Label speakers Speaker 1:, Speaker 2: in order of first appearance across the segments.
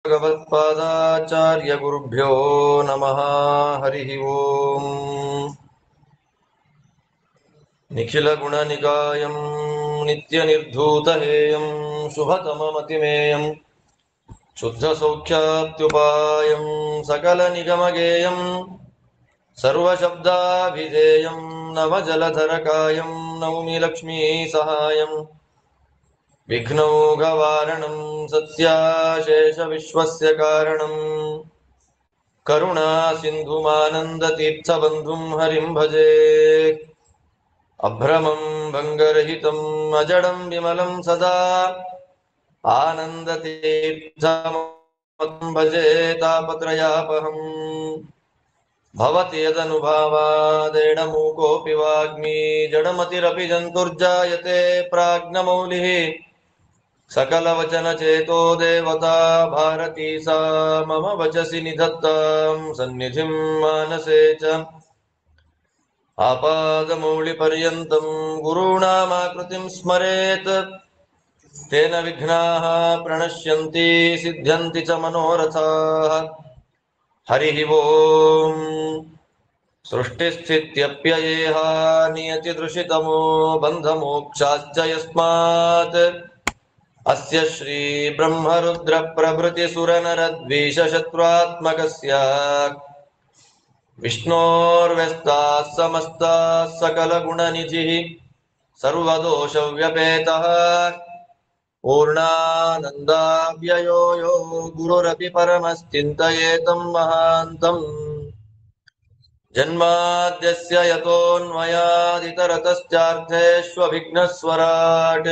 Speaker 1: भगवत्पादाचार्य गुरुभ्यो नमः। हरिः ओम्। निखिल गुणनिकायं नित्यनिर्धूतहेयं शुभतममतिमेयं शुद्धसौख्याप्त्युपायं सकलनिगमगेयं सर्वशब्दाभिधेयं नवजलधरकायं नौमि लक्ष्मीसहायम् विघ्नौघवारणं सत्याशेषविश्वस्य कारणम् करुणा सिन्धुमानन्दतीर्थबन्धुं हरिं भजे। अभ्रमं भङ्गरहितम् अजडं विमलं सदा आनन्दतीर्थं भजे तापत्रयापहम्। भवति यदनुभावादेडमूकोऽपि वाग्मी जडमतिरपि जन्तुर्जायते प्राज्ञमौलिः सकलवचनचेतो देवता भारती सा मम वचसि निधत्तां सन्निधिं मानसे च। आपादमौलिपर्यन्तं गुरूणामाकृतिं स्मरेत् तेन विघ्नाः प्रणश्यन्ति सिद्ध्यन्ति च मनोरथाः। हरिः ओम्। सृष्टिस्थित्यप्ययेह नियतिदृशितमो बन्धमोक्षाश्च यस्मात् अस्य श्री ब्रह्मरुद्र प्रभृति सुरनरद्वीषशत्रुआत्मकस्य विष्णोर्व्यस्ताः समस्ताः सकलगुणनिधिः सर्वदोषव्यपेतः पूर्णानन्दाव्ययो यो गुरुरपि परमश्चिन्तयेतं महान्तम्। जन्माद्यस्य यतोऽन्वयादितरतश्चार्थेष्वभिघ्नस्वराट्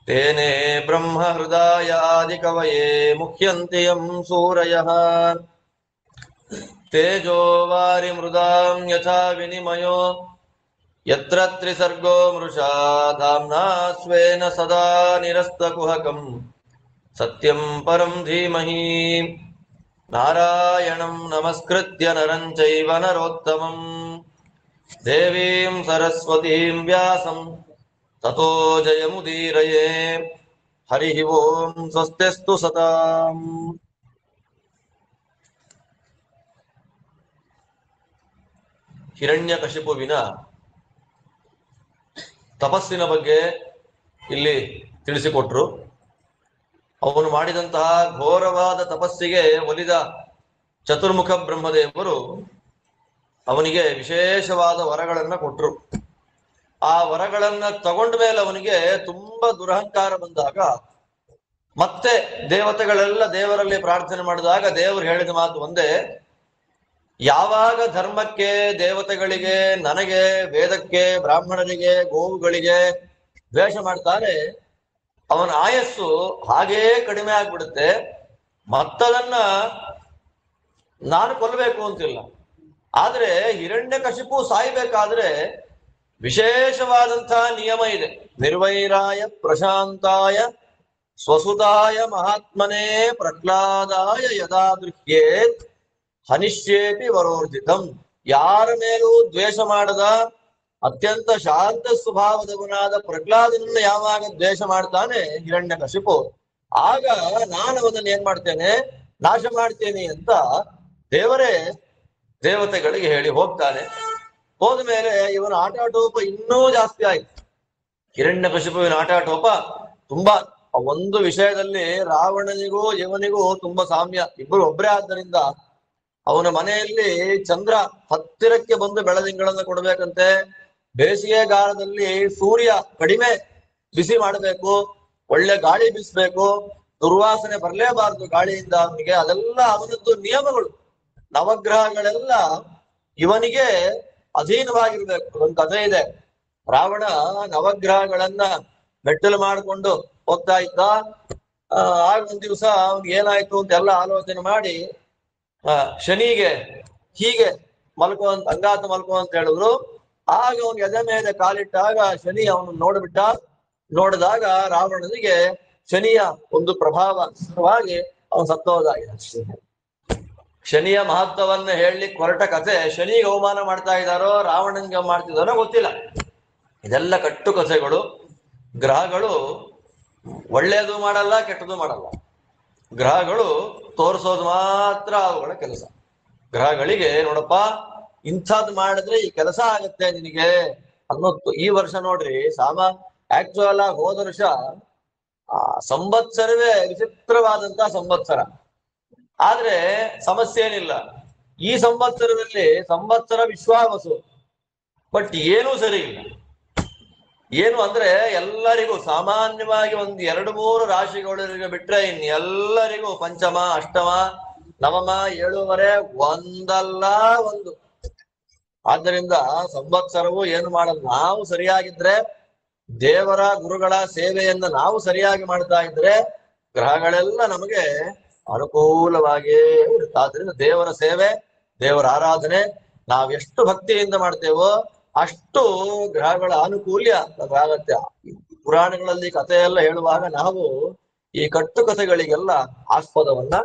Speaker 1: तेने ब्रह्महृदाय आदिकवये मुह्यन्ति यं सूरयः। तेजो वारिमृदां यथा विनिमयो यत्र त्रिसर्गो मृषा धाम्ना स्वेन सदा निरस्तकुहकम् सत्यं परं धीमहि। नारायणं नमस्कृत्य नरं चैव नरोत्तमं देवीं सरस्वतीं व्यासं ततो जयमुदीरये। हरिः ओम्। स्वस्तिस्तु सताम्। ಹಿರಣ್ಯಕಶಿಪುವಿನ ತಪಸ್ಸಿನ ಬಗ್ಗೆ ಇಲ್ಲಿ ತಿಳಿಸಿಕೊಟ್ರು. ಅವನು ಮಾಡಿದಂತಹ ಘೋರವಾದ ತಪಸ್ಸಿಗೆ ಒಲಿದ ಚತುರ್ಮುಖ ಬ್ರಹ್ಮದೇವರು ಅವನಿಗೆ ವಿಶೇಷವಾದ ವರಗಳನ್ನ ಕೊಟ್ರು. ಆ ವರಗಳನ್ನ ತಗೊಂಡ ಮೇಲೆ ಅವನಿಗೆ ತುಂಬಾ ದುರಹಂಕಾರ ಬಂದಾಗ ಮತ್ತೆ ದೇವತೆಗಳೆಲ್ಲ ದೇವರಲ್ಲಿ ಪ್ರಾರ್ಥನೆ ಮಾಡಿದಾಗ ದೇವರು ಹೇಳಿದ ಮಾತು ಒಂದೇ, ಯಾವಾಗ ಧರ್ಮಕ್ಕೆ, ದೇವತೆಗಳಿಗೆ, ನನಗೆ, ವೇದಕ್ಕೆ, ಬ್ರಾಹ್ಮಣರಿಗೆ, ಗೋವುಗಳಿಗೆ ದ್ವೇಷ ಮಾಡ್ತಾರೆ ಅವನ ಆಯಸ್ಸು ಹಾಗೇ ಕಡಿಮೆ ಆಗ್ಬಿಡುತ್ತೆ. ಮತ್ತದನ್ನ ನಾನು ಕೊಲ್ಲಬೇಕು ಅಂತಿಲ್ಲ, ಆದ್ರೆ ಹಿರಣ್ಯಕಶಿಪು ಸಾಯ್ಬೇಕಾದ್ರೆ ವಿಶೇಷವಾದಂತಹ ನಿಯಮ ಇದೆ. ನಿರ್ವೈರಾಯ ಪ್ರಶಾಂತಾಯ ಸ್ವಸುತಾಯ ಮಹಾತ್ಮನೇ ಪ್ರಹ್ಲಾದಾಯ ಯದಾ ದೃಹ್ಯೇತ್ ಹನಿಷ್ಯೇತಿ ವರೋರ್ಜಿತಂ. ಯಾರ ಮೇಲೂ ದ್ವೇಷ ಮಾಡದ ಅತ್ಯಂತ ಶಾಂತ ಸ್ವಭಾವದವನಾದ ಪ್ರಹ್ಲಾದನನ್ನ ಯಾವಾಗ ದ್ವೇಷ ಮಾಡ್ತಾನೆ ಹಿರಣ್ಯಕಶಿಪು, ಆಗ ನಾನು ಅವನನ್ನು ಏನ್ ಮಾಡ್ತೇನೆ, ನಾಶ ಮಾಡ್ತೇನೆ ಅಂತ ದೇವರೇ ದೇವತೆಗಳಿಗೆ ಹೇಳಿ ಹೋಗ್ತಾನೆ. ಹೋದ್ಮೇಲೆ ಇವನ ಆಟಾಟೋಪ ಇನ್ನೂ ಜಾಸ್ತಿ ಆಯ್ತು. ಹಿರಣ್ಯಕಶಿಪುವಿನ ಆಟಾಟೋಪ ತುಂಬಾ, ಒಂದು ವಿಷಯದಲ್ಲಿ ರಾವಣನಿಗೂ ಇವನಿಗೂ ತುಂಬಾ ಸಾಮ್ಯ. ಇಬ್ಬರು ಒಬ್ಬರೇ ಆದ್ದರಿಂದ ಅವನ ಮನೆಯಲ್ಲಿ ಚಂದ್ರ ಹತ್ತಿರಕ್ಕೆ ಬಂದು ಬೆಳದಿಂಗಳನ್ನು ಕೊಡ್ಬೇಕಂತೆ. ಬೇಸಿಗೆಗಾಲದಲ್ಲಿ ಸೂರ್ಯ ಕಡಿಮೆ ಬಿಸಿ ಮಾಡಬೇಕು, ಒಳ್ಳೆ ಗಾಳಿ ಬೀಸ್ಬೇಕು, ದುರ್ವಾಸನೆ ಬರಲೇಬಾರದು ಗಾಳಿಯಿಂದ ಅವನಿಗೆ. ಅದೆಲ್ಲ ಅವನದ್ದು ನಿಯಮಗಳು. ನವಗ್ರಹಗಳೆಲ್ಲ ಇವನಿಗೆ ಅಧೀನವಾಗಿರ್ಬೇಕು. ಒಂದು ಕಥೆ ಇದೆ, ರಾವಣ ನವಗ್ರಹಗಳನ್ನ ಮೆಟ್ಟಲು ಮಾಡಿಕೊಂಡು ಹೋಗ್ತಾ ಇದ್ದ. ಆಗ ಒಂದ್ ದಿವಸ ಅವ್ನಿಗೆ ಏನಾಯ್ತು ಅಂತ ಎಲ್ಲ ಆಲೋಚನೆ ಮಾಡಿ ಶನಿಗೆ ಹೀಗೆ ಮಲ್ಕೋ ಅಂತ, ಅಂಗಾತ ಮಲ್ಕೋ ಅಂತ ಹೇಳಿದ್ರು. ಆಗ ಅವನು ಎದೆ ಮೇಲೆ ಕಾಲಿಟ್ಟಾಗ ಶನಿ ಅವನು ನೋಡ್ಬಿಟ್ಟ. ನೋಡಿದಾಗ ರಾವಣನಿಗೆ ಶನಿಯ ಒಂದು ಪ್ರಭಾವವಾಗಿ ಅವನು ಸತ್ತೋದಾಗಿದೆ. ಶನಿಯ ಮಹತ್ವವನ್ನ ಹೇಳಲಿಕ್ಕೆ ಹೊರಟ ಕಥೆ. ಶನಿಗೆ ಅವಮಾನ ಮಾಡ್ತಾ ಇದ್ದಾರೋ ರಾವಣನಿಗೆ ಮಾಡ್ತಿದ್ದಾರೋ ಗೊತ್ತಿಲ್ಲ. ಇದೆಲ್ಲ ಕಟ್ಟು ಕಥೆಗಳು. ಗ್ರಹಗಳು ಒಳ್ಳೇದು ಮಾಡಲ್ಲ, ಕೆಟ್ಟದು ಮಾಡಲ್ಲ. ಗ್ರಹಗಳು ತೋರಿಸೋದು ಮಾತ್ರ ಅವುಗಳ ಕೆಲಸ. ಗ್ರಹಗಳಿಗೆ ನೋಡಪ್ಪ ಇಂಥದ್ ಮಾಡಿದ್ರೆ ಈ ಕೆಲಸ ಆಗತ್ತೆ ನಿನಗೆ ಅನ್ನೋದು. ಈ ವರ್ಷ ನೋಡ್ರಿ ಆಕ್ಚುಯಲ್ ಆಗಿ ಹೋದ ವರ್ಷ ಸಂವತ್ಸರವೇ ವಿಚಿತ್ರವಾದಂತ ಸಂವತ್ಸರ. ಆದ್ರೆ ಸಮಸ್ಯೆ ಏನಿಲ್ಲ. ಈ ಸಂವತ್ಸರದಲ್ಲಿ ಸಂವತ್ಸರ ವಿಶ್ವಾವಸು, ಬಟ್ ಏನೂ ಸರಿ ಇಲ್ಲ. ಏನು ಅಂದ್ರೆ ಎಲ್ಲರಿಗೂ ಸಾಮಾನ್ಯವಾಗಿ ಒಂದು 2-3 ರಾಶಿಗಳಿಗೆ ಬಿಟ್ರೆ ಇನ್ ಎಲ್ಲರಿಗೂ ಪಂಚಮ, ಅಷ್ಟಮ, ನವಮ, 7ವರೆ ಒಂದಲ್ಲ ಒಂದು. ಆದ್ದರಿಂದ ಸಂವತ್ಸರವು ಏನು ಮಾಡಲ್ಲ. ನಾವು ಸರಿಯಾಗಿದ್ರೆ, ದೇವರ ಗುರುಗಳ ಸೇವೆಯನ್ನ ನಾವು ಸರಿಯಾಗಿ ಮಾಡ್ತಾ ಇದ್ರೆ ಗ್ರಹಗಳೆಲ್ಲ ನಮಗೆ ಅನುಕೂಲವಾಗಿಯೇ ಇರುತ್ತೆ. ಆದ್ರಿಂದ ದೇವರ ಸೇವೆ, ದೇವರ ಆರಾಧನೆ ನಾವೆಷ್ಟು ಭಕ್ತಿಯಿಂದ ಮಾಡ್ತೇವೋ ಅಷ್ಟು ಗ್ರಹಗಳ ಅನುಕೂಲ್ಯ ನಮಗಾಗತ್ತೆ. ಪುರಾಣಗಳಲ್ಲಿ ಕಥೆ ಎಲ್ಲ ಹೇಳುವಾಗ ನಾವು ಈ ಕಟ್ಟು ಕಥೆಗಳಿಗೆಲ್ಲ ಆಸ್ಪದವನ್ನ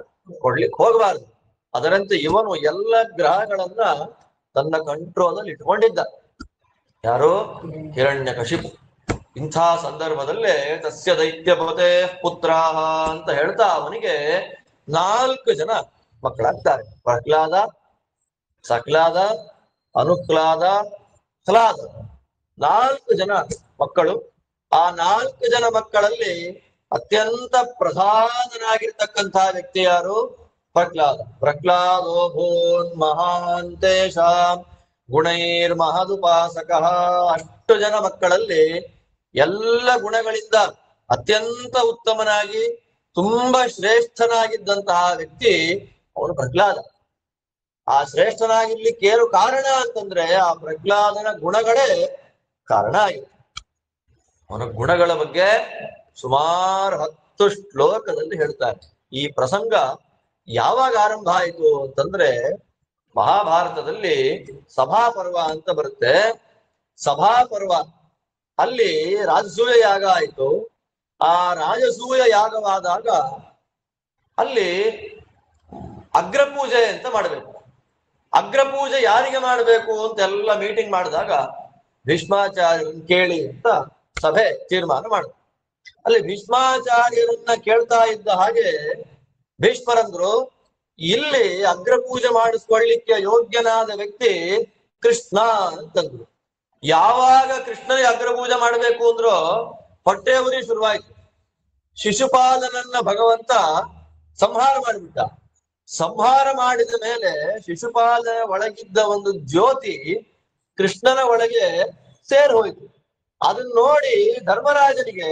Speaker 1: ಕೊಡ್ಲಿಕ್ಕೆ ಹೋಗಬಾರದು. ಅದರಂತೆ ಇವನು ಎಲ್ಲ ಗ್ರಹಗಳನ್ನ ತನ್ನ ಕಂಟ್ರೋಲ್ ಅಲ್ಲಿ ಇಟ್ಕೊಂಡಿದ್ದ. ಯಾರು? ಹಿರಣ್ಯಕಶಿಪು. ಇಂಥ ಸಂದರ್ಭದಲ್ಲೇ ತಸ್ಯ ದೈತ್ಯಪತೆ ಪುತ್ರ ಅಂತ ಹೇಳ್ತಾ ಅವನಿಗೆ 4 ಜನ ಮಕ್ಕಳಾಗ್ತಾರೆ. ಪ್ರಹ್ಲಾದ, ಸಕ್ಲಾದ, ಅನುಕ್ಲಾದ, ಹ್ಲಾದ. 4 ಜನ ಮಕ್ಕಳು. ಆ 4 ಜನ ಮಕ್ಕಳಲ್ಲಿ ಅತ್ಯಂತ ಪ್ರಧಾನನಾಗಿರ್ತಕ್ಕಂತಹ ವ್ಯಕ್ತಿ ಯಾರು? ಪ್ರಹ್ಲಾದ. ಪ್ರಹ್ಲಾದೋ ಭೂನ್ ಮಹಾಂತೇಶಾಂ ಗುಣೈರ್ ಮಹದುಪಾಸಕಃ. 8 ಜನ ಮಕ್ಕಳಲ್ಲಿ ಎಲ್ಲ ಗುಣಗಳಿಂದ ಅತ್ಯಂತ ಉತ್ತಮನಾಗಿ ತುಂಬಾ ಶ್ರೇಷ್ಠನಾಗಿದ್ದಂತಹ ವ್ಯಕ್ತಿ ಅವನು ಪ್ರಹ್ಲಾದ. ಆ ಶ್ರೇಷ್ಠನಾಗಿರ್ಲಿಕ್ಕೆ ಏನು ಕಾರಣ ಅಂತಂದ್ರೆ ಆ ಪ್ರಹ್ಲಾದನ ಗುಣಗಳೇ ಕಾರಣ ಆಗಿದೆ. ಅವನ ಗುಣಗಳ ಬಗ್ಗೆ ಸುಮಾರು 10 ಶ್ಲೋಕದಲ್ಲಿ ಹೇಳ್ತಾರೆ. ಈ ಪ್ರಸಂಗ ಯಾವಾಗ ಆರಂಭ ಆಯಿತು ಅಂತಂದ್ರೆ ಮಹಾಭಾರತದಲ್ಲಿ ಸಭಾಪರ್ವ ಅಂತ ಬರುತ್ತೆ. ಸಭಾಪರ್ವ ಅಲ್ಲಿ ರಾಜಸೂಯ ಯಾಗ ಆಯಿತು. ಆ ರಾಜಸೂಯ ಯಾಗವಾದಾಗ ಅಲ್ಲಿ ಅಗ್ರಪೂಜೆ ಅಂತ ಮಾಡಬೇಕು. ಅಗ್ರಪೂಜೆ ಯಾರಿಗೆ ಮಾಡಬೇಕು ಅಂತ ಎಲ್ಲ ಮೀಟಿಂಗ್ ಮಾಡಿದಾಗ ಭೀಷ್ಮಾಚಾರ್ಯರನ್ನ ಕೇಳಿ ಅಂತ ಸಭೆ ತೀರ್ಮಾನ ಮಾಡಿದ್ರು. ಅಲ್ಲಿ ಭೀಷ್ಮಾಚಾರ್ಯರನ್ನ ಕೇಳ್ತಾ ಇದ್ದ ಹಾಗೆ ಭೀಷ್ಮರಂದ್ರು, ಇಲ್ಲಿ ಅಗ್ರಪೂಜೆ ಮಾಡಿಸ್ಕೊಳ್ಳಿಕ್ಕೆ ಯೋಗ್ಯನಾದ ವ್ಯಕ್ತಿ ಕೃಷ್ಣ ಅಂತಂದ್ರು. ಯಾವಾಗ ಕೃಷ್ಣನಿಗೆ ಅಗ್ರಪೂಜೆ ಮಾಡಬೇಕು ಅಂದ್ರೋ ಹೊಟ್ಟೆ ಉರಿ ಶುರುವಾಯ್ತು. ಶಿಶುಪಾಲನನ್ನ ಭಗವಂತ ಸಂಹಾರ ಮಾಡಿಬಿಟ್ಟ. ಸಂಹಾರ ಮಾಡಿದ ಮೇಲೆ ಶಿಶುಪಾಲನ ಒಳಗಿದ್ದ ಒಂದು ಜ್ಯೋತಿ ಕೃಷ್ಣನ ಒಳಗೆ ಸೇರ್ ಹೋಯ್ತು. ಅದನ್ನ ನೋಡಿ ಧರ್ಮರಾಜನಿಗೆ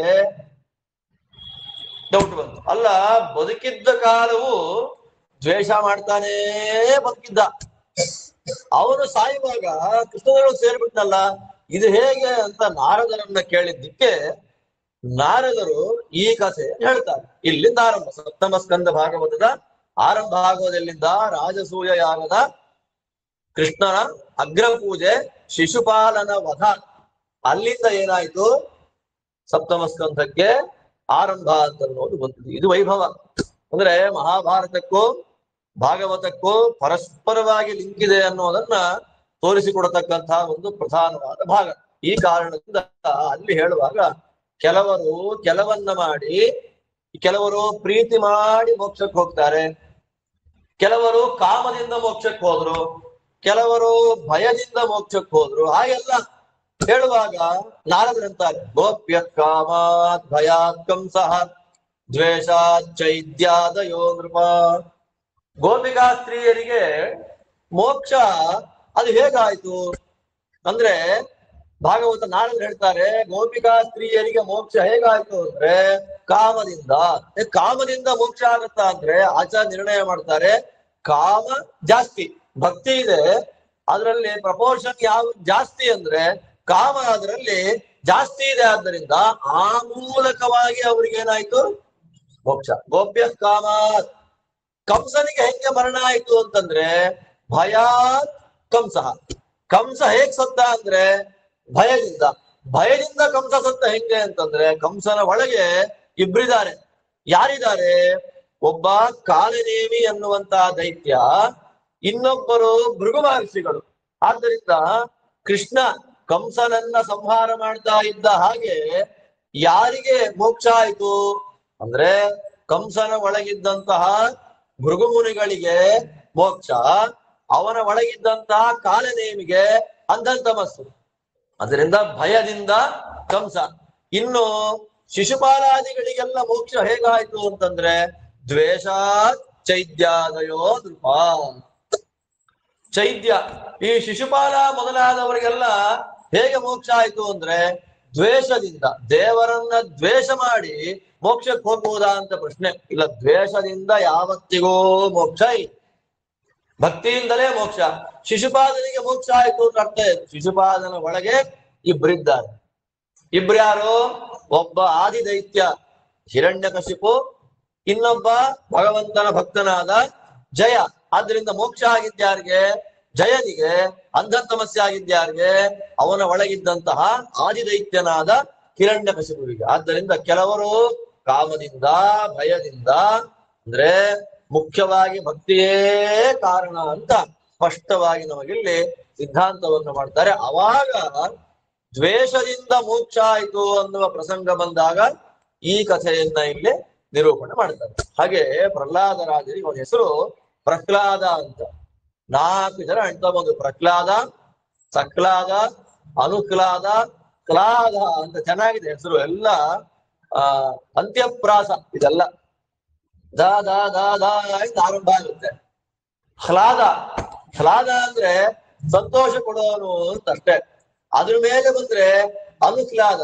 Speaker 1: ಡೌಟ್ ಬಂತು. ಅಲ್ಲ, ಬದುಕಿದ್ದ ಕಾಲವು ದ್ವೇಷ ಮಾಡ್ತಾನೇ ಬದುಕಿದ್ದ, ಅವನು ಸಾಯುವಾಗ ಕೃಷ್ಣನೊಳಗೆ ಸೇರ್ಬಿಟ್ನಲ್ಲ, ಇದು ಹೇಗೆ ಅಂತ ನಾರದರನ್ನ ಕೇಳಿದ್ದಕ್ಕೆ ನಾರದರು ಈ ಕಥೆ ಹೇಳ್ತಾರೆ. ಇಲ್ಲಿಂದ ಆರಂಭ. ಸಪ್ತಮ ಸ್ಕಂದ ಭಾಗವತದ ಆರಂಭ ಆಗೋದೆಲ್ಲಿಂದ? ರಾಜಸೂಯ ಯಾಗದ ಕೃಷ್ಣನ ಅಗ್ರಪೂಜೆ, ಶಿಶುಪಾಲನ ವಧ. ಅಲ್ಲಿಂದ ಏನಾಯ್ತು? ಸಪ್ತಮ ಸ್ಕಂದಕ್ಕೆ ಆರಂಭ ಅಂತ ಅನ್ನೋದು ಬಂದಿದೆ. ಇದು ವೈಭವ. ಅಂದ್ರೆ ಮಹಾಭಾರತಕ್ಕೂ ಭಾಗವತಕ್ಕೂ ಪರಸ್ಪರವಾಗಿ ಲಿಂಕ್ ಇದೆ ಅನ್ನೋದನ್ನ ತೋರಿಸಿಕೊಡತಕ್ಕಂತಹ ಒಂದು ಪ್ರಧಾನವಾದ ಭಾಗ. ಈ ಕಾರಣದಿಂದ ಅಲ್ಲಿ ಹೇಳುವಾಗ ಕೆಲವನ್ನ ಮಾಡಿ, ಕೆಲವರು ಪ್ರೀತಿ ಮಾಡಿ ಮೋಕ್ಷಕ್ಕೆ ಹೋಗ್ತಾರೆ, ಕೆಲವರು ಕಾಮದಿಂದ ಮೋಕ್ಷಕ್ಕೆ ಹೋದ್ರು, ಕೆಲವರು ಭಯದಿಂದ ಮೋಕ್ಷಕ್ಕೆ ಹೋದ್ರು. ಹಾಗೆಲ್ಲ ಹೇಳುವಾಗ ನಾರದರಂತಾರೆ, ಗೋಪ್ಯ ಕಾಮಾತ್ ಭಯಾತ್ ಕಂಸಃ ದ್ವೇಷಾತ್ ಚೈದ್ಯಾದಯೋ ನೃಪ. ಗೋಪಿಕಾ ಸ್ತ್ರೀಯರಿಗೆ ಮೋಕ್ಷ ಅದು ಹೇಗಾಯ್ತು ಅಂದ್ರೆ ಭಾಗವತ ನಾರದರು ಹೇಳ್ತಾರೆ, ಗೋಪಿಕಾ ಸ್ತ್ರೀಯರಿಗೆ ಮೋಕ್ಷ ಹೇಗಾಯ್ತು ಅಂದ್ರೆ ಕಾಮದಿಂದ. ಕಾಮದಿಂದ ಮೋಕ್ಷ ಆಗತ್ತಾ ಅಂದ್ರೆ ಆಚಾರ್ಯ ನಿರ್ಣಯ ಮಾಡ್ತಾರೆ, ಕಾಮ ಜಾಸ್ತಿ, ಭಕ್ತಿ ಇದೆ, ಅದರಲ್ಲಿ ಪ್ರಪೋರ್ಷನ್ ಯಾವ ಜಾಸ್ತಿ ಅಂದ್ರೆ ಕಾಮ ಅದರಲ್ಲಿ ಜಾಸ್ತಿ ಇದೆ. ಆದ್ದರಿಂದ ಆ ಮೂಲಕವಾಗಿ ಅವ್ರಿಗೆ ಏನಾಯ್ತು? ಮೋಕ್ಷ. ಗೋಪ್ಯ ಕಾಮ. ಕಂಸನಿಗೆ ಹೆಂಗೆ ಮರಣ ಆಯ್ತು ಅಂತಂದ್ರೆ ಭಯಾತ್ ಕಂಸ. ಕಂಸ ಹೇಗ್ ಸತ್ತ ಅಂದ್ರೆ ಭಯದಿಂದ. ಭಯದಿಂದ ಕಂಸ ಸತ್ತ ಹೆಂಗೆ ಅಂತಂದ್ರೆ ಕಂಸನ ಒಳಗೆ ಇಬ್ರಿದ್ದಾರೆ. ಯಾರಿದ್ದಾರೆ? ಒಬ್ಬ ಕಾಲನೇಮಿ ಅನ್ನುವಂತ ದೈತ್ಯ, ಇನ್ನೊಬ್ಬರು ಭೃಗು ಮಹರ್ಷಿಗಳು. ಆದ್ದರಿಂದ ಕೃಷ್ಣ ಕಂಸನನ್ನ ಸಂಹಾರ ಮಾಡ್ತಾ ಇದ್ದ ಹಾಗೆ ಯಾರಿಗೆ ಮೋಕ್ಷ ಆಯ್ತು ಅಂದ್ರೆ ಕಂಸನ ಒಳಗಿದ್ದಂತಹ ಭೃಗುಮುನಿಗಳಿಗೆ ಮೋಕ್ಷ, ಅವನ ಒಳಗಿದ್ದಂತಹ ಕಾಲನೇಮಿಗೆ ಅಂಧಂತಮಸ್ಸು. ಅದರಿಂದ ಭಯದಿಂದ ಕಂಸ. ಇನ್ನು ಶಿಶುಪಾಲಾದಿಗಳಿಗೆಲ್ಲ ಮೋಕ್ಷ ಹೇಗಾಯ್ತು ಅಂತಂದ್ರೆ ದ್ವೇಷ ಚೈದ್ಯಾದಯೋ ನೃಪ. ಚೈದ್ಯ ಈ ಶಿಶುಪಾಲ ಮೊದಲಾದವರಿಗೆಲ್ಲ ಹೇಗೆ ಮೋಕ್ಷ ಆಯ್ತು ಅಂದ್ರೆ ದ್ವೇಷದಿಂದ. ದೇವರನ್ನ ದ್ವೇಷ ಮಾಡಿ ಮೋಕ್ಷಕ್ಕೆ ಹೋಗ್ಬೋದಾ ಅಂತ ಪ್ರಶ್ನೆ ಇಲ್ಲ. ದ್ವೇಷದಿಂದ ಯಾವತ್ತಿಗೂ ಮೋಕ್ಷ ಇಲ್ಲ, ಭಕ್ತಿಯಿಂದಲೇ ಮೋಕ್ಷ. ಶಿಶುಪಾಲನಿಗೆ ಮೋಕ್ಷ ಆಯ್ತು ಅಂತ ಅರ್ಥ. ಶಿಶುಪಾಲನ ಒಳಗೆ ಇಬ್ಬರಿದ್ದಾರೆ. ಇಬ್ರು ಯಾರು? ಒಬ್ಬ ಆದಿದೈತ್ಯ ಹಿರಣ್ಯಕಶಿಪು, ಇನ್ನೊಬ್ಬ ಭಗವಂತನ ಭಕ್ತನಾದ ಜಯ. ಆದ್ರಿಂದ ಮೋಕ್ಷ ಆಗಿದ್ಯಾರಿಗೆ? ಜಯನಿಗೆ. ಅಂಧತಮಸ್ಯೆ ಆಗಿದ್ಯಾರಿಗೆ? ಅವನ ಒಳಗಿದ್ದಂತಹ ಆದಿದೈತ್ಯನಾದ ಹಿರಣ್ಯಕಶಿಪುವಿಗೆ. ಆದ್ದರಿಂದ ಕೆಲವರು ಕಾಮದಿಂದ, ಭಯದಿಂದ, ಅಂದ್ರೆ ಮುಖ್ಯವಾಗಿ ಭಕ್ತಿಯೇ ಕಾರಣ ಅಂತ ಸ್ಪಷ್ಟವಾಗಿ ನಮಗಿಲ್ಲಿ ಸಿದ್ಧಾಂತವನ್ನು ಮಾಡ್ತಾರೆ. ಅವಾಗ ದ್ವೇಷದಿಂದ ಮೋಕ್ಷ ಆಯ್ತು ಅನ್ನುವ ಪ್ರಸಂಗ ಬಂದಾಗ ಈ ಕಥೆಯನ್ನ ಇಲ್ಲಿ ನಿರೂಪಣೆ ಮಾಡ್ತಾರೆ. ಹಾಗೆ ಪ್ರಹ್ಲಾದರಾಜರಿಗೆ ಅವನ ಹೆಸರು ಪ್ರಹ್ಲಾದ ಅಂತ. 4 ಜನ ಹೆಣ್ತಾ ಬಂದು, ಪ್ರಹ್ಲಾದ, ಸಕ್ಲಾದ, ಅನುಕ್ಲಾದ, ಕ್ಲಾದ ಅಂತ ಚೆನ್ನಾಗಿದೆ ಹೆಸರು. ಎಲ್ಲ ಅಂತ್ಯಪ್ರಾಸ ಇದೆಲ್ಲ. ದ ದ ದ ದ ಅಂತ ಆರಂಭ ಆಗುತ್ತೆ. ಹ್ಲಾದ, ಹ್ಲಾದ ಅಂದ್ರೆ ಸಂತೋಷ ಕೊಡೋನು ಅಂತ ಅಷ್ಟೇ. ಅದ್ರ ಮೇಲೆ ಬಂದ್ರೆ ಅನುಕ್ಲಾದ,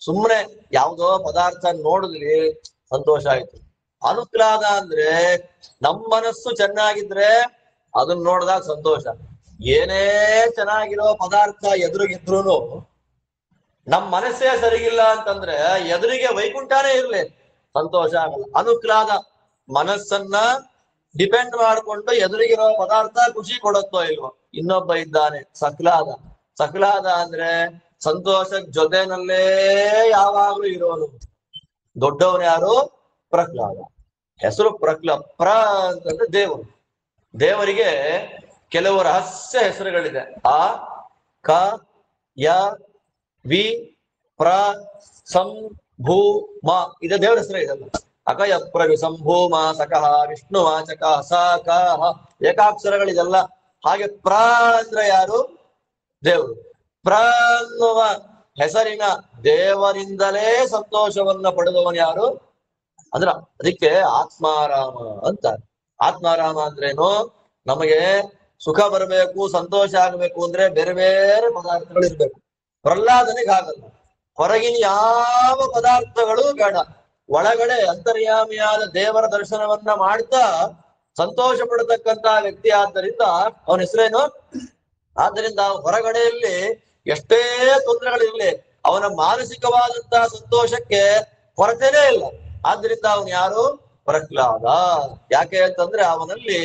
Speaker 1: ಸುಮ್ಮನೆ ಯಾವುದೋ ಪದಾರ್ಥ ನೋಡಿದ್ವಿ ಸಂತೋಷ ಆಯ್ತು. ಅನುಕ್ಲಾದ ಅಂದ್ರೆ ನಮ್ಮ ಮನಸ್ಸು ಚೆನ್ನಾಗಿದ್ರೆ ಅದನ್ನ ನೋಡಿದಾಗ ಸಂತೋಷ. ಏನೇ ಚೆನ್ನಾಗಿರೋ ಪದಾರ್ಥ ಎದುರಿಗಿದ್ರು ನಮ್ ಮನಸ್ಸೇ ಸರಿಗಿಲ್ಲ ಅಂತಂದ್ರೆ ಎದುರಿಗೆ ವೈಕುಂಠನೇ ಇರ್ಲಿ ಸಂತೋಷ ಆಗಲ್ಲ. ಅನುಕ್ಲಾದ ಮನಸ್ಸನ್ನ ಡಿಪೆಂಡ್ ಮಾಡ್ಕೊಂಡು ಎದುರಿಗಿರೋ ಪದಾರ್ಥ ಖುಷಿ ಕೊಡುತ್ತೋ ಇಲ್ವೋ. ಇನ್ನೊಬ್ಬ ಇದ್ದಾನೆ ಸಕ್ಲಾದ. ಸಕ್ಲಾದ ಅಂದ್ರೆ ಸಂತೋಷದ ಜೊತೆನಲ್ಲೇ ಯಾವಾಗ್ಲೂ ಇರೋನು. ದೊಡ್ಡವನು ಯಾರು? ಪ್ರಹ್ಲಾದ. ಹೆಸರು ಪ್ರ ಅಂತಂದ್ರೆ ದೇವರು. ದೇವರಿಗೆ ಕೆಲವು ರಹಸ್ಯ ಹೆಸರುಗಳಿದೆ. ಆ, ಕ, ಯ, ವಿ, ಪ್ರ, ಸಂ, ಭೂ, ಮ. ಇದೆ ದೇವರ ಹೆಸರು. ಇದೆಲ್ಲ ಅಕಯ ಪ್ರವಿ ಸಂಭೂಮ ಸಕಹ ವಿಷ್ಣು ವಾಚಕ ಸ ಕ ಏಕಾಕ್ಷರಗಳಿದೆಲ್ಲ. ಹಾಗೆ ಪ್ರ ಅಂದ್ರೆ ಯಾರು? ದೇವರು. ಪ್ರ ಅನ್ನುವ ಹೆಸರಿನ ದೇವರಿಂದಲೇ ಸಂತೋಷವನ್ನ ಪಡೆದವನು ಯಾರು ಅಂದ್ರ ಅದಕ್ಕೆ ಆತ್ಮಾರಾಮ ಅಂತ. ಆತ್ಮಾರಾಮ ಅಂದ್ರೇನು? ನಮಗೆ ಸುಖ ಬರಬೇಕು, ಸಂತೋಷ ಆಗ್ಬೇಕು ಅಂದ್ರೆ ಬೇರೆ ಬೇರೆ ಪದಾರ್ಥಗಳು ಇರ್ಬೇಕು. ಪ್ರಹ್ಲಾದನಿಗೆ ಆಗಲ್ಲ. ಹೊರಗಿನ ಯಾವ ಪದಾರ್ಥಗಳು ಬೇಡ, ಒಳಗಡೆ ಅಂತರ್ಯಾಮಿಯಾದ ದೇವರ ದರ್ಶನವನ್ನ ಮಾಡ್ತಾ ಸಂತೋಷ ಪಡತಕ್ಕಂತ ವ್ಯಕ್ತಿ. ಆದ್ದರಿಂದ ಅವನ ಹೆಸರೇನು? ಆದ್ದರಿಂದ ಹೊರಗಡೆಯಲ್ಲಿ ಎಷ್ಟೇ ತೊಂದರೆಗಳಿರ್ಲಿ ಅವನ ಮಾನಸಿಕವಾದಂತಹ ಸಂತೋಷಕ್ಕೆ ಕೊರತೆನೇ ಇಲ್ಲ. ಆದ್ರಿಂದ ಅವನು ಯಾರು? ಪ್ರಹ್ಲಾದ. ಯಾಕೆ ಅಂತಂದ್ರೆ ಅವನಲ್ಲಿ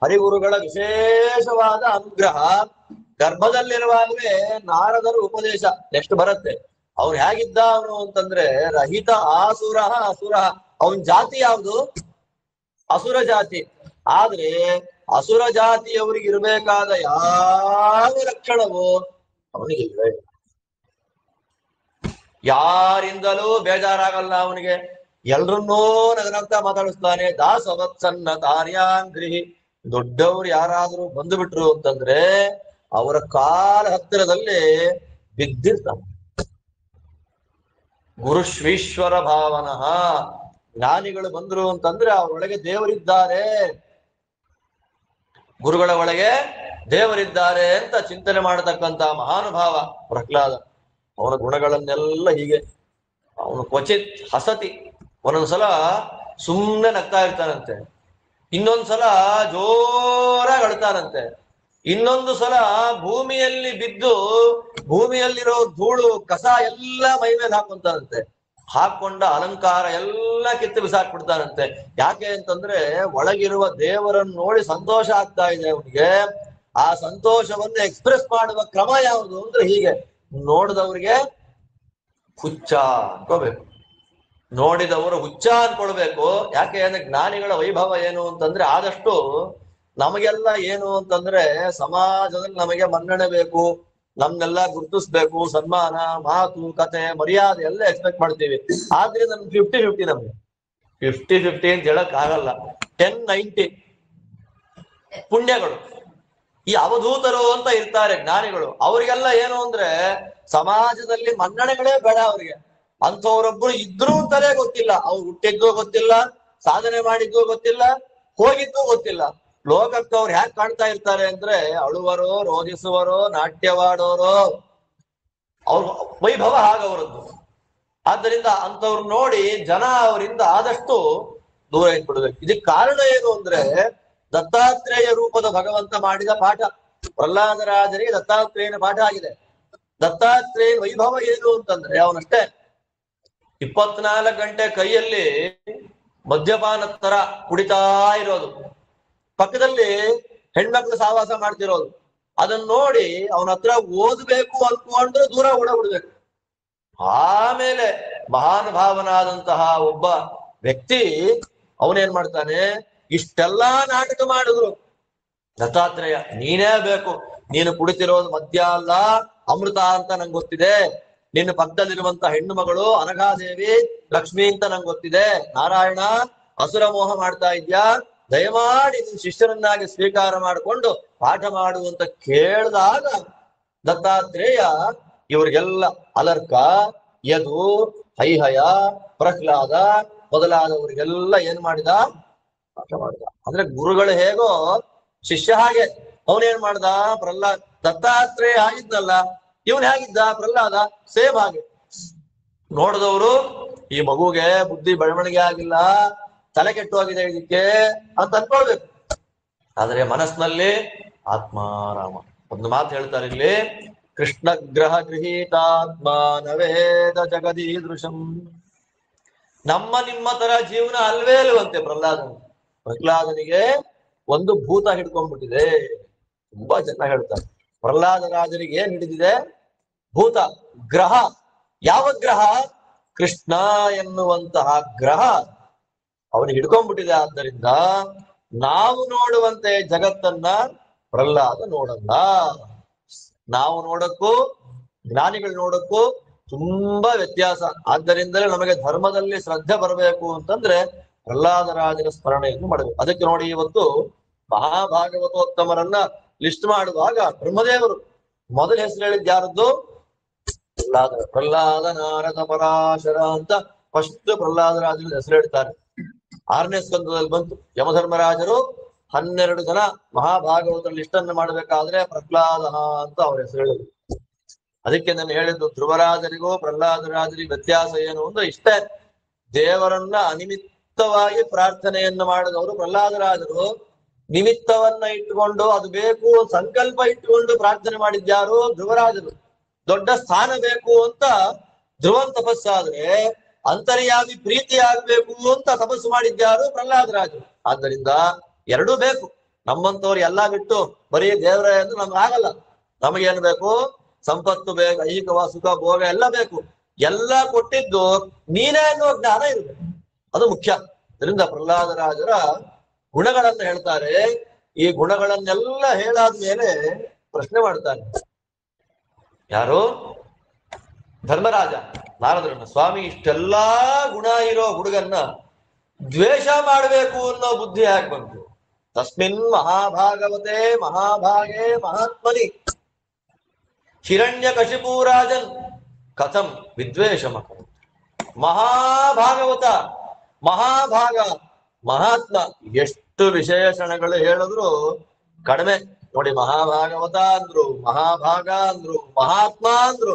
Speaker 1: ಹರಿಗುರುಗಳ ವಿಶೇಷವಾದ ಅನುಗ್ರಹ. ಗರ್ಭದಲ್ಲಿರುವಾಗಲೇ ನಾರದರು ಉಪದೇಶ ಎಷ್ಟು ಬರುತ್ತೆ. ಅವ್ನು ಹೇಗಿದ್ದ ಅವನು ಅಂತಂದ್ರೆ ರಹಿತ ಆಸುರ ಅಸುರ. ಅವನ್ ಜಾತಿ ಯಾವುದು? ಅಸುರ ಜಾತಿ. ಆದ್ರೆ ಅಸುರ ಜಾತಿಯವರಿಗೆ ಇರಬೇಕಾದ ಯಾವ ಲಕ್ಷಣವೂ ಅವನಿಗಿಲ್ವೇ. ಯಾರಿಂದಲೂ ಬೇಜಾರಾಗಲ್ಲ ಅವನಿಗೆ. ಎಲ್ರನ್ನೂ ನಗನಗ್ತಾ ಮಾತಾಡಿಸ್ತಾನೆ. ದಾಸವತ್ಸನ್ನ ಕಾರ್ಯಾಂಗ್ರಿಹಿ. ದೊಡ್ಡವರು ಯಾರಾದ್ರೂ ಬಂದು ಬಿಟ್ರು ಅಂತಂದ್ರೆ ಅವರ ಕಾಲ ಹತ್ತಿರದಲ್ಲಿ ಬಿದ್ದಿರ್ತಾನೆ. ಗುರುಶ್ವೀಶ್ವರ ಭಾವನಃ. ಜ್ಞಾನಿಗಳು ಬಂದ್ರು ಅಂತಂದ್ರೆ ಅವರೊಳಗೆ ದೇವರಿದ್ದಾರೆ, ಗುರುಗಳ ಒಳಗೆ ದೇವರಿದ್ದಾರೆ ಅಂತ ಚಿಂತನೆ ಮಾಡತಕ್ಕಂತ ಮಹಾನುಭಾವ ಪ್ರಹ್ಲಾದ. ಅವನ ಗುಣಗಳನ್ನೆಲ್ಲ ಹೀಗೆ. ಅವನು ಕ್ವಚಿತ್ ಹಸತಿ. ಒಂದೊಂದ್ಸಲ ಸುಮ್ಮನೆ ನಗ್ತಾ ಇರ್ತಾನಂತೆ, ಇನ್ನೊಂದ್ಸಲ ಜೋರಾಗಿ ಅಳ್ತಾನಂತೆ, ಇನ್ನೊಂದು ಸಲ ಭೂಮಿಯಲ್ಲಿ ಬಿದ್ದು ಭೂಮಿಯಲ್ಲಿರೋ ಧೂಳು ಕಸ ಎಲ್ಲ ಮೈ ಮೇಲೆ ಹಾಕೊಂತಾನಂತೆ. ಹಾಕೊಂಡ ಅಲಂಕಾರ ಎಲ್ಲ ಕಿತ್ತು ಬಿಸಾಕ್ಬಿಡ್ತಾನಂತೆ. ಯಾಕೆ ಅಂತಂದ್ರೆ ಒಳಗಿರುವ ದೇವರನ್ನು ನೋಡಿ ಸಂತೋಷ ಆಗ್ತಾ ಇದೆ ಅವನಿಗೆ. ಆ ಸಂತೋಷವನ್ನು ಎಕ್ಸ್ಪ್ರೆಸ್ ಮಾಡುವ ಕ್ರಮ ಯಾವುದು ಅಂದ್ರೆ ಹೀಗೆ. ನೋಡಿದವ್ರಿಗೆ ಹುಚ್ಚ ಅನ್ಕೋಬೇಕು, ನೋಡಿದವರು ಹುಚ್ಚ ಅನ್ಕೊಳ್ಬೇಕು. ಯಾಕೆ ಅಂದ್ರೆ ಜ್ಞಾನಿಗಳ ವೈಭವ ಏನು ಅಂತಂದ್ರೆ ಆದಷ್ಟು ನಮಗೆಲ್ಲ ಏನು ಅಂತಂದ್ರೆ ಸಮಾಜದಲ್ಲಿ ನಮಗೆ ಮನ್ನಣೆ ಬೇಕು, ನಮ್ನೆಲ್ಲ ಗುರುತಿಸ್ಬೇಕು, ಸನ್ಮಾನ, ಮಾತು, ಕತೆ, ಮರ್ಯಾದೆ ಎಲ್ಲ ಎಕ್ಸ್ಪೆಕ್ಟ್ ಮಾಡ್ತೀವಿ. ಆದ್ರಿಂದ ನಮ್ಗೆ 50-50 ನಮ್ಗೆ 50-50 ಅಂತ ಹೇಳಕ್ ಆಗಲ್ಲ. 10-90 ಪುಣ್ಯಗಳು. ಈ ಅವಧೂತರು ಅಂತ ಇರ್ತಾರೆ ಜ್ಞಾನಿಗಳು, ಅವರಿಗೆಲ್ಲ ಏನು ಅಂದ್ರೆ ಸಮಾಜದಲ್ಲಿ ಮನ್ನಣೆಗಳೇ ಬೇಡ ಅವರಿಗೆ. ಅಂಥವ್ರೊಬ್ರು ಇದ್ರೂ ಅಂತಲೇ ಗೊತ್ತಿಲ್ಲ, ಅವ್ರು ಹುಟ್ಟಿದ್ದು ಗೊತ್ತಿಲ್ಲ, ಸಾಧನೆ ಮಾಡಿದ್ದು ಗೊತ್ತಿಲ್ಲ, ಹೋಗಿದ್ದು ಗೊತ್ತಿಲ್ಲ. ಲೋಕಕ್ಕೆ ಅವ್ರು ಹ್ಯಾಕ್ ಕಾಣ್ತಾ ಇರ್ತಾರೆ ಅಂದ್ರೆ ಅಳುವರೋ, ರೋಧಿಸುವರೋ, ನಾಟ್ಯವಾಡೋರೋ, ಅವ್ರ ವೈಭವ ಹಾಗವರದ್ದು. ಆದ್ದರಿಂದ ಅಂಥವ್ರು ನೋಡಿ ಜನ ಅವರಿಂದ ಆದಷ್ಟು ದೂರ ಇಟ್ಬಿಡ್ಬೇಕು. ಇದಕ್ಕೆ ಕಾರಣ ಏನು ಅಂದ್ರೆ ದತ್ತಾತ್ರೇಯ ರೂಪದ ಭಗವಂತ ಮಾಡಿದ ಪಾಠ. ಪ್ರಹ್ಲಾದರಾಜರಿಗೆ ದತ್ತಾತ್ರೇಯನ ಪಾಠ ಆಗಿದೆ. ದತ್ತಾತ್ರೇಯ ವೈಭವ ಏನು ಅಂತಂದ್ರೆ ಅವನಷ್ಟೇ 24 ಗಂಟೆ ಕೈಯಲ್ಲಿ ಮದ್ಯಪಾನ ತರ ಕುಡಿತಾ ಇರೋದು, ಪಕ್ಕದಲ್ಲಿ ಹೆಣ್ಮಕ್ಳು ಸಹವಾಸ ಮಾಡ್ತಿರೋದು. ಅದನ್ನ ನೋಡಿ ಅವನ ಹತ್ರ ಓದ್ಬೇಕು ಅನ್ಕೊಂಡ್ರೆ ದೂರ ಓಡಬಿಡ್ಬೇಕು. ಆಮೇಲೆ ಮಹಾನ್ ಭಾವನಾದಂತಹ ಒಬ್ಬ ವ್ಯಕ್ತಿ ಅವನೇನ್ ಮಾಡ್ತಾನೆ, ಇಷ್ಟೆಲ್ಲಾ ನಾಟಕ ಮಾಡಿದ್ರು ದತ್ತಾತ್ರೇಯ ನೀನೇ ಬೇಕು, ನೀನು ಕುಡಿತಿರೋದು ಮದ್ಯ ಅಲ್ಲ ಅಮೃತ ಅಂತ ನಂಗೆ ಗೊತ್ತಿದೆ, ನಿನ್ನ ಪಕ್ಕದಲ್ಲಿರುವಂತ ಹೆಣ್ಣು ಮಗಳು ಅನಘಾದೇವಿ ಲಕ್ಷ್ಮಿ ಅಂತ ನಂಗೆ ಗೊತ್ತಿದೆ, ನಾರಾಯಣ ಅಸುರ ಮೋಹ ಮಾಡ್ತಾ ಇದ್ಯಾ, ದಯಮಾಡಿ ನಿನ್ ಶಿಷ್ಯರನ್ನಾಗಿ ಸ್ವೀಕಾರ ಮಾಡಿಕೊಂಡು ಪಾಠ ಮಾಡುವಂತ ಕೇಳಿದಾಗ ದತ್ತಾತ್ರೇಯ ಇವ್ರಿಗೆಲ್ಲ ಅಲರ್ಕ, ಯದು, ಹೈಹಯ, ಪ್ರಹ್ಲಾದ ಮೊದಲಾದವರಿಗೆಲ್ಲ ಏನ್ ಮಾಡಿದ, ಪಾಠ ಮಾಡಿದ. ಅಂದ್ರೆ ಗುರುಗಳು ಹೇಗೋ ಶಿಷ್ಯ ಹಾಗೆ. ಅವನೇನ್ ಮಾಡ್ದ, ಪ್ರಹ್ಲಾದ್ ದತ್ತಾತ್ರೇಯ ಆಗಿದ್ನಲ್ಲ ಇವನ್ ಹೇಗಿದ್ದ ಪ್ರಹ್ಲಾದ, ಸೇಮ್ ಹಾಗೆ. ನೋಡಿದವರು ಈ ಮಗುಗೆ ಬುದ್ಧಿ ಬೆಳವಣಿಗೆ ಆಗಿಲ್ಲ, ತಲೆ ಕೆಟ್ಟು ಹೋಗಿದೆ ಇದಕ್ಕೆ ಅಂತ ಅನ್ಕೊಳ್ಬೇಕು. ಆದ್ರೆ ಮನಸ್ಸಿನಲ್ಲಿ ಆತ್ಮಾರಾಮ. ಒಂದು ಮಾತು ಹೇಳ್ತಾರೆ ಇಲ್ಲಿ, ಕೃಷ್ಣ ಗ್ರಹ ಗೃಹೀತಾತ್ಮ ನವೇದ ಜಗದೀದೃಶಂ. ನಮ್ಮ ನಿಮ್ಮ ತರ ಜೀವನ ಅಲ್ವೇ ಅಲ್ವಂತೆ ಪ್ರಹ್ಲಾದನಿಗೆ ಒಂದು ಭೂತ ಹಿಡ್ಕೊಂಡ್ಬಿಟ್ಟಿದೆ. ತುಂಬಾ ಚೆನ್ನಾಗಿ ಹೇಳ್ತಾರೆ, ಪ್ರಹ್ಲಾದರಾಜನಿಗೆ ಏನ್ ಹಿಡಿದಿದೆ, ಭೂತ ಗ್ರಹ. ಯಾವ ಗ್ರಹ, ಕೃಷ್ಣ ಎನ್ನುವಂತಹ ಗ್ರಹ ಅವನಿಗೆ ಹಿಡ್ಕೊಂಡ್ಬಿಟ್ಟಿದೆ. ಆದ್ದರಿಂದ ನಾವು ನೋಡುವಂತೆ ಜಗತ್ತನ್ನ ಪ್ರಹ್ಲಾದ ನೋಡಲ್ಲ. ನಾವು ನೋಡಕ್ಕೂ ಜ್ಞಾನಿಗಳು ನೋಡಕ್ಕೂ ತುಂಬಾ ವ್ಯತ್ಯಾಸ. ಆದ್ದರಿಂದಲೇ ನಮಗೆ ಧರ್ಮದಲ್ಲಿ ಶ್ರದ್ಧೆ ಬರಬೇಕು ಅಂತಂದ್ರೆ ಪ್ರಹ್ಲಾದರಾಜನ ಸ್ಮರಣೆಯನ್ನು ಮಾಡಬೇಕು. ಅದಕ್ಕೆ ನೋಡಿ ಇವತ್ತು ಮಹಾಭಾಗವತೋತ್ತಮರನ್ನ ಲಿಸ್ಟ್ ಮಾಡುವಾಗ ಬ್ರಹ್ಮದೇವರು ಮೊದಲ ಹೆಸರು ಹೇಳಿದ್ ಯಾರದ್ದು, ಪ್ರಹ್ಲಾದ ನಾರದ ಪರಾಶರ ಅಂತ ಫಸ್ಟ್ ಪ್ರಹ್ಲಾದರಾಜನ ಹೆಸರು ಹೇಳ್ತಾರೆ. 6ನೇ ಸ್ಕಂದದಲ್ಲಿ ಬಂತು. ಯಮಧರ್ಮರಾಜರು 12 ಜನ ಮಹಾಭಾಗವತರ ಲಿಸ್ಟ್ ಅನ್ನು ಮಾಡಬೇಕಾದ್ರೆ ಪ್ರಹ್ಲಾದ ಅಂತ ಅವ್ರ ಹೆಸರು ಹೇಳಿದ್ರು. ಅದಕ್ಕೆ ನಾನು ಹೇಳಿದ್ದು ಧ್ರುವರಾಜರಿಗೂ ಪ್ರಹ್ಲಾದರಾಜರಿಗೂ ವ್ಯತ್ಯಾಸ ಏನು ಅಂದ್ರೆ ಇಷ್ಟೇ, ದೇವರನ್ನ ಅನಿಮಿತ್ತವಾಗಿ ಪ್ರಾರ್ಥನೆಯನ್ನು ಮಾಡಿದವರು ಪ್ರಹ್ಲಾದರಾಜರು, ನಿಮಿತ್ತವನ್ನ ಇಟ್ಟುಕೊಂಡು ಅದು ಬೇಕು ಸಂಕಲ್ಪ ಇಟ್ಟುಕೊಂಡು ಪ್ರಾರ್ಥನೆ ಮಾಡಿದ್ಯಾರು ಧ್ರುವರಾಜರು. ದೊಡ್ಡ ಸ್ಥಾನ ಬೇಕು ಅಂತ ಧ್ರುವನ್ ತಪಸ್ಸಾದ್ರೆ ಅಂತರ್ಯಾಮಿ ಪ್ರೀತಿ ಆಗ್ಬೇಕು ಅಂತ ತಪಸ್ಸು ಮಾಡಿದ್ಯಾರು ಪ್ರಹ್ಲಾದರಾಜರು. ಆದ್ದರಿಂದ ಎರಡೂ ಬೇಕು. ನಮ್ಮಂತವ್ರು ಎಲ್ಲಾ ಬಿಟ್ಟು ಬರೀ ದೇವರ ಎಂದು ನಮ್ಗೆ ಆಗಲ್ಲ. ನಮಗೇನು ಬೇಕು, ಸಂಪತ್ತು ಬೇಕು, ಐಹಿಕ ಸುಖ ಭೋಗ ಎಲ್ಲ ಬೇಕು. ಎಲ್ಲ ಕೊಟ್ಟಿದ್ದು ನೀನೇ ಅನ್ನೋ ಜ್ಞಾನ ಇರಬೇಕು, ಅದು ಮುಖ್ಯ. ಅದರಿಂದ ಪ್ರಹ್ಲಾದರಾಜರ ಗುಣಗಳನ್ನ ಹೇಳ್ತಾರೆ. ಈ ಗುಣಗಳನ್ನೆಲ್ಲ ಹೇಳಾದ್ಮೇಲೆ ಪ್ರಶ್ನೆ ಮಾಡ್ತಾನೆ ಯಾರು, ಧರ್ಮರಾಜ ನಾರದರನ್ನ, ಸ್ವಾಮಿ ಇಷ್ಟೆಲ್ಲಾ ಗುಣ ಇರೋ ಹುಡುಗನ್ನ ದ್ವೇಷ ಮಾಡಬೇಕು ಅನ್ನೋ ಬುದ್ಧಿ ಯಾಕೆ ಬಂತು? ತಸ್ಮಿನ್ ಮಹಾಭಾಗವತೆ ಮಹಾಭಾಗೇ ಮಹಾತ್ಮನಿ ಹಿರಣ್ಯ ಕಶಿಪೂರಾಜನ್ ಕಥಂ ವಿದ್ವೇಷಮ. ಮಹಾಭಾಗವತ, ಮಹಾಭಾಗ, ಮಹಾತ್ಮ, ಎಷ್ಟು ವಿಶೇಷಣಗಳು ಹೇಳಿದ್ರು ಕಡಿಮೆ. ನೋಡಿ, ಮಹಾಭಾಗವತ ಅಂದ್ರು, ಮಹಾಭಾಗ ಅಂದ್ರು, ಮಹಾತ್ಮ ಅಂದ್ರು.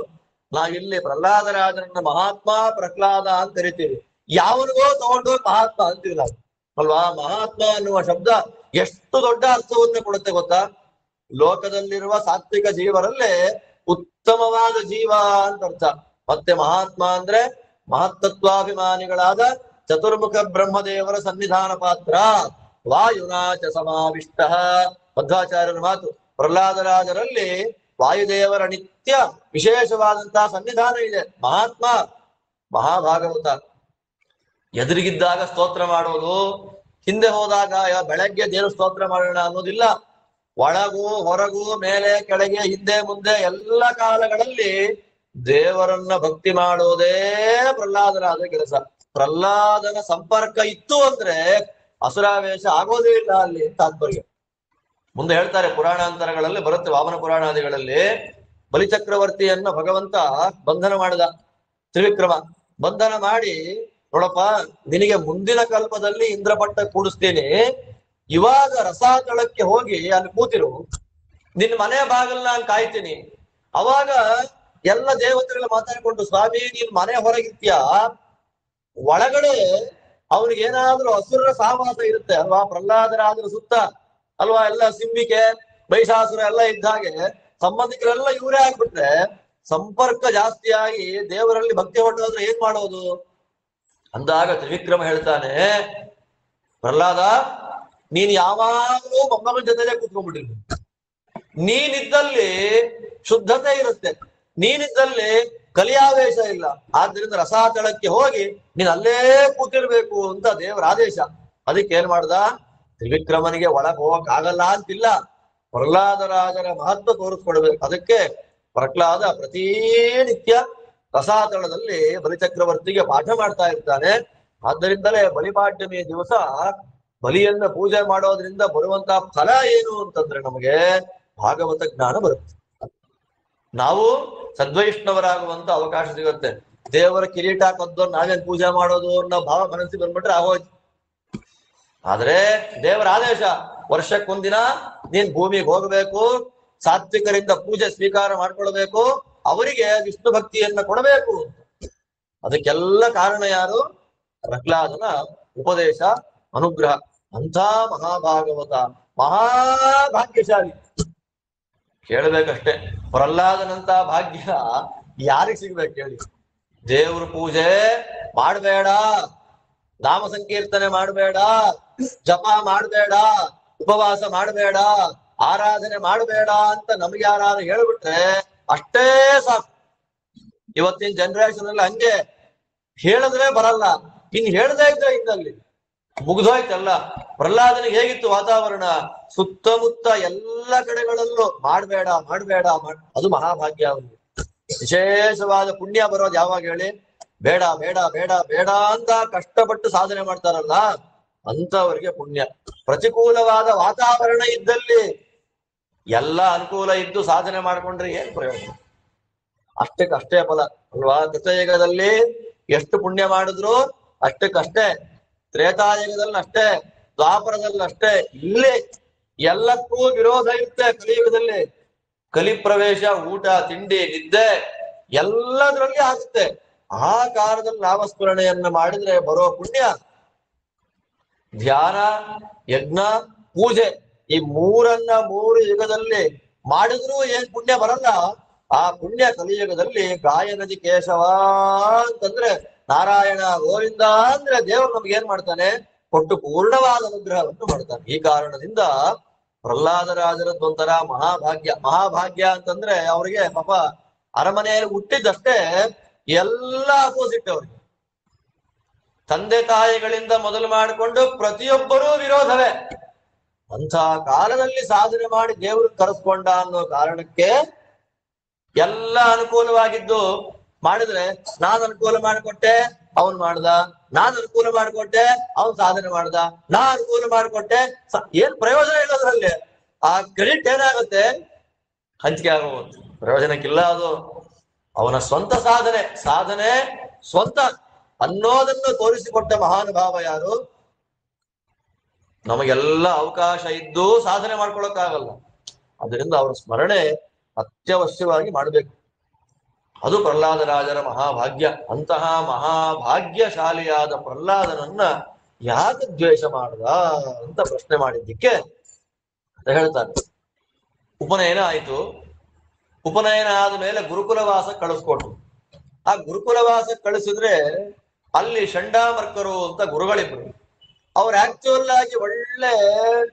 Speaker 1: ನಾವಿಲ್ಲಿ ಪ್ರಹ್ಲಾದರಾಜರನ್ನ ಮಹಾತ್ಮ ಪ್ರಹ್ಲಾದ ಅಂತ ಕರಿತೀವಿ. ಯಾವನಿಗೋ ತಗೊಂಡು ಮಹಾತ್ಮ ಅಂತೀವಿ ನಾವು ಅಲ್ವಾ? ಮಹಾತ್ಮ ಅನ್ನುವ ಶಬ್ದ ಎಷ್ಟು ದೊಡ್ಡ ಅರ್ಥವನ್ನು ಕೊಡುತ್ತೆ ಗೊತ್ತಾ? ಲೋಕದಲ್ಲಿರುವ ಸಾತ್ವಿಕ ಜೀವರಲ್ಲೇ ಉತ್ತಮವಾದ ಜೀವ ಅಂತ ಅರ್ಥ. ಮತ್ತೆ ಮಹಾತ್ಮ ಅಂದ್ರೆ ಮಹತ್ತತ್ವಾಭಿಮಾನಿಗಳಾದ ಚತುರ್ಮುಖ ಬ್ರಹ್ಮದೇವರ ಸನ್ನಿಧಾನ ಪಾತ್ರ. ವಾಯುನಾಚ ಸಮಾವಿಷ್ಟ ಮಧ್ವಾಚಾರ್ಯರ ಮಾತು. ಪ್ರಹ್ಲಾದರಾಜರಲ್ಲಿ ವಾಯುದೇವರ ನಿತ್ಯ ವಿಶೇಷವಾದಂತಹ ಸನ್ನಿಧಾನ ಇದೆ. ಮಹಾತ್ಮ, ಮಹಾಭಾಗವತ. ಎದುರಿಗಿದ್ದಾಗ ಸ್ತೋತ್ರ ಮಾಡೋದು, ಹಿಂದೆ ಹೋದಾಗ ಬೆಳಗ್ಗೆ ದೇವರು ಸ್ತೋತ್ರ ಮಾಡೋಣ ಅನ್ನೋದಿಲ್ಲ. ಒಳಗೂ ಹೊರಗೂ ಮೇಲೆ ಕೆಳಗೆ ಹಿಂದೆ ಮುಂದೆ ಎಲ್ಲ ಕಾಲಗಳಲ್ಲಿ ದೇವರನ್ನ ಭಕ್ತಿ ಮಾಡೋದೇ ಪ್ರಹ್ಲಾದರಾಜ ಕೆಲಸ. ಪ್ರಹ್ಲಾದನ ಸಂಪರ್ಕ ಇತ್ತು ಅಂದ್ರೆ ಅಸುರಾವೇಶ ಆಗೋದೇ ಇಲ್ಲ ಅಲ್ಲಿ ತಾತ್ಪರ್ಯ. ಮುಂದೆ ಹೇಳ್ತಾರೆ ಪುರಾಣಾಂತರಗಳಲ್ಲಿ ಬರುತ್ತೆ, ವಾಮನ ಪುರಾಣಾದಿಗಳಲ್ಲಿ ಬಲಿಚಕ್ರವರ್ತಿಯನ್ನ ಭಗವಂತ ಬಂಧನ ಮಾಡಿದ. ತ್ರಿವಿಕ್ರಮ ಬಂಧನ ಮಾಡಿ, ನೋಡಪ್ಪ ನಿನಗೆ ಮುಂದಿನ ಕಲ್ಪದಲ್ಲಿ ಇಂದ್ರಪಟ್ಟ ಕೂಡಿಸ್ತೀನಿ, ಇವಾಗ ರಸಾತಳಕ್ಕೆ ಹೋಗಿ ಅಲ್ಲಿ ಕೂತಿರು, ನಿನ್ ಮನೆ ಬಾಗಿಲ್ ನಾನು ಕಾಯ್ತೀನಿ. ಅವಾಗ ಎಲ್ಲ ದೇವತೆಗಳು ಮಾತಾಡ್ಕೊಂಡು, ಸ್ವಾಮಿ ನೀನ್ ಮನೆ ಹೊರಗಿರ್ತೀಯ, ಒಳಗಡೆ ಅವ್ನಿಗೆ ಏನಾದ್ರೂ ಅಸುರರ ಸಹವಾಸ ಇರುತ್ತೆ ಅಲ್ವಾ, ಪ್ರಹ್ಲಾದರಾದ್ರ ಸುತ್ತ ಅಲ್ವಾ ಎಲ್ಲ ಸಿಂಹಿಕೆ ಮಹಿಷಾಸುರ ಎಲ್ಲ ಇದ್ದ ಹಾಗೆ ಸಂಬಂಧಿಕರೆಲ್ಲ ಇವರೇ ಆಗ್ಬಿಟ್ರೆ ಸಂಪರ್ಕ ಜಾಸ್ತಿ ಆಗಿ ದೇವರಲ್ಲಿ ಭಕ್ತಿ ಹೊಟ್ಟೋದ್ರೆ ಏನ್ ಮಾಡೋದು ಅಂದಾಗ ತ್ರಿವಿಕ್ರಮ ಹೇಳ್ತಾನೆ, ಪ್ರಹ್ಲಾದ ನೀನ್ ಯಾವಾಗಲೂ ಮೊಮ್ಮಗಳ ಜೊತೆಲೆ ಕೂತ್ಕೊಂಡ್ಬಿಟ್ಟಿರ್ತೀನಿ, ನೀನಿದ್ದಲ್ಲಿ ಶುದ್ಧತೆ ಇರುತ್ತೆ, ನೀನಿದ್ದಲ್ಲಿ ಕಲಿಯಾವೇಶ ಇಲ್ಲ, ಆದ್ರಿಂದ ರಸಾತಳಕ್ಕೆ ಹೋಗಿ ನೀನ್ ಅಲ್ಲೇ ಕೂತಿರ್ಬೇಕು ಅಂತ ದೇವರ ಆದೇಶ. ಅದಕ್ಕೆ ಏನ್ ಮಾಡ್ದ, ತ್ರಿವಿಕ್ರಮನಿಗೆ ಒಳಗ್ ಹೋಗಕ್ ಆಗಲ್ಲ ಅಂತಿಲ್ಲ, ಪ್ರಹ್ಲಾದರಾಜರ ಮಹತ್ವ ತೋರಿಸ್ಕೊಡ್ಬೇಕು. ಅದಕ್ಕೆ ಪ್ರಹ್ಲಾದ ಪ್ರತಿನಿತ್ಯ ರಸಾತಳದಲ್ಲಿ ಬಲಿಚಕ್ರವರ್ತಿಗೆ ಪಾಠ ಮಾಡ್ತಾ ಇರ್ತಾನೆ. ಆದ್ದರಿಂದಲೇ ಬಲಿಪಾಡ್ಯಮಿಯ ದಿವಸ ಬಲಿಯನ್ನ ಪೂಜೆ ಮಾಡೋದ್ರಿಂದ ಬರುವಂತಹ ಫಲ ಏನು ಅಂತಂದ್ರೆ ನಮಗೆ ಭಾಗವತ ಜ್ಞಾನ ಬರುತ್ತೆ, ನಾವು ಸದ್ವೈಷ್ಣವರಾಗುವಂತ ಅವಕಾಶ ಸಿಗುತ್ತೆ. ದೇವರ ಕಿರೀಟ ಕದ್ದು ನಾವೇನ್ ಪೂಜೆ ಮಾಡೋದು ಅನ್ನೋ ಭಾವ ಮನಸ್ಸಿಗೆ ಬಂದ್ಬಿಟ್ರೆ ಆಗೋಯ್ತು. ಆದ್ರೆ ದೇವರ ಆದೇಶ, ವರ್ಷಕ್ಕೊಂದಿನ ನೀನ್ ಭೂಮಿಗೆ ಹೋಗಬೇಕು, ಸಾತ್ವಿಕರಿಂದ ಪೂಜೆ ಸ್ವೀಕಾರ ಮಾಡ್ಕೊಳ್ಬೇಕು, ಅವರಿಗೆ ವಿಷ್ಣು ಭಕ್ತಿಯನ್ನ ಕೊಡಬೇಕು. ಅದಕ್ಕೆಲ್ಲ ಕಾರಣ ಯಾರು, ಪ್ರಹ್ಲಾದನ ಉಪದೇಶ ಅನುಗ್ರಹ. ಅಂಥ ಮಹಾಭಾಗವತ ಮಹಾಭಾಗ್ಯಶಾಲಿ. ಕೇಳ್ಬೇಕಷ್ಟೇ, ಪ್ರಹ್ಲಾದನಂತ ಭಾಗ್ಯ ಯಾರಿಗೆ ಸಿಗ್ಬೇಕು ಹೇಳಿ. ದೇವ್ರ ಪೂಜೆ ಮಾಡಬೇಡ, ನಾಮ ಸಂಕೀರ್ತನೆ ಮಾಡಬೇಡ, ಜಪ ಮಾಡಬೇಡ, ಉಪವಾಸ ಮಾಡಬೇಡ, ಆರಾಧನೆ ಮಾಡಬೇಡ ಅಂತ ನಮ್ಗೆ ಯಾರು ಹೇಳ್ಬಿಟ್ರೆ ಅಷ್ಟೇ ಸಾಕು. ಇವತ್ತಿನ ಜನರೇಷನ್ ಅಲ್ಲಿ ಹಂಗೆ ಹೇಳಿದ್ರೆ ಬರಲ್ಲ, ಇನ್ ಹೇಳ್ದೇ ಇದ್ರೆ ಇನ್ನಲ್ಲಿ ಮುಗ್ದೋಯ್ತಲ್ಲ. ಪ್ರಹ್ಲಾದನಿಗೆ ಹೇಗಿತ್ತು ವಾತಾವರಣ, ಸುತ್ತಮುತ್ತ ಎಲ್ಲ ಕಡೆಗಳಲ್ಲೂ ಮಾಡ್ಬೇಡ ಮಾಡ್ಬೇಡ ಅದು ಮಹಾಭಾಗ್ಯ. ಅವನಿಗೆ ವಿಶೇಷವಾದ ಪುಣ್ಯ ಬರೋದು ಯಾವಾಗ ಹೇಳಿ, ಬೇಡ ಬೇಡ ಬೇಡ ಬೇಡ ಅಂತ ಕಷ್ಟಪಟ್ಟು ಸಾಧನೆ ಮಾಡ್ತಾರಲ್ಲ ಅಂತವರಿಗೆ ಪುಣ್ಯ. ಪ್ರತಿಕೂಲವಾದ ವಾತಾವರಣ ಇದ್ದಲ್ಲಿ ಎಲ್ಲ ಅನುಕೂಲ ಇದ್ದು ಸಾಧನೆ ಮಾಡ್ಕೊಂಡ್ರೆ ಏನ್ ಪ್ರಯೋಜನ, ಅಷ್ಟಕ್ಕಷ್ಟೇ ಫಲ ಅಲ್ವಾ. ಕೃತಯುಗದಲ್ಲಿ ಎಷ್ಟು ಪುಣ್ಯ ಮಾಡಿದ್ರು ಅಷ್ಟಕ್ಕಷ್ಟೇ, ತ್ರೇತಾಯುಗದಲ್ಲಿ ಅಷ್ಟೇ, ದ್ವಾಪರದಲ್ಲಿ ಅಷ್ಟೇ. ಇಲ್ಲಿ ಎಲ್ಲಕ್ಕೂ ವಿರೋಧ ಇರುತ್ತೆ ಕಲಿಯುಗದಲ್ಲಿ. ಕಲಿ ಪ್ರವೇಶ, ಊಟ ತಿಂಡಿ ನಿದ್ದೆ ಎಲ್ಲದರಲ್ಲಿ ಆಗುತ್ತೆ. ಆ ಕಾಲದಲ್ಲಿ ನಾಮಸ್ಮರಣೆಯನ್ನ ಮಾಡಿದ್ರೆ ಬರೋ ಪುಣ್ಯ, ಧ್ಯಾನ ಯಜ್ಞ ಪೂಜೆ ಈ ಮೂರನ್ನ ಮೂರು ಯುಗದಲ್ಲಿ ಮಾಡಿದ್ರೂ ಏನ್ ಪುಣ್ಯ ಬರಲ್ಲ. ಆ ಪುಣ್ಯ ಕಲಿಯುಗದಲ್ಲಿ ಗಾಯನದಿ ಕೇಶವ ಅಂತಂದ್ರೆ ನಾರಾಯಣ ಗೋವಿಂದ ಅಂದ್ರೆ ದೇವರು ನಮ್ಗೆ ಏನ್ ಮಾಡ್ತಾನೆ, ಕೊಟ್ಟು ಪೂರ್ಣವಾದ ಅನುಗ್ರಹವನ್ನು ಮಾಡ್ತಾನೆ. ಈ ಕಾರಣದಿಂದ ಪ್ರಹ್ಲಾದರಾಜರದ್ದೊಂಥರ ಮಹಾಭಾಗ್ಯ. ಮಹಾಭಾಗ್ಯ ಅಂತಂದ್ರೆ ಅವ್ರಿಗೆ ಪಾಪ ಅರಮನೆಯಲ್ಲಿ ಹುಟ್ಟಿದ್ದಷ್ಟೇ, ಎಲ್ಲ ಅಪೋಸಿಟ್ ಅವ್ರಿಗೆ. ತಂದೆ ತಾಯಿಗಳಿಂದ ಮೊದಲು ಮಾಡಿಕೊಂಡು ಪ್ರತಿಯೊಬ್ಬರೂ ವಿರೋಧವೇ. ಅಂಥ ಕಾಲದಲ್ಲಿ ಸಾಧನೆ ಮಾಡಿ ದೇವ್ರಿಗೆ ಕರೆಸ್ಕೊಂಡ ಅನ್ನೋ ಕಾರಣಕ್ಕೆ ಎಲ್ಲ ಅನುಕೂಲವಾಗಿದ್ದು ಮಾಡಿದ್ರೆ, ನಾನ್ ಅನುಕೂಲ ಮಾಡಿಕೊಟ್ಟೆ ಅವನ್ ಮಾಡ್ದ, ನಾನ್ ಅನುಕೂಲ ಮಾಡಿಕೊಟ್ಟೆ ಅವನ್ ಸಾಧನೆ ಮಾಡ್ದ, ನಾ ಅನುಕೂಲ ಮಾಡಿಕೊಟ್ಟೆ, ಏನ್ ಪ್ರಯೋಜನ ಇಲ್ಲದ್ರಲ್ಲಿ. ಆ ಕ್ರೆಡಿಟ್ ಏನಾಗುತ್ತೆ, ಹಂಚಿಕೆ ಆಗೋದು, ಪ್ರಯೋಜನಕ್ಕಿಲ್ಲ ಅದು. ಅವನ ಸ್ವಂತ ಸಾಧನೆ, ಸಾಧನೆ ಸ್ವಂತ ಅನ್ನೋದನ್ನು ತೋರಿಸಿಕೊಟ್ಟ ಮಹಾನುಭಾವ ಯಾರು. ನಮಗೆಲ್ಲ ಅವಕಾಶ ಇದ್ದು ಸಾಧನೆ ಮಾಡ್ಕೊಳಕ್ಕಾಗಲ್ಲ, ಅದರಿಂದ ಅವರ ಸ್ಮರಣೆ ಅತ್ಯವಶ್ಯವಾಗಿ ಮಾಡಬೇಕು. ಅದು ಪ್ರಹ್ಲಾದರಾಜರ ಮಹಾಭಾಗ್ಯ. ಅಂತಹ ಮಹಾಭಾಗ್ಯಶಾಲಿಯಾದ ಪ್ರಹ್ಲಾದನನ್ನ ಯಾಕೆ ದ್ವೇಷ ಮಾಡ್ದ ಅಂತ ಪ್ರಶ್ನೆ ಮಾಡಿದ್ದಕ್ಕೆ ಹೇಳ್ತಾರೆ, ಉಪನಯನ ಆಯ್ತು. ಉಪನಯನ ಆದ ಮೇಲೆ ಗುರುಕುಲವಾಸ ಕಳಿಸ್ಕೊಟ್ರು. ಆ ಗುರುಕುಲವಾಸ ಕಳಿಸಿದ್ರೆ ಅಲ್ಲಿ ಷಂಡಾಮರ್ಕರು ಅಂತ ಗುರುಗಳಿಬ್ರು. ಅವ್ರು ಆಕ್ಚುಯಲ್ ಆಗಿ ಒಳ್ಳೆ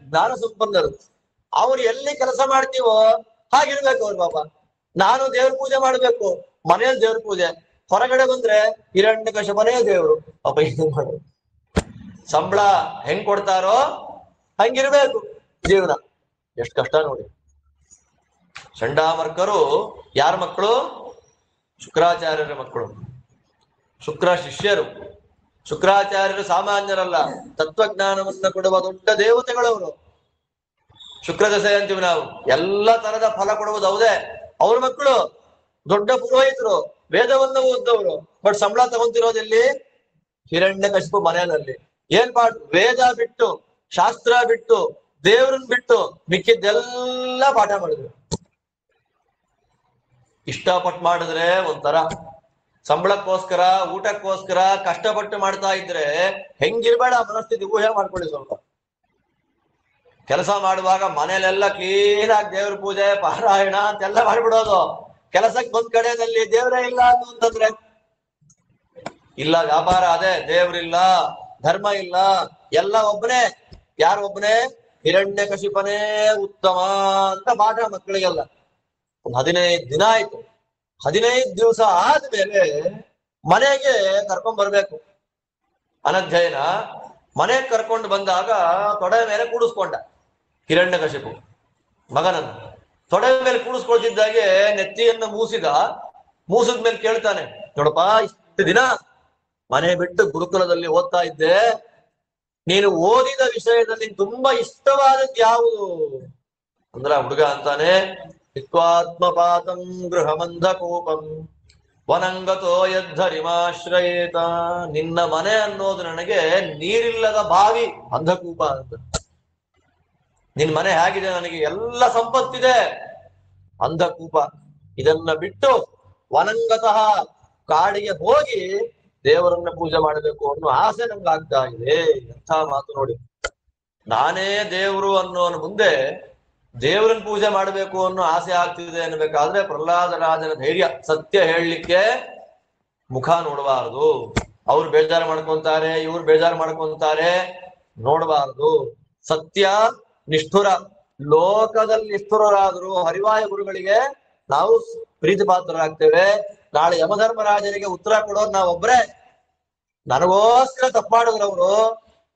Speaker 1: ಜ್ಞಾನ ಸಂಪನ್ನರು. ಅವ್ರು ಎಲ್ಲಿ ಕೆಲಸ ಮಾಡ್ತೀವೋ ಹಾಗಿರ್ಬೇಕು ಅವ್ರು. ಪಾಪ ನಾನು ದೇವ್ರ ಪೂಜೆ ಮಾಡ್ಬೇಕು, ಮನೇಲಿ ದೇವ್ರ ಪೂಜೆ, ಹೊರಗಡೆ ಬಂದ್ರೆ ಹಿರಣ್ಯಕಶಿಪನೇ ದೇವ್ರು. ಪಾಪ ಇದು ಮಾಡೋದು, ಸಂಬಳ ಹೆಂಗ್ ಕೊಡ್ತಾರೋ ಹಂಗಿರ್ಬೇಕು ಜೀವನ. ಎಷ್ಟು ಕಷ್ಟ ನೋಡಿ. ಷಂಡಾಮರ್ಕರು ಯಾರ ಮಕ್ಕಳು? ಶುಕ್ರಾಚಾರ್ಯರ ಮಕ್ಕಳು, ಶುಕ್ರ ಶಿಷ್ಯರು. ಶುಕ್ರಾಚಾರ್ಯರು ಸಾಮಾನ್ಯರಲ್ಲ, ತತ್ವಜ್ಞಾನವನ್ನ ಕೊಡುವ ದೊಡ್ಡ ದೇವತೆಗಳವರು. ಶುಕ್ರದಶೆ ಅಂತೀವಿ ನಾವು. ಎಲ್ಲ ತರದ ಫಲ ಕೊಡುವುದು ಹೌದೇ. ಅವ್ರ ಮಕ್ಕಳು ದೊಡ್ಡ ಪುರೋಹಿತರು, ವೇದವನ್ನ ಓದ್ದವರು. ಬಟ್ ಸಂಬಳ ತಗೊಂತಿರೋದೆಲ್ಲಿ? ಹಿರಣ್ಯಕಶಿಪು ಮನೆಯಲ್ಲಿ. ಏನ್ ವೇದ ಬಿಟ್ಟು, ಶಾಸ್ತ್ರ ಬಿಟ್ಟು, ದೇವ್ರನ್ ಬಿಟ್ಟು ಮಿಕ್ಕಿದ್ದೆಲ್ಲ ಪಾಠ ಮಾಡಿದ್ರು. ಇಷ್ಟಪಟ್ಟು ಮಾಡಿದ್ರೆ ಒಂಥರ, ಸಂಬಳಕ್ಕೋಸ್ಕರ, ಊಟಕ್ಕೋಸ್ಕರ ಕಷ್ಟಪಟ್ಟು ಮಾಡ್ತಾ ಇದ್ರೆ ಹೆಂಗಿರ್ಬೇಡ ಮನಸ್ಥಿತಿ ಊಹೆ ಮಾಡ್ಕೊಳ್ಳಿ. ಸ್ವಲ್ಪ ಕೆಲಸ ಮಾಡುವಾಗ ಮನೇಲೆಲ್ಲ ಕ್ಲೀನ್ ಆಗಿ ದೇವ್ರ ಪೂಜೆ ಪಾರಾಯಣ ಅಂತೆಲ್ಲ ಮಾಡ್ಬಿಡೋದು. ಕೆಲಸಕ್ಕೆ ಬಂದ್ ಕಡೆಯಲ್ಲಿ ದೇವ್ರೇ ಇಲ್ಲ ಅಂತಂದ್ರೆ ಇಲ್ಲ, ವ್ಯಾಪಾರ ಅದೇ, ದೇವ್ರಿಲ್ಲ, ಧರ್ಮ ಇಲ್ಲ, ಎಲ್ಲ ಒಬ್ಬನೇ. ಯಾರು ಒಬ್ಬನೇ? ಹಿರಣ್ಯಕಶಿಪನೇ ಉತ್ತಮ ಅಂತ ಪಾಠ ಮಕ್ಕಳಿಗೆಲ್ಲ. ಒಂದು 15 ದಿನ ಆಯ್ತು. 15 ದಿವಸ ಆದ್ಮೇಲೆ ಮನೆಗೆ ಕರ್ಕೊಂಡ್ ಬರ್ಬೇಕು. ಅನಧ್ಯಯನ ಮನೆಗೆ ಕರ್ಕೊಂಡು ಬಂದಾಗ ತೊಡೆ ಮೇಲೆ ಕೂಡಿಸ್ಕೊಂಡ ಹಿರಣ್ಯಕಶಿಪು ಮಗನನ್ನು. ತೊಡೆ ಮೇಲೆ ಕೂಡಿಸ್ಕೊಳ್ತಿದ್ದಾಗೆ ನೆತ್ತಿಯನ್ನು ಮೂಸಿದ ಮೇಲೆ ಕೇಳ್ತಾನೆ, ನೋಡಪ್ಪ, ಇಷ್ಟು ದಿನ ಮನೆ ಬಿಟ್ಟು ಗುರುಕುಲದಲ್ಲಿ ಓದ್ತಾ ಇದ್ದೆ, ನೀನು ಓದಿದ ವಿಷಯದಲ್ಲಿ ತುಂಬಾ ಇಷ್ಟವಾದದ್ದು ಯಾವುದು ಅಂದ್ರ ಹುಡುಗ ಅಂತಾನೆ, ಹಿತ್ವಾತ್ಮಪಾತಂ ಗೃಹಮಂಧಕೂಪಂ ವನಂಗತೋ ಯದ್ಧರಿಮಾಶ್ರಯೇತ. ನಿನ್ನ ಮನೆ ಅನ್ನೋದು ನನಗೆ ನೀರಿಲ್ಲದ ಬಾವಿ, ಅಂಧಕೂಪ ಅಂತ. ನಿನ್ ಮನೆ ಹೇಗಿದೆ? ನನಗೆ ಎಲ್ಲ ಸಂಪತ್ತಿದೆ, ಅಂಧಕೂಪ. ಇದನ್ನ ಬಿಟ್ಟು ವನಂಗತಃ ಕಾಡಿಗೆ ಹೋಗಿ ದೇವರನ್ನ ಪೂಜೆ ಮಾಡಬೇಕು ಅನ್ನೋ ಆಸೆ ನಮ್ಗೆ ಆಗ್ತಾ ಇದೆ. ಎಂಥ ಮಾತು ನೋಡಿ. ನಾನೇ ದೇವರು ಅನ್ನೋನ ಮುಂದೆ ದೇವರನ್ನ ಪೂಜೆ ಮಾಡಬೇಕು ಅನ್ನೋ ಆಸೆ ಆಗ್ತಿದೆ ಅನ್ಬೇಕಾದ್ರೆ ಪ್ರಹ್ಲಾದರಾಜನ ಧೈರ್ಯ. ಸತ್ಯ ಹೇಳಲಿಕ್ಕೆ ಮುಖ ನೋಡಬಾರದು. ಅವ್ರು ಬೇಜಾರು ಮಾಡ್ಕೊಂತಾರೆ, ಇವ್ರು ಬೇಜಾರು ಮಾಡ್ಕೊಂತಾರೆ, ನೋಡಬಾರದು. ಸತ್ಯ ನಿಷ್ಠುರ. ಲೋಕದಲ್ಲಿ ನಿಷ್ಠುರರಾದ್ರು ಹರಿವಾಯ ಗುರುಗಳಿಗೆ ನಾವು ಪ್ರೀತಿ ಪಾತ್ರರಾಗ್ತೇವೆ. ನಾಳೆ ಯಮಧರ್ಮರಾಜನಿಗೆ ಉತ್ತರ ಕೊಡೋರು ನಾವೊಬ್ರೆ. ನನಗೋಸ್ಕರ ತಪ್ಪಾಡಿದ್ರವ್ರು,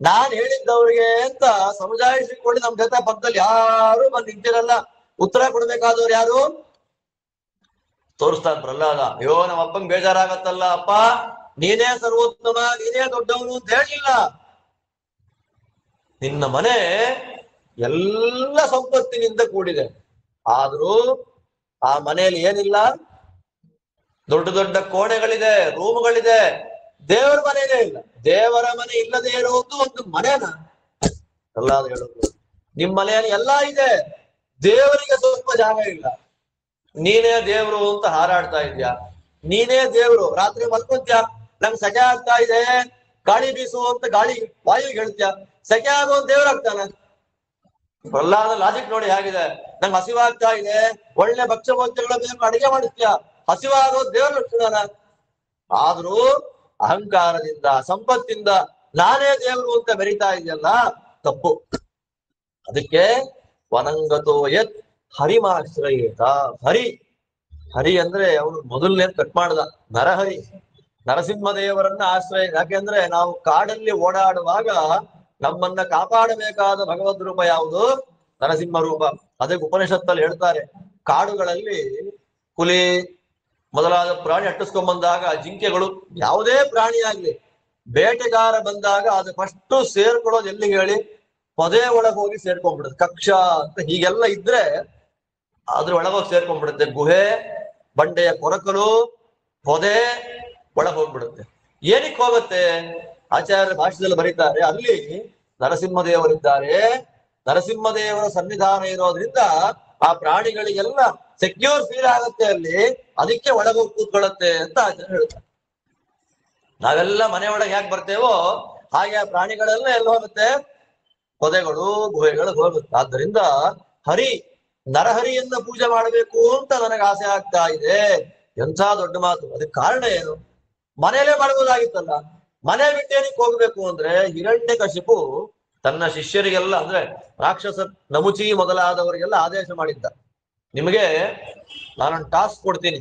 Speaker 1: ನಾನ್ ಹೇಳಿದ್ದವ್ರಿಗೆ ಅಂತ ಸಮುದಾಯಿಸಿಕೊಳ್ಳಿ ನಮ್ ಜೊತೆ ಪಕ್ಕದಲ್ಲಿ ಯಾರು ಬಂದು ನಿಂತಿರಲ್ಲ. ಉತ್ತರ ಕೊಡ್ಬೇಕಾದವ್ರು ಯಾರು? ತೋರಿಸ್ತಾನೆ ಪ್ರಹ್ಲಾದ. ಅಯ್ಯೋ, ನಮ್ಮ ಅಪ್ಪಂಗ್ ಬೇಜಾರಾಗತ್ತಲ್ಲ, ಅಪ್ಪ ನೀನೇ ಸರ್ವೋತ್ತಮ, ನೀನೇ ದೊಡ್ಡವನು ಅಂತ ಹೇಳಿಲ್ಲ. ನಿನ್ನ ಮನೆ ಎಲ್ಲ ಸಂಪತ್ತಿನಿಂದ ಕೂಡಿದೆ, ಆದ್ರೂ ಆ ಮನೆಯಲ್ಲಿ ಏನಿಲ್ಲ? ದೊಡ್ಡ ದೊಡ್ಡ ಕೋಣೆಗಳಿದೆ, ರೂಮ್ಗಳಿದೆ. ದೇವರ ಮನೆಯೇ ಇಲ್ಲ. ದೇವರ ಮನೆ ಇಲ್ಲದೆ ಇರುವುದು ಒಂದು ಮನೆನ ಎಲ್ಲ ಹೇಳೋದು. ನಿಮ್ ಮನೆಯಲ್ಲಿ ಎಲ್ಲಾ ಇದೆ, ದೇವರಿಗೆ ಸ್ವಲ್ಪ ಜಾಗ ಇಲ್ಲ. ನೀನೇ ದೇವ್ರು ಅಂತ ಹಾರಾಡ್ತಾ ಇದ್ಯಾ. ನೀನೇ ದೇವ್ರು. ರಾತ್ರಿ ಮಲ್ಕೊಂತ್ಯಾ, ನಂಗೆ ಸೆಕೆ ಆಗ್ತಾ ಇದೆ, ಗಾಳಿ ಬೀಸು ಅಂತ ಗಾಳಿ ವಾಯು ಹೇಳ್ತ್ಯಾ. ಸೆಕೆ ಆಗೋ ದೇವ್ರಾಗ್ತಾನ? ಪ್ರಹ್ಲಾದ ಲಾಜಿಕ್ ನೋಡಿ ಹೇಗಿದೆ. ನಂಗೆ ಹಸಿವಾಗ್ತಾ ಇದೆ, ಒಳ್ಳೆ ಭಕ್ಷ್ಯ ಭೋಜ್ಯಗಳ ಬೇಕು, ಅಡಿಗೆ ಮಾಡಿಸ್ತ್ಯಾ. ಹಸಿವಾಗೋ ದೇವ್ರ ಲಕ್ಷಣ. ಆದ್ರೂ ಅಹಂಕಾರದಿಂದ, ಸಂಪತ್ತಿಂದ ನಾನೇ ದೇವ್ರು ಅಂತ ಬೆರೀತಾ ಇದೆಯಲ್ಲ, ತಪ್ಪು. ಅದಕ್ಕೆ ವನಂಗತೋ ಯತ್ ಹರಿಮಾಶ್ರಯೇತ. ಹರಿ ಅಂದ್ರೆ ಅವನು ಮೊದಲನೇ ಕಟ್ ಮಾಡ್ದ, ನರಹರಿ, ನರಸಿಂಹದೇವರನ್ನ ಆಶ್ರಯ. ಯಾಕೆಂದ್ರೆ ನಾವು ಕಾಡಲ್ಲಿ ಓಡಾಡುವಾಗ ನಮ್ಮನ್ನ ಕಾಪಾಡಬೇಕಾದ ಭಗವದ್ ರೂಪ ಯಾವುದು? ನರಸಿಂಹ ರೂಪ. ಅದಕ್ಕೆ ಉಪನಿಷತ್ತಲ್ಲಿ ಹೇಳ್ತಾರೆ, ಕಾಡುಗಳಲ್ಲಿ ಹುಲಿ ಮೊದಲಾದ ಪ್ರಾಣಿ ಅಟ್ಟಿಸ್ಕೊಂಡ್ ಜಿಂಕೆಗಳು, ಯಾವುದೇ ಪ್ರಾಣಿ ಆಗ್ಲಿ, ಬೇಟೆಗಾರ ಬಂದಾಗ ಅದು ಫಸ್ಟ್ ಸೇರ್ಕೊಳ್ಳೋದು ಎಲ್ಲಿಗೆ ಹೇಳಿ? ಪೊದೆ ಒಳಗೆ ಹೋಗಿ ಸೇರ್ಕೊಂಡ್ಬಿಡುತ್ತೆ. ಕಕ್ಷ ಅಂತ ಹೀಗೆಲ್ಲ ಇದ್ರೆ ಅದ್ರ ಒಳಗೋಗಿ ಸೇರ್ಕೊಂಡ್ಬಿಡುತ್ತೆ. ಗುಹೆ, ಬಂಡೆಯ ಕೊರಕಲು, ಪೊದೆ ಒಳಗೆ ಹೋಗ್ಬಿಡುತ್ತೆ. ಏನಕ್ಕೆ ಹೋಗುತ್ತೆ? ಆಚಾರ್ಯ ಭಾಷೆಯಲ್ಲಿ ಬರೀತಾರೆ, ಅಲ್ಲಿ ನರಸಿಂಹದೇವರಿದ್ದಾರೆ, ನರಸಿಂಹದೇವರ ಸನ್ನಿಧಾನ ಇರೋದ್ರಿಂದ ಆ ಪ್ರಾಣಿಗಳಿಗೆಲ್ಲ ಸೆಕ್ಯೂರ್ ಫೀಲ್ ಆಗುತ್ತೆ ಅಲ್ಲಿ, ಅದಕ್ಕೆ ಒಳಗೋಗಿ ಕೂತ್ಕೊಳ್ಳುತ್ತೆ ಅಂತ ಆಚಾರ್ಯ ಹೇಳ್ತಾರೆ. ನಾವೆಲ್ಲ ಮನೆ ಒಳಗೆ ಯಾಕೆ ಬರ್ತೇವೋ ಹಾಗೆ ಆ ಪ್ರಾಣಿಗಳೆಲ್ಲ ಎಲ್ಲ ಹೋಗುತ್ತೆ? ಪೊದೆಗಳು, ಗುಹೆಗಳು ಹೋಗುತ್ತೆ. ಆದ್ದರಿಂದ ನರಹರಿಯನ್ನ ಪೂಜೆ ಮಾಡಬೇಕು ಅಂತ ನನಗೆ ಆಸೆ ಆಗ್ತಾ ಇದೆ. ಎಂಥ ದೊಡ್ಡ ಮಾತು. ಅದಕ್ಕೆ ಕಾರಣ ಏನು? ಮನೆಯಲ್ಲೇ ಮಾಡ್ಬೋದಾಗಿತ್ತಲ್ಲ. ಮನೆ ಬಿಟ್ಟೇನಕ್ಕೆ ಹೋಗ್ಬೇಕು ಅಂದ್ರೆ, ಹಿರಣ್ಯಕಶಿಪು ತನ್ನ ಶಿಷ್ಯರಿಗೆಲ್ಲ, ಅಂದ್ರೆ ರಾಕ್ಷಸ ನಮುಚಿ ಮೊದಲಾದವರಿಗೆಲ್ಲ ಆದೇಶ ಮಾಡಿದ್ದ, ನಿಮಗೆ ನಾನೊಂದು ಟಾಸ್ಕ್ ಕೊಡ್ತೀನಿ.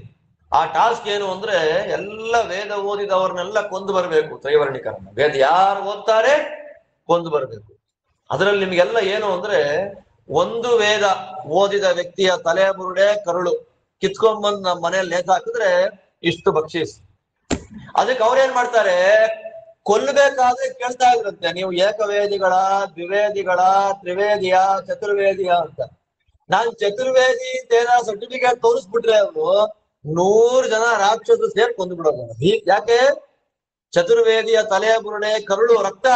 Speaker 1: ಆ ಟಾಸ್ಕ್ ಏನು ಅಂದ್ರೆ, ಎಲ್ಲ ವೇದ ಓದಿದವ್ರನ್ನೆಲ್ಲ ಕೊಂದು ಬರ್ಬೇಕು, ತ್ರೈವರ್ಣಿಕರನ್ನ. ವೇದ ಯಾರು ಓದ್ತಾರೆ ಕೊಂದು ಬರ್ಬೇಕು. ಅದರಲ್ಲಿ ನಿಮ್ಗೆಲ್ಲ ಏನು ಅಂದ್ರೆ, ಒಂದು ವೇದ ಓದಿದ ವ್ಯಕ್ತಿಯ ತಲೆ ಬುರುಡೆ ಕರುಳು ಕಿತ್ಕೊಂಡ್ಬಂದು ನಮ್ಮ ಮನೆಯಲ್ಲಿ ನೇತಾಕಿದ್ರೆ ಇಷ್ಟು ಬಕ್ಷೀಸ್. ಅದಕ್ಕೆ ಅವ್ರೇನ್ ಮಾಡ್ತಾರೆ? ಕೊಲ್ಲಬೇಕಾದ್ರೆ ಕೇಳ್ತಾ ಇದ್ರಂತೆ, ನೀವು ಏಕವೇದಿಗಳ, ದ್ವಿವೇದಿಗಳ, ತ್ರಿವೇದಿಯ, ಚತುರ್ವೇದಿಯ ಅಂತ. ನಾನ್ ಚತುರ್ವೇದಿ ಅಂತ ಏನಾದ್ರು ಸರ್ಟಿಫಿಕೇಟ್ ತೋರಿಸ್ಬಿಟ್ರೆ ಅವರು 100 ಜನ ರಾಕ್ಷಸರು ಸೇರ್ ಕೊಂದು ಬಿಡೋದು. ಯಾಕೆ? ಚತುರ್ವೇದಿಯ ತಲೆ, ಬುರುಡೆ, ಕರುಳು, ರಕ್ತ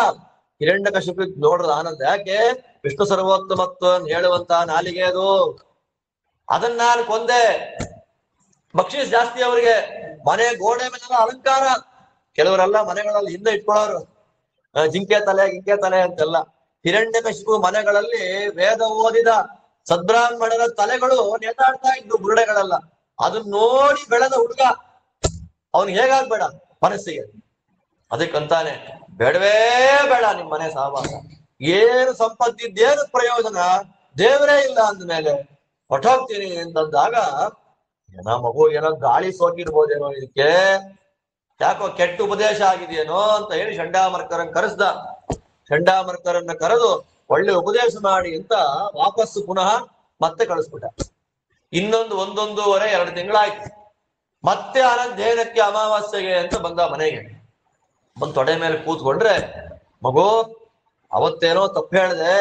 Speaker 1: ಹಿರಣ್ಯಕಶಿಪು ನೋಡ್ರದ ಆನಂದ. ಯಾಕೆ? ವಿಷ್ಣು ಸರ್ವೋತ್ತಮತ್ವ ಹೇಳುವಂತ ನಾಲಿಗೆ ಅದು. ಅದನ್ನ ನಾನು ಕೊಂದೆ. ಬಕ್ಷೀಸ್ ಜಾಸ್ತಿ ಅವರಿಗೆ. ಮನೆ ಗೋಡೆ ಮೇಲೆ ಅಲಂಕಾರ. ಕೆಲವರೆಲ್ಲ ಮನೆಗಳಲ್ಲಿ ಹಿಂದೆ ಇಟ್ಕೊಳ್ಳೋರು ಜಿಂಕೆ ತಲೆ ಗಿಂಕೆ ತಲೆ ಅಂತೆಲ್ಲ. ಹಿರಣ್ಯಕಶಿಪು ಮನೆಗಳಲ್ಲಿ ವೇದ ಓದಿದ ಸದ್ಬ್ರಾಹ್ಮಣರ ತಲೆಗಳು ನೇತಾಡ್ತಾ ಇದ್ದು ಬುರುಡೆಗಳೆಲ್ಲ. ಅದನ್ನ ನೋಡಿ ಬೆಳೆದ ಹುಡುಗ ಅವನಿಗೆ ಹೇಗಾಗ್ಬೇಡ ಮನಸ್ಸಿಗೆ. ಅದಕ್ಕಂತಾನೆ ಬೇಡವೇ ಬೇಡ ನಿಮ್ ಮನೆ ಸಹವಾಸ. ಏನು ಸಂಪತ್ತಿದ್ದೇನು ಪ್ರಯೋಜನ, ದೇವರೇ ಇಲ್ಲ ಅಂದ್ಮೇಲೆ ಹೊಟ್ಟೋಗ್ತೀನಿ ಅಂತಂದಾಗ, ಏನೋ ಮಗು ಏನೋ ಗಾಳಿ ಸೋಕಿರ್ಬೋದೇನೋ ಇದಕ್ಕೆ, ಯಾಕೋ ಕೆಟ್ಟ ಉಪದೇಶ ಆಗಿದೆಯೇನೋ ಅಂತ ಹೇಳಿ ಚಂಡಾಮರ್ಕರನ್ನ ಕರೆಸ್ದ. ಚಂಡಾಮರ್ಕರನ್ನ ಕರೆದು ಒಳ್ಳೆ ಉಪದೇಶ ಮಾಡಿ ಅಂತ ವಾಪಸ್ಸು ಪುನಃ ಮತ್ತೆ ಕಳಿಸ್ಬಿಟ್ಟ. ಒಂದೊಂದೂವರೆ 2 ತಿಂಗಳಾಯ್ತು. ಮತ್ತೆ ಅನಧ್ಯಯನಕ್ಕೆ ಅಮಾವಾಸ್ಯೆಗೆ ಅಂತ ಬಂದ ಮನೆಗೆ. ಬಂದ್ ತೊಡೆ ಮೇಲೆ ಕೂತ್ಕೊಂಡ್ರೆ, ಮಗು ಅವತ್ತೇನೋ ತಪ್ಪು ಹೇಳಿದೆ,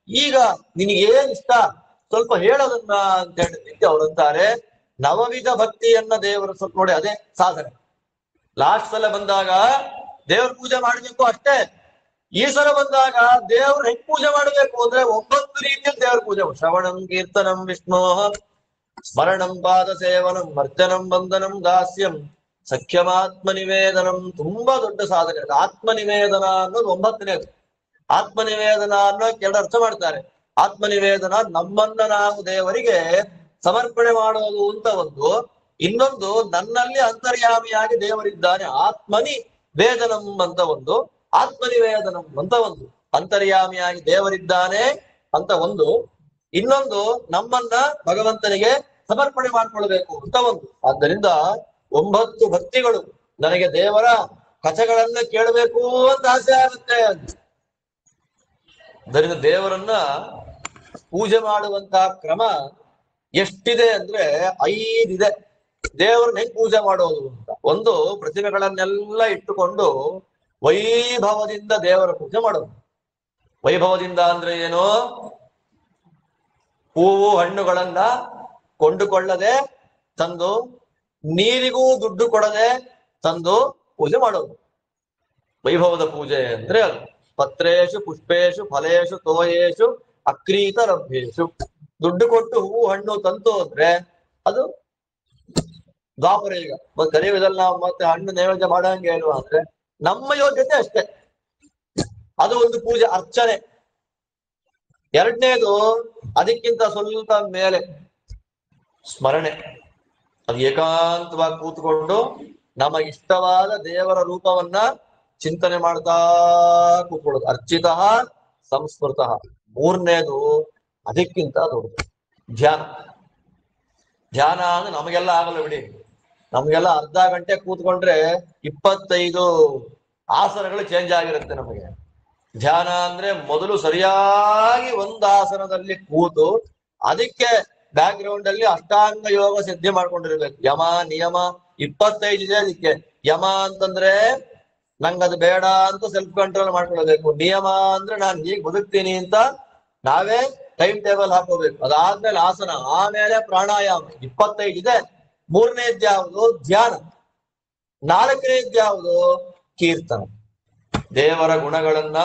Speaker 1: ಈಗ ನಿನಗೇನ್ ಇಷ್ಟ ಸ್ವಲ್ಪ ಹೇಳೋದನ್ನ ಅಂತ ಹೇಳಿದ್ದಕ್ಕೆ ಅವರಂತಾರೆ, ನವವಿಧ ಭಕ್ತಿಯನ್ನ ದೇವರು ಸ್ವಲ್ಪ ನೋಡಿ, ಅದೇ ಸಾಧನೆ. ಲಾಸ್ಟ್ ಸಲ ಬಂದಾಗ ದೇವ್ರ ಪೂಜೆ ಮಾಡ್ಬೇಕು ಅಷ್ಟೇ. ಈ ಸಲ ಬಂದಾಗ ದೇವ್ರ ಹೆಂಗ್ ಪೂಜೆ ಮಾಡ್ಬೇಕು ಅಂದ್ರೆ 9 ರೀತಿಯಲ್ಲಿ ದೇವ್ರ ಪೂಜೆ. ಶ್ರವಣಂ, ಕೀರ್ತನಂ, ವಿಷ್ಣೋ ಸ್ಮರಣಂ, ಪಾದ ಸೇವನಂ, ಮರ್ಜನಂ, ವಂದನಂ, ದಾಸ್ಯಂ, ಸಖ್ಯಮಾತ್ಮ ನಿವೇದನಂ. ತುಂಬಾ ದೊಡ್ಡ ಸಾಧನೆ. ಆತ್ಮ ನಿವೇದನ ಅನ್ನೋದು 9ನೇದು. ಆತ್ಮ ನಿವೇದನ ಅನ್ನೋ 2 ಅರ್ಥ ಮಾಡ್ತಾರೆ. ಆತ್ಮ ನಿವೇದನ ನಮ್ಮನ್ನ ನಾವು ದೇವರಿಗೆ ಸಮರ್ಪಣೆ ಮಾಡೋದು ಅಂತ ಒಂದು. ಇನ್ನೊಂದು ನನ್ನಲ್ಲಿ ಅಂತರ್ಯಾಮಿಯಾಗಿ ದೇವರಿದ್ದಾನೆ, ಆತ್ಮನಿ ವೇದನಂ ಅಂತ ಒಂದು. ಆತ್ಮ ನಿವೇದನಂ ಅಂತ ಒಂದು. ಅಂತರ್ಯಾಮಿಯಾಗಿ ದೇವರಿದ್ದಾನೆ ಅಂತ ಒಂದು. ಇನ್ನೊಂದು ನಮ್ಮನ್ನ ಭಗವಂತನಿಗೆ ಸಮರ್ಪಣೆ ಮಾಡ್ಕೊಳ್ಬೇಕು ಅಂತ ಒಂದು. ಆದ್ದರಿಂದ 9 ಭಕ್ತಿಗಳು. ನನಗೆ ದೇವರ ಕಥೆಗಳನ್ನ ಕೇಳಬೇಕು ಅಂತ ಆಸೆ ಆಗುತ್ತೆ. ಅದರಿಂದ ದೇವರನ್ನ ಪೂಜೆ ಮಾಡುವಂತ ಕ್ರಮ ಎಷ್ಟಿದೆ ಅಂದ್ರೆ 5 ಇದೆ. ದೇವರನ್ನ ಹೆಂಗ್ ಪೂಜೆ ಮಾಡೋದು ಅಂತ. ಒಂದು, ಪ್ರತಿಮೆಗಳನ್ನೆಲ್ಲ ಇಟ್ಟುಕೊಂಡು ವೈಭವದಿಂದ ದೇವರ ಪೂಜೆ ಮಾಡೋದು. ವೈಭವದಿಂದ ಅಂದ್ರೆ ಏನು? ಹೂವು ಹಣ್ಣುಗಳನ್ನ ಕೊಂಡುಕೊಳ್ಳದೆ ತಂದು, ನೀರಿಗೂ ದುಡ್ಡು ಕೊಡದೆ ತಂದು ಪೂಜೆ ಮಾಡೋದು ವೈಭವದ ಪೂಜೆ ಅಂದ್ರೆ ಅದು. ಪತ್ರೇಶು ಪುಷ್ಪೇಶು ಫಲೇಶು ತೋಯೇಶು ಅಕ್ರೀತ ರಭ್ಯೇಶು. ದುಡ್ಡು ಕೊಟ್ಟು ಹೂವು ಹಣ್ಣು ತಂತು ಅಂದ್ರೆ ಅದು ದ್ವಾಪರ ಯುಗ. ಕಲಿಯುಗದಲ್ಲಿ ನಾವು ಮತ್ತೆ ಹಣ್ಣು ನೈವೇದ್ಯ ಮಾಡಂಗೆ ಹೇಳುವ ಅಂದ್ರೆ ನಮ್ಮ ಯೋಗ್ಯತೆ ಅಷ್ಟೇ. ಅದು ಒಂದು ಪೂಜೆ, ಅರ್ಚನೆ. 2ನೇದು ಅದಕ್ಕಿಂತ ಸ್ವಲ್ಪ ಮೇಲೆ ಸ್ಮರಣೆ. ಅದು ಏಕಾಂತವಾಗಿ ಕೂತ್ಕೊಂಡು ನಮಗಿಷ್ಟವಾದ ದೇವರ ರೂಪವನ್ನ ಚಿಂತನೆ ಮಾಡ್ತಾ ಕೂತ್ಕೊಳ್ಳೋದು. ಅರ್ಚಿತ ಸಂಸ್ಮೃತ. 3ನೇದು ಅದಕ್ಕಿಂತ ದೊಡ್ಡದು ಧ್ಯಾನ. ಧ್ಯಾನ ಅಂದ್ರೆ ನಮಗೆಲ್ಲ ಆಗಲ್ಲ ಬಿಡಿ. ನಮ್ಗೆಲ್ಲ ಅರ್ಧ ಗಂಟೆ ಕೂತ್ಕೊಂಡ್ರೆ 25 ಆಸನಗಳು ಚೇಂಜ್ ಆಗಿರುತ್ತೆ ನಮಗೆ. ಧ್ಯಾನ ಅಂದ್ರೆ ಮೊದಲು ಸರಿಯಾಗಿ ಒಂದು ಆಸನದಲ್ಲಿ ಕೂತು ಅದಕ್ಕೆ ಬ್ಯಾಕ್ ಗ್ರೌಂಡ್ ಅಲ್ಲಿ ಅಷ್ಟಾಂಗ ಯೋಗ ಸಿದ್ಧಿ ಮಾಡ್ಕೊಂಡಿರ್ಬೇಕು. ಯಮ ನಿಯಮ 25 ಇದೆ ಅದಕ್ಕೆ. ಯಮ ಅಂತಂದ್ರೆ ನಂಗದು ಬೇಡ ಅಂತ ಸೆಲ್ಫ್ ಕಂಟ್ರೋಲ್ ಮಾಡ್ಕೊಳ್ಬೇಕು. ನಿಯಮ ಅಂದ್ರೆ ನಾನು ಹೀಗೆ ಬದುಕ್ತೀನಿ ಅಂತ ನಾವೇ ಟೈಮ್ ಟೇಬಲ್ ಹಾಕೋಬೇಕು. ಅದಾದ್ಮೇಲೆ ಆಸನ, ಆಮೇಲೆ ಪ್ರಾಣಾಯಾಮ. 25 ಇದೆ. 3ನೇದ್ ಯಾವುದು? ಧ್ಯಾನ. 4ನೇದ್ ಯಾವುದು? ಕೀರ್ತನ. ದೇವರ ಗುಣಗಳನ್ನ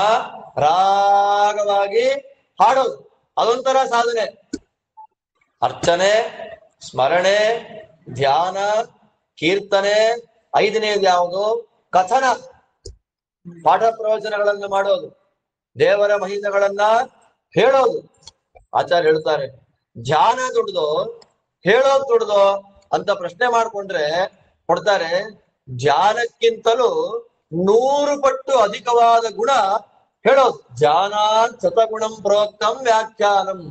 Speaker 1: ರಾಗವಾಗಿ ಹಾಡೋದು. ಅದೊಂಥರ ಸಾಧನೆ. ಅರ್ಚನೆ, ಸ್ಮರಣೆ, ಧ್ಯಾನ, ಕೀರ್ತನೆ. 5ನೇದು ಯಾವುದು? ಕಥನ. ಪಾಠ ಪ್ರವಚನಗಳನ್ನು ಮಾಡೋದು, ದೇವರ ಮಹಿಮೆಗಳನ್ನ ಹೇಳೋದು. ಆಚಾರ್ಯ ಹೇಳ್ತಾರೆ, ಧ್ಯಾನ ದುಡ್ದೋ ಹೇಳೋದು ದುಡ್ದೋ ಅಂತ ಪ್ರಶ್ನೆ ಮಾಡ್ಕೊಂಡ್ರೆ ಕೊಡ್ತಾರೆ, ಧ್ಯಾನಕ್ಕಿಂತಲೂ 100 ಪಟ್ಟು ಅಧಿಕವಾದ ಗುಣ ಹೇಳೋದು. ಧ್ಯಾನಾನ್ ಶತಗುಣಂ ಪ್ರೋಕ್ತಂ ವ್ಯಾಖ್ಯಾನಂ.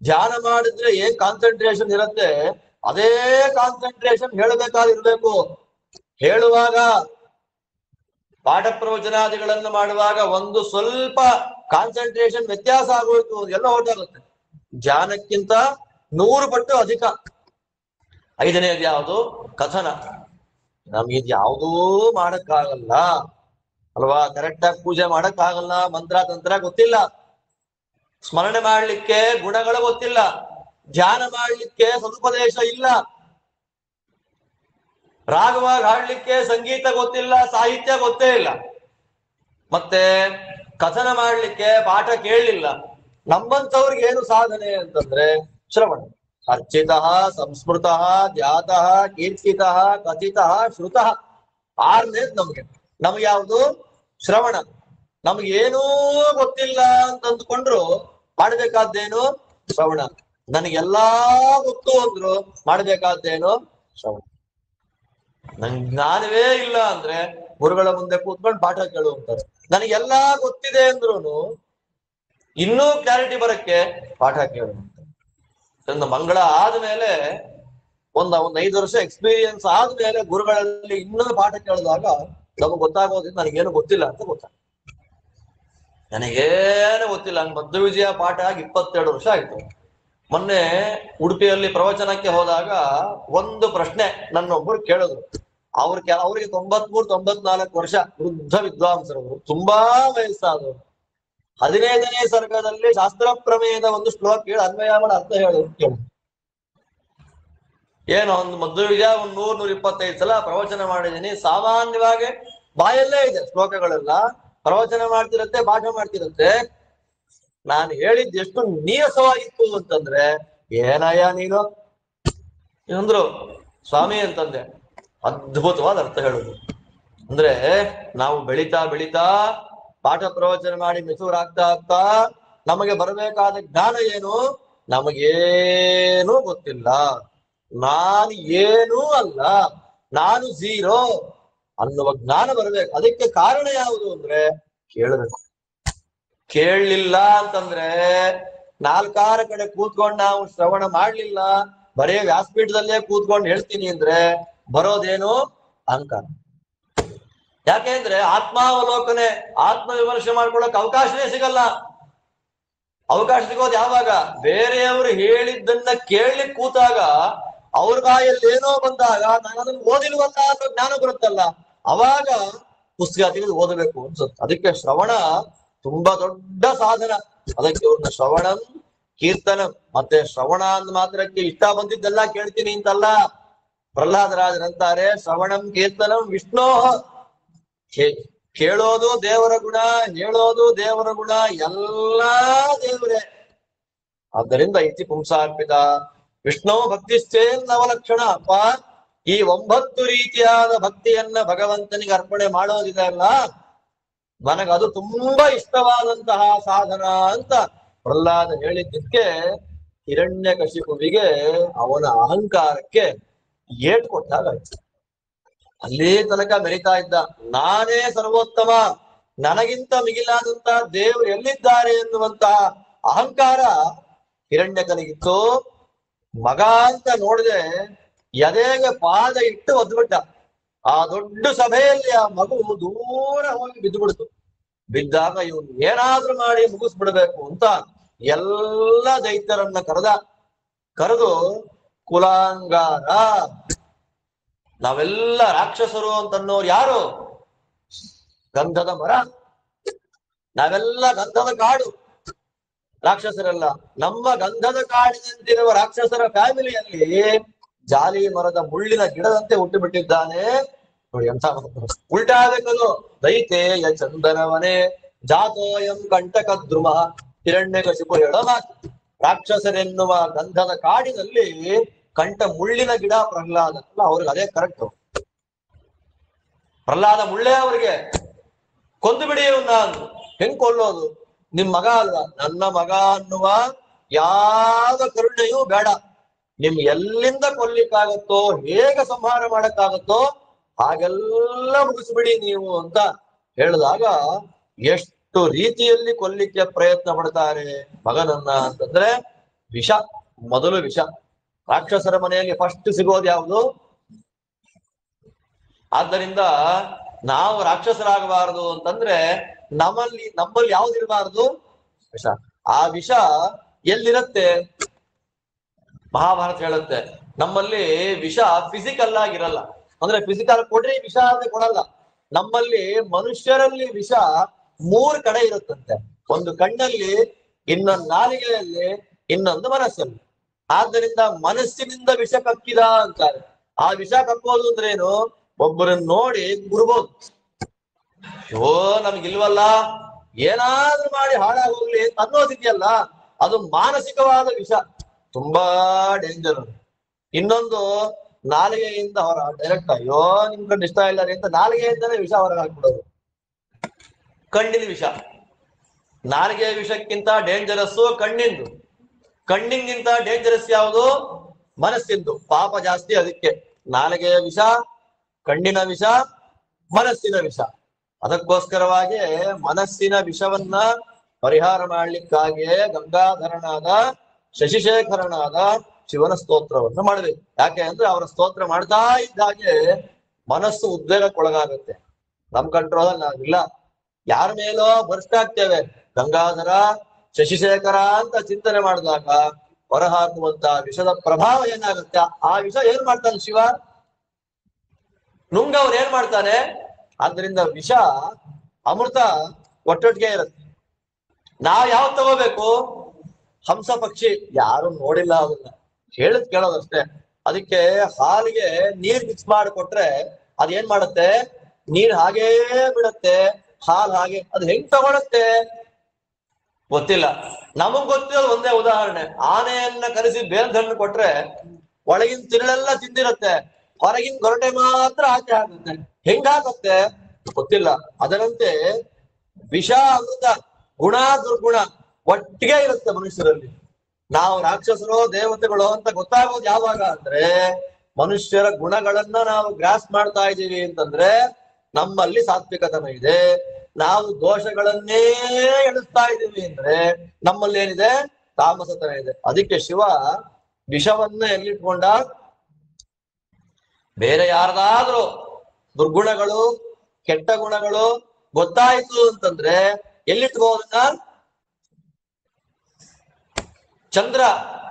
Speaker 1: ಧ್ಯಾನ ಮಾಡಿದ್ರೆ ಏನ್ ಕಾನ್ಸಂಟ್ರೇಷನ್ ಇರುತ್ತೆ ಅದೇ ಕಾನ್ಸಂಟ್ರೇಷನ್ ಹೇಳಬೇಕಾದಿರ್ಬೇಕು. ಹೇಳುವಾಗ ಪಾಠ ಪ್ರವಚನಾದಿಗಳನ್ನು ಮಾಡುವಾಗ ಒಂದು ಸ್ವಲ್ಪ ಕಾನ್ಸಂಟ್ರೇಷನ್ ವ್ಯತ್ಯಾಸ ಆಗೋಯ್ತು, ಎಲ್ಲ ಹೊರಟಾಗುತ್ತೆ. ಧ್ಯಾನಕ್ಕಿಂತ 100 ಪಟ್ಟು ಅಧಿಕ. 5ನೇದು ಯಾವುದು? ಕಥನ. ನಮ್ಗಿದ್ ಯಾವುದೂ ಮಾಡಕ್ಕಾಗಲ್ಲ ಅಲ್ವಾ? ಕರೆಕ್ಟ್ ಆಗಿ ಪೂಜೆ ಮಾಡಕ್ ಆಗಲ್ಲ, ಮಂತ್ರ ತಂತ್ರ ಗೊತ್ತಿಲ್ಲ, ಸ್ಮರಣೆ ಮಾಡ್ಲಿಕ್ಕೆ ಗುಣಗಳು ಗೊತ್ತಿಲ್ಲ, ಧ್ಯಾನ ಮಾಡ್ಲಿಕ್ಕೆ ಸದುಪದೇಶ ಇಲ್ಲ, ರಾಗವಾಗಿ ಹಾಡ್ಲಿಕ್ಕೆ ಸಂಗೀತ ಗೊತ್ತಿಲ್ಲ, ಸಾಹಿತ್ಯ ಗೊತ್ತೇ ಇಲ್ಲ, ಮತ್ತೆ ಕಥನ ಮಾಡ್ಲಿಕ್ಕೆ ಪಾಠ ಕೇಳಲಿಲ್ಲ. ನಮ್ಮಂತವ್ರಿಗೆ ಏನು ಸಾಧನೆ ಅಂತಂದ್ರೆ ಶ್ರವಣ. ಅರ್ಚಿತ, ಸಂಸ್ಮೃತ, ಧ್ಯಾತ, ಕೀರ್ತಿತ, ಕಥಿತ, ಶ್ರುತ. ಆರನೇದ್ ನಮ್ಗೆ ಯಾವುದು? ಶ್ರವಣ. ನಮ್ಗೇನೂ ಗೊತ್ತಿಲ್ಲ ಅಂತ ಅಂದ್ಕೊಂಡ್ರು ಮಾಡ್ಬೇಕಾದ್ದೇನು? ಶ್ರವಣ. ನನಗೆಲ್ಲಾ ಗೊತ್ತು ಅಂದ್ರು ಮಾಡ್ಬೇಕಾದ್ದೇನು? ಶ್ರವಣ. ನಂಗೆ ಜ್ಞಾನವೇ ಇಲ್ಲ ಅಂದ್ರೆ ಗುರುಗಳ ಮುಂದೆ ಕೂತ್ಕೊಂಡು ಪಾಠ ಕೇಳುವಂತಾರೆ. ನನಗೆಲ್ಲಾ ಗೊತ್ತಿದೆ ಅಂದ್ರುನು ಇನ್ನೂ ಕ್ಲಾರಿಟಿ ಬರಕ್ಕೆ ಪಾಠ ಕೇಳುವಂತ. ಮಂಗಳ ಆದ್ಮೇಲೆ ಒಂದ್ 5 ವರ್ಷ ಎಕ್ಸ್ಪೀರಿಯನ್ಸ್ ಆದ್ಮೇಲೆ ಗುರುಗಳಲ್ಲಿ ಇನ್ನೂ ಪಾಠ ಕೇಳಿದಾಗ ನಮಗ್ ಗೊತ್ತಾಗೋದ್ರಿಂದ ನನಗೇನು ಗೊತ್ತಿಲ್ಲ ಅಂತ ಗೊತ್ತಾಗ. ನನಗೇನು ಗೊತ್ತಿಲ್ಲ. ಮಧ್ಯ ವಿಜಯ ಪಾಠ ಆಗಿ 22 ವರ್ಷ ಆಯ್ತು. ಮೊನ್ನೆ ಉಡುಪಿಯಲ್ಲಿ ಪ್ರವಚನಕ್ಕೆ ಹೋದಾಗ ಒಂದು ಪ್ರಶ್ನೆ ನನ್ನೊಬ್ಬರು ಕೇಳಿದ್ರು. ಅವ್ರಿಗೆ 93-94 ವರ್ಷ, ವೃದ್ಧ ವಿದ್ವಾಂಸರವರು, ತುಂಬಾ ವಯಸ್ಸಾದವರು. 15ನೇ ಸರ್ಗದಲ್ಲಿ ಶಾಸ್ತ್ರ ಪ್ರಮೇಯದ ಒಂದು ಶ್ಲೋಕ ಹೇಳಿ ಅನ್ವಯ ಮಾಡಿ ಅರ್ಥ ಹೇಳು. ಏನು ಒಂದು ಮಧ್ಯ ವಿಜಯ 100-125 ಸಲ ಪ್ರವಚನ ಮಾಡಿದೀನಿ. ಸಾಮಾನ್ಯವಾಗಿ ಬಾಯಲ್ಲೇ ಇದೆ ಶ್ಲೋಕಗಳೆಲ್ಲ, ಪ್ರವಚನ ಮಾಡ್ತಿರತ್ತೆ, ಪಾಠ ಮಾಡ್ತಿರತ್ತೆ. ನಾನು ಹೇಳಿದ್ದು ಎಷ್ಟು ನೀರಸವಾಗಿತ್ತು ಅಂತಂದ್ರೆ, ಏನಯ್ಯ ನೀನು ಅಂದ್ರು. ಸ್ವಾಮಿ ಅಂತಂದೆ. ಅದ್ಭುತವಾದ ಅರ್ಥ ಹೇಳುದು. ಅಂದ್ರೆ ನಾವು ಬೆಳಿತಾ ಬೆಳಿತಾ ಪಾಠ ಪ್ರವಚನ ಮಾಡಿ ಮೆಚೂರಾಗ್ತಾ ನಮಗೆ ಬರಬೇಕಾದ ಜ್ಞಾನ ಏನು? ನಮಗೇನೂ ಗೊತ್ತಿಲ್ಲ. ನಾನು ಏನೂ ಅಲ್ಲ, ನಾನು ಝೀರೋ ಅನ್ನುವ ಜ್ಞಾನ ಬರಬೇಕು. ಅದಕ್ಕೆ ಕಾರಣ ಯಾವುದು ಅಂದ್ರೆ ಕೇಳಬೇಕು. ಕೇಳಲಿಲ್ಲ ಅಂತಂದ್ರೆ 4 ಕಡೆ ಕೂತ್ಕೊಂಡು ನಾವು ಶ್ರವಣ ಮಾಡ್ಲಿಲ್ಲ, ಬರೇ ವ್ಯಾಸಪೀಠದಲ್ಲೇ ಕೂತ್ಕೊಂಡು ಹೇಳ್ತೀನಿ ಅಂದ್ರೆ ಬರೋದೇನು? ಅಹಂಕಾರ. ಯಾಕೆಂದ್ರೆ ಆತ್ಮಾವಲೋಕನೆ, ಆತ್ಮ ವಿಮರ್ಶೆ ಮಾಡ್ಕೊಳಕ್ ಅವಕಾಶನೇ ಸಿಗಲ್ಲ. ಅವಕಾಶ ಸಿಗೋದು ಯಾವಾಗ? ಬೇರೆಯವರು ಹೇಳಿದ್ದನ್ನ ಕೇಳಲಿಕ್ಕೆ ಕೂತಾಗ, ಅವ್ರ ಬಾಯಲ್ಲಿ ಏನೋ ಬಂದಾಗ ನಾನು ಅದನ್ನು ಓದಿಲ್ವಲ್ಲ ಅನ್ನೋ ಜ್ಞಾನ ಬರುತ್ತಲ್ಲ, ಅವಾಗ ಪುಸ್ತಕ ತೆಗೆದು ಓದಬೇಕು ಅನ್ಸುತ್ತೆ. ಅದಕ್ಕೆ ಶ್ರವಣ ತುಂಬಾ ದೊಡ್ಡ ಸಾಧನ. ಅದಕ್ಕೆ ಇವ್ರನ್ನ ಶ್ರವಣಂ ಕೀರ್ತನಂ. ಮತ್ತೆ ಶ್ರವಣ ಅಂದ ಮಾತ್ರಕ್ಕೆ ಇಷ್ಟ ಬಂದಿದ್ದೆಲ್ಲ ಕೇಳ್ತೀನಿ ಅಂತಲ್ಲ. ಪ್ರಹ್ಲಾದರಾಜರಂತಾರೆ ಶ್ರವಣಂ ಕೀರ್ತನಂ ವಿಷ್ಣೋ. ಕೇಳೋದು ದೇವರ ಗುಣ, ಹೇಳೋದು ದೇವರ ಗುಣ, ಎಲ್ಲಾ ದೇವರೇ. ಆದ್ದರಿಂದ ಇತಿ ಪುಂಸಾರ್ಪಿತ ವಿಷ್ಣು ಭಕ್ತಿಶ್ಚೇನ್ ನವಲಕ್ಷಣ. ಅಪ್ಪ, ಈ 9 ರೀತಿಯಾದ ಭಕ್ತಿಯನ್ನ ಭಗವಂತನಿಗೆ ಅರ್ಪಣೆ ಮಾಡೋದಿದೆ ಅಲ್ಲ, ನನಗದು ತುಂಬಾ ಇಷ್ಟವಾದಂತಹ ಸಾಧನ ಅಂತ ಪ್ರಹ್ಲಾದ ಹೇಳಿದ್ದಕ್ಕೆ ಹಿರಣ್ಯಕಶಿಪುವಿಗೆ ಅವನ ಅಹಂಕಾರಕ್ಕೆ ಏಟು ಕೊಟ್ಟಾಗಾಯ್ತು. ಅಲ್ಲೇ ತನಕ ಮೆರಿತಾ ಇದ್ದ, ನಾನೇ ಸರ್ವೋತ್ತಮ, ನನಗಿಂತ ಮಿಗಿಲಾದಂತಹ ದೇವರು ಎಲ್ಲಿದ್ದಾರೆ ಎನ್ನುವಂತಹ ಅಹಂಕಾರ ಹಿರಣ್ಯಕನಿಗಿತ್ತು. ಮಗ ಅಂತ ನೋಡಿದೆ, ಎದೆಗೆ ಪಾದ ಇಟ್ಟು ಒದ್ಬಿಟ್ಟ. ಆ ದೊಡ್ಡ ಸಭೆಯಲ್ಲಿ ಆ ಮಗು ದೂರ ಹೋಗಿ ಬಿದ್ದು ಬಿಡ್ತು. ಬಿದ್ದಾಗ ಇವನು ಏನಾದ್ರೂ ಮಾಡಿ ಮುಗಿಸ್ಬಿಡ್ಬೇಕು ಅಂತ ಎಲ್ಲ ದೈತ್ಯರನ್ನ ಕರೆದು ಕುಲಾಂಗಾರ, ನಾವೆಲ್ಲ ರಾಕ್ಷಸರು ಅಂತನ್ನೋರು ಯಾರು? ಗಂಧದ ಮರ, ನಾವೆಲ್ಲ ಗಂಧದ ಕಾಡು. ರಾಕ್ಷಸರೆಲ್ಲ ನಮ್ಮ ಗಂಧದ ಕಾಡಿನಂತಿರುವ ರಾಕ್ಷಸರ ಫ್ಯಾಮಿಲಿಯಲ್ಲಿ ಜಾಲಿ ಮರದ ಮುಳ್ಳಿನ ಗಿಡದಂತೆ ಹುಟ್ಟು ಬಿಟ್ಟಿದ್ದಾನೆ. ನೋಡಿ ಎಂತ ಉಲ್ಟಾ ಆಗಬೇಕದು. ದೈತೇಯ ಚಂದನವನೇ ಜಾತೋಯಂ ಕಂಟಕ ದ್ರುಮ. ಹಿರಣ್ಯಕಶಿಪು ಹೇಳೋ ಮಾತು. ರಾಕ್ಷಸರೆನ್ನುವ ಗಂಧದ ಕಾಡಿನಲ್ಲಿ ಕಂಠ ಮುಳ್ಳಿನ ಗಿಡ ಪ್ರಹ್ಲಾದ. ಅವ್ರಿಗೆ ಅದೇ ಕರೆಕ್ಟ್. ಪ್ರಹ್ಲಾದ ಮುಳ್ಳೇ ಅವ್ರಿಗೆ. ಕೊಂದು ಬಿಡಿ ಇವನ್ನ. ಹೆಂಗ್ ಕೊಲ್ಲೋದು? ನಿಮ್ ಮಗ ಅಲ್ವಾ? ನನ್ನ ಮಗ ಅನ್ನುವ ಯಾವ ಕರುಣೆಯೂ ಬೇಡ. ನಿಮ್ ಎಲ್ಲಿಂದ ಕೊಲ್ಲಿಕ್ಕಾಗತ್ತೋ, ಹೇಗೆ ಸಂಹಾರ ಮಾಡಕ್ಕಾಗತ್ತೋ ಹಾಗೆಲ್ಲ ಮುಗಿಸ್ಬಿಡಿ ನೀವು ಅಂತ ಹೇಳಿದಾಗ ಎಷ್ಟು ರೀತಿಯಲ್ಲಿ ಕೊಲ್ಲಿಕ್ಕೆ ಪ್ರಯತ್ನ ಪಡ್ತಾರೆ ಮಗನನ್ನ ಅಂತಂದ್ರೆ, ವಿಷ. ಮೊದಲು ವಿಷ. ರಾಕ್ಷಸರ ಮನೆಯಲ್ಲಿ ಫಸ್ಟ್ ಸಿಗೋದು ಯಾವುದು? ಆದ್ದರಿಂದ ನಾವು ರಾಕ್ಷಸರಾಗಬಾರದು ಅಂತಂದ್ರೆ ನಮ್ಮಲ್ಲಿ ಯಾವ್ದಿರಬಾರದು? ವಿಷ. ಆ ವಿಷ ಎಲ್ಲಿರತ್ತೆ? ಮಹಾಭಾರತ ಹೇಳುತ್ತೆ ನಮ್ಮಲ್ಲಿ ವಿಷ ಫಿಸಿಕಲ್ ಆಗಿರಲ್ಲ. ಅಂದ್ರೆ ಫಿಸಿಕಲ್ ಕೊಡ್ರಿ ವಿಷ ಅಂತ ಕೊಡಲ್ಲ. ನಮ್ಮಲ್ಲಿ ಮನುಷ್ಯರಲ್ಲಿ ವಿಷ 3 ಕಡೆ ಇರುತ್ತಂತೆ. ಒಂದು ಕಣ್ಣಲ್ಲಿ, ಇನ್ನೊಂದು ನಾಲಿಗೆಯಲ್ಲಿ, ಇನ್ನೊಂದು ಮನಸ್ಸಲ್ಲಿ. ಆದ್ದರಿಂದ ಮನಸ್ಸಿನಿಂದ ವಿಷ ಕಕ್ಕಿದ ಅಂತಾರೆ. ಆ ವಿಷ ಕಕ್ಕೋದು ಅಂದ್ರೇನು? ಒಬ್ಬರನ್ನ ನೋಡಿ ಗುರ್ಬೋದು, ಅಯ್ಯೋ ನಮ್ಗಿಲ್ವಲ್ಲ, ಏನಾದ್ರೂ ಮಾಡಿ ಹಾಳಾಗೋಗ್ಲಿ ಅನ್ನೋದಿದೆಯಲ್ಲ, ಅದು ಮಾನಸಿಕವಾದ ವಿಷ, ತುಂಬಾ ಡೇಂಜರ್. ಇನ್ನೊಂದು ನಾಲಿಗೆಯಿಂದ ಹೊರ ಡೈರೆಕ್ಟ್, ಅಯ್ಯೋ ನಿಮ್ ಕಣ್ಣು ಇಷ್ಟ ಇಲ್ಲ ರೀ ಅಂತ ನಾಲಿಗೆಯಿಂದನೇ ವಿಷ ಹೊರಗೆ ಹಾಕ್ಬಿಡೋದು. ಕಣ್ಣಿನ ವಿಷ, ನಾಲಿಗೆಯ ವಿಷಕ್ಕಿಂತ ಡೇಂಜರಸ್ ಕಣ್ಣಿಂದು. ಕಣ್ಣಿಗಿಂತ ಡೇಂಜರಸ್ ಯಾವುದು? ಮನಸ್ಸಿಂದು. ಪಾಪ ಜಾಸ್ತಿ ಅದಕ್ಕೆ. ನಾಲಿಗೆಯ ವಿಷ, ಕಣ್ಣಿನ ವಿಷ, ಮನಸ್ಸಿನ ವಿಷ. ಅದಕ್ಕೋಸ್ಕರವಾಗಿ ಮನಸ್ಸಿನ ವಿಷವನ್ನ ಪರಿಹಾರ ಮಾಡ್ಲಿಕ್ಕಾಗಿಯೇ ಗಂಗಾಧರನಾದ ಶಶಿಶೇಖರನಾದ ಶಿವನ ಸ್ತೋತ್ರವನ್ನು ಮಾಡಬೇಕು. ಯಾಕೆ ಅಂದ್ರೆ ಅವರ ಸ್ತೋತ್ರ ಮಾಡ್ತಾ ಇದ್ದಾಗೆ ಮನಸ್ಸು ಉದ್ವೇಗಕ್ಕೊಳಗಾಗುತ್ತೆ. ನಮ್ ಕಂಟ್ರೋಲ್ ನಾವಿಲ್ಲ, ಯಾರ ಮೇಲೋ ಬರ್ಸ್ಟಾಗ್ತೇವೆ. ಗಂಗಾಧರ ಶಶಿಶೇಖರ ಅಂತ ಚಿಂತನೆ ಮಾಡಿದಾಗ ಹೊರಹಾಕುವಂತ ವಿಷದ ಪ್ರಭಾವ ಏನಾಗುತ್ತೆ? ಆ ವಿಷ ಏನ್ ಮಾಡ್ತಾನೆ ಶಿವ? ನುಂಗವ್ರು ಏನ್ ಮಾಡ್ತಾನೆ? ಆದ್ರಿಂದ ವಿಷ ಅಮೃತ ಒಟ್ಟೊಟ್ಟಿಗೆ ಇರುತ್ತೆ. ನಾವ್ ಯಾವ್ದು ತಗೋಬೇಕು? ಹಂಸ ಪಕ್ಷಿ, ಯಾರು ನೋಡಿಲ್ಲ ಅದನ್ನ, ಹೇಳಿದ್ ಕೇಳೋದಷ್ಟೇ. ಅದಕ್ಕೆ ಹಾಲಿಗೆ ನೀರ್ ಮಿಕ್ಸ್ ಮಾಡಿಕೊಟ್ರೆ ಅದೇನ್ ಮಾಡುತ್ತೆ? ನೀರ್ ಹಾಗೇ ಬಿಡುತ್ತೆ, ಹಾಲು ಹಾಗೆ. ಅದು ಹೆಂಗ್ ತಗೊಳುತ್ತೆ ಗೊತ್ತಿಲ್ಲ. ನಮಗ್ ಗೊತ್ತಿರೋದು ಒಂದೇ ಉದಾಹರಣೆ, ಆನೆಯನ್ನ ಕರೆಸಿ ಬೇಲ್ದ ಹಣ್ಣು ಕೊಟ್ರೆ ಒಳಗಿನ ತಿರುಳೆಲ್ಲ ತಿಂದಿರುತ್ತೆ, ಹೊರಗಿನ ಗೊರಟೆ ಮಾತ್ರ ಆಚೆ ಹಾಕುತ್ತೆ. ಹೆಂಗ್ ಹಾಕುತ್ತೆ ಗೊತ್ತಿಲ್ಲ. ಅದರಂತೆ ವಿಷ ಅಮೃತ, ಗುಣ ದುರ್ಗುಣ ಒಟ್ಟಿಗೆ ಇರುತ್ತೆ ಮನುಷ್ಯರಲ್ಲಿ. ನಾವು ರಾಕ್ಷಸರೋ ದೇವತೆಗಳು ಅಂತ ಗೊತ್ತಾಗೋದು ಯಾವಾಗ ಅಂದ್ರೆ, ಮನುಷ್ಯರ ಗುಣಗಳನ್ನ ನಾವು ಗ್ರಾಸ್ ಮಾಡ್ತಾ ಇದ್ದೀವಿ ಅಂತಂದ್ರೆ ನಮ್ಮಲ್ಲಿ ಸಾತ್ವಿಕತನ ಇದೆ. ನಾವು ದೋಷಗಳನ್ನೇ ಎಣಿಸ್ತಾ ಇದ್ದೀವಿ ಅಂದ್ರೆ ನಮ್ಮಲ್ಲಿ ಏನಿದೆ? ತಾಮಸತನ ಇದೆ. ಅದಕ್ಕೆ ಶಿವ ವಿಷವನ್ನ ಎಲ್ಲಿಟ್ಕೊಂಡ? ಬೇರೆ ಯಾರ್ದಾದ್ರೂ ದುರ್ಗುಣಗಳು, ಕೆಟ್ಟ ಗುಣಗಳು ಗೊತ್ತಾಯ್ತು ಅಂತಂದ್ರೆ ಎಲ್ಲಿಟ್ಕೋದನ್ನ? ಚಂದ್ರ,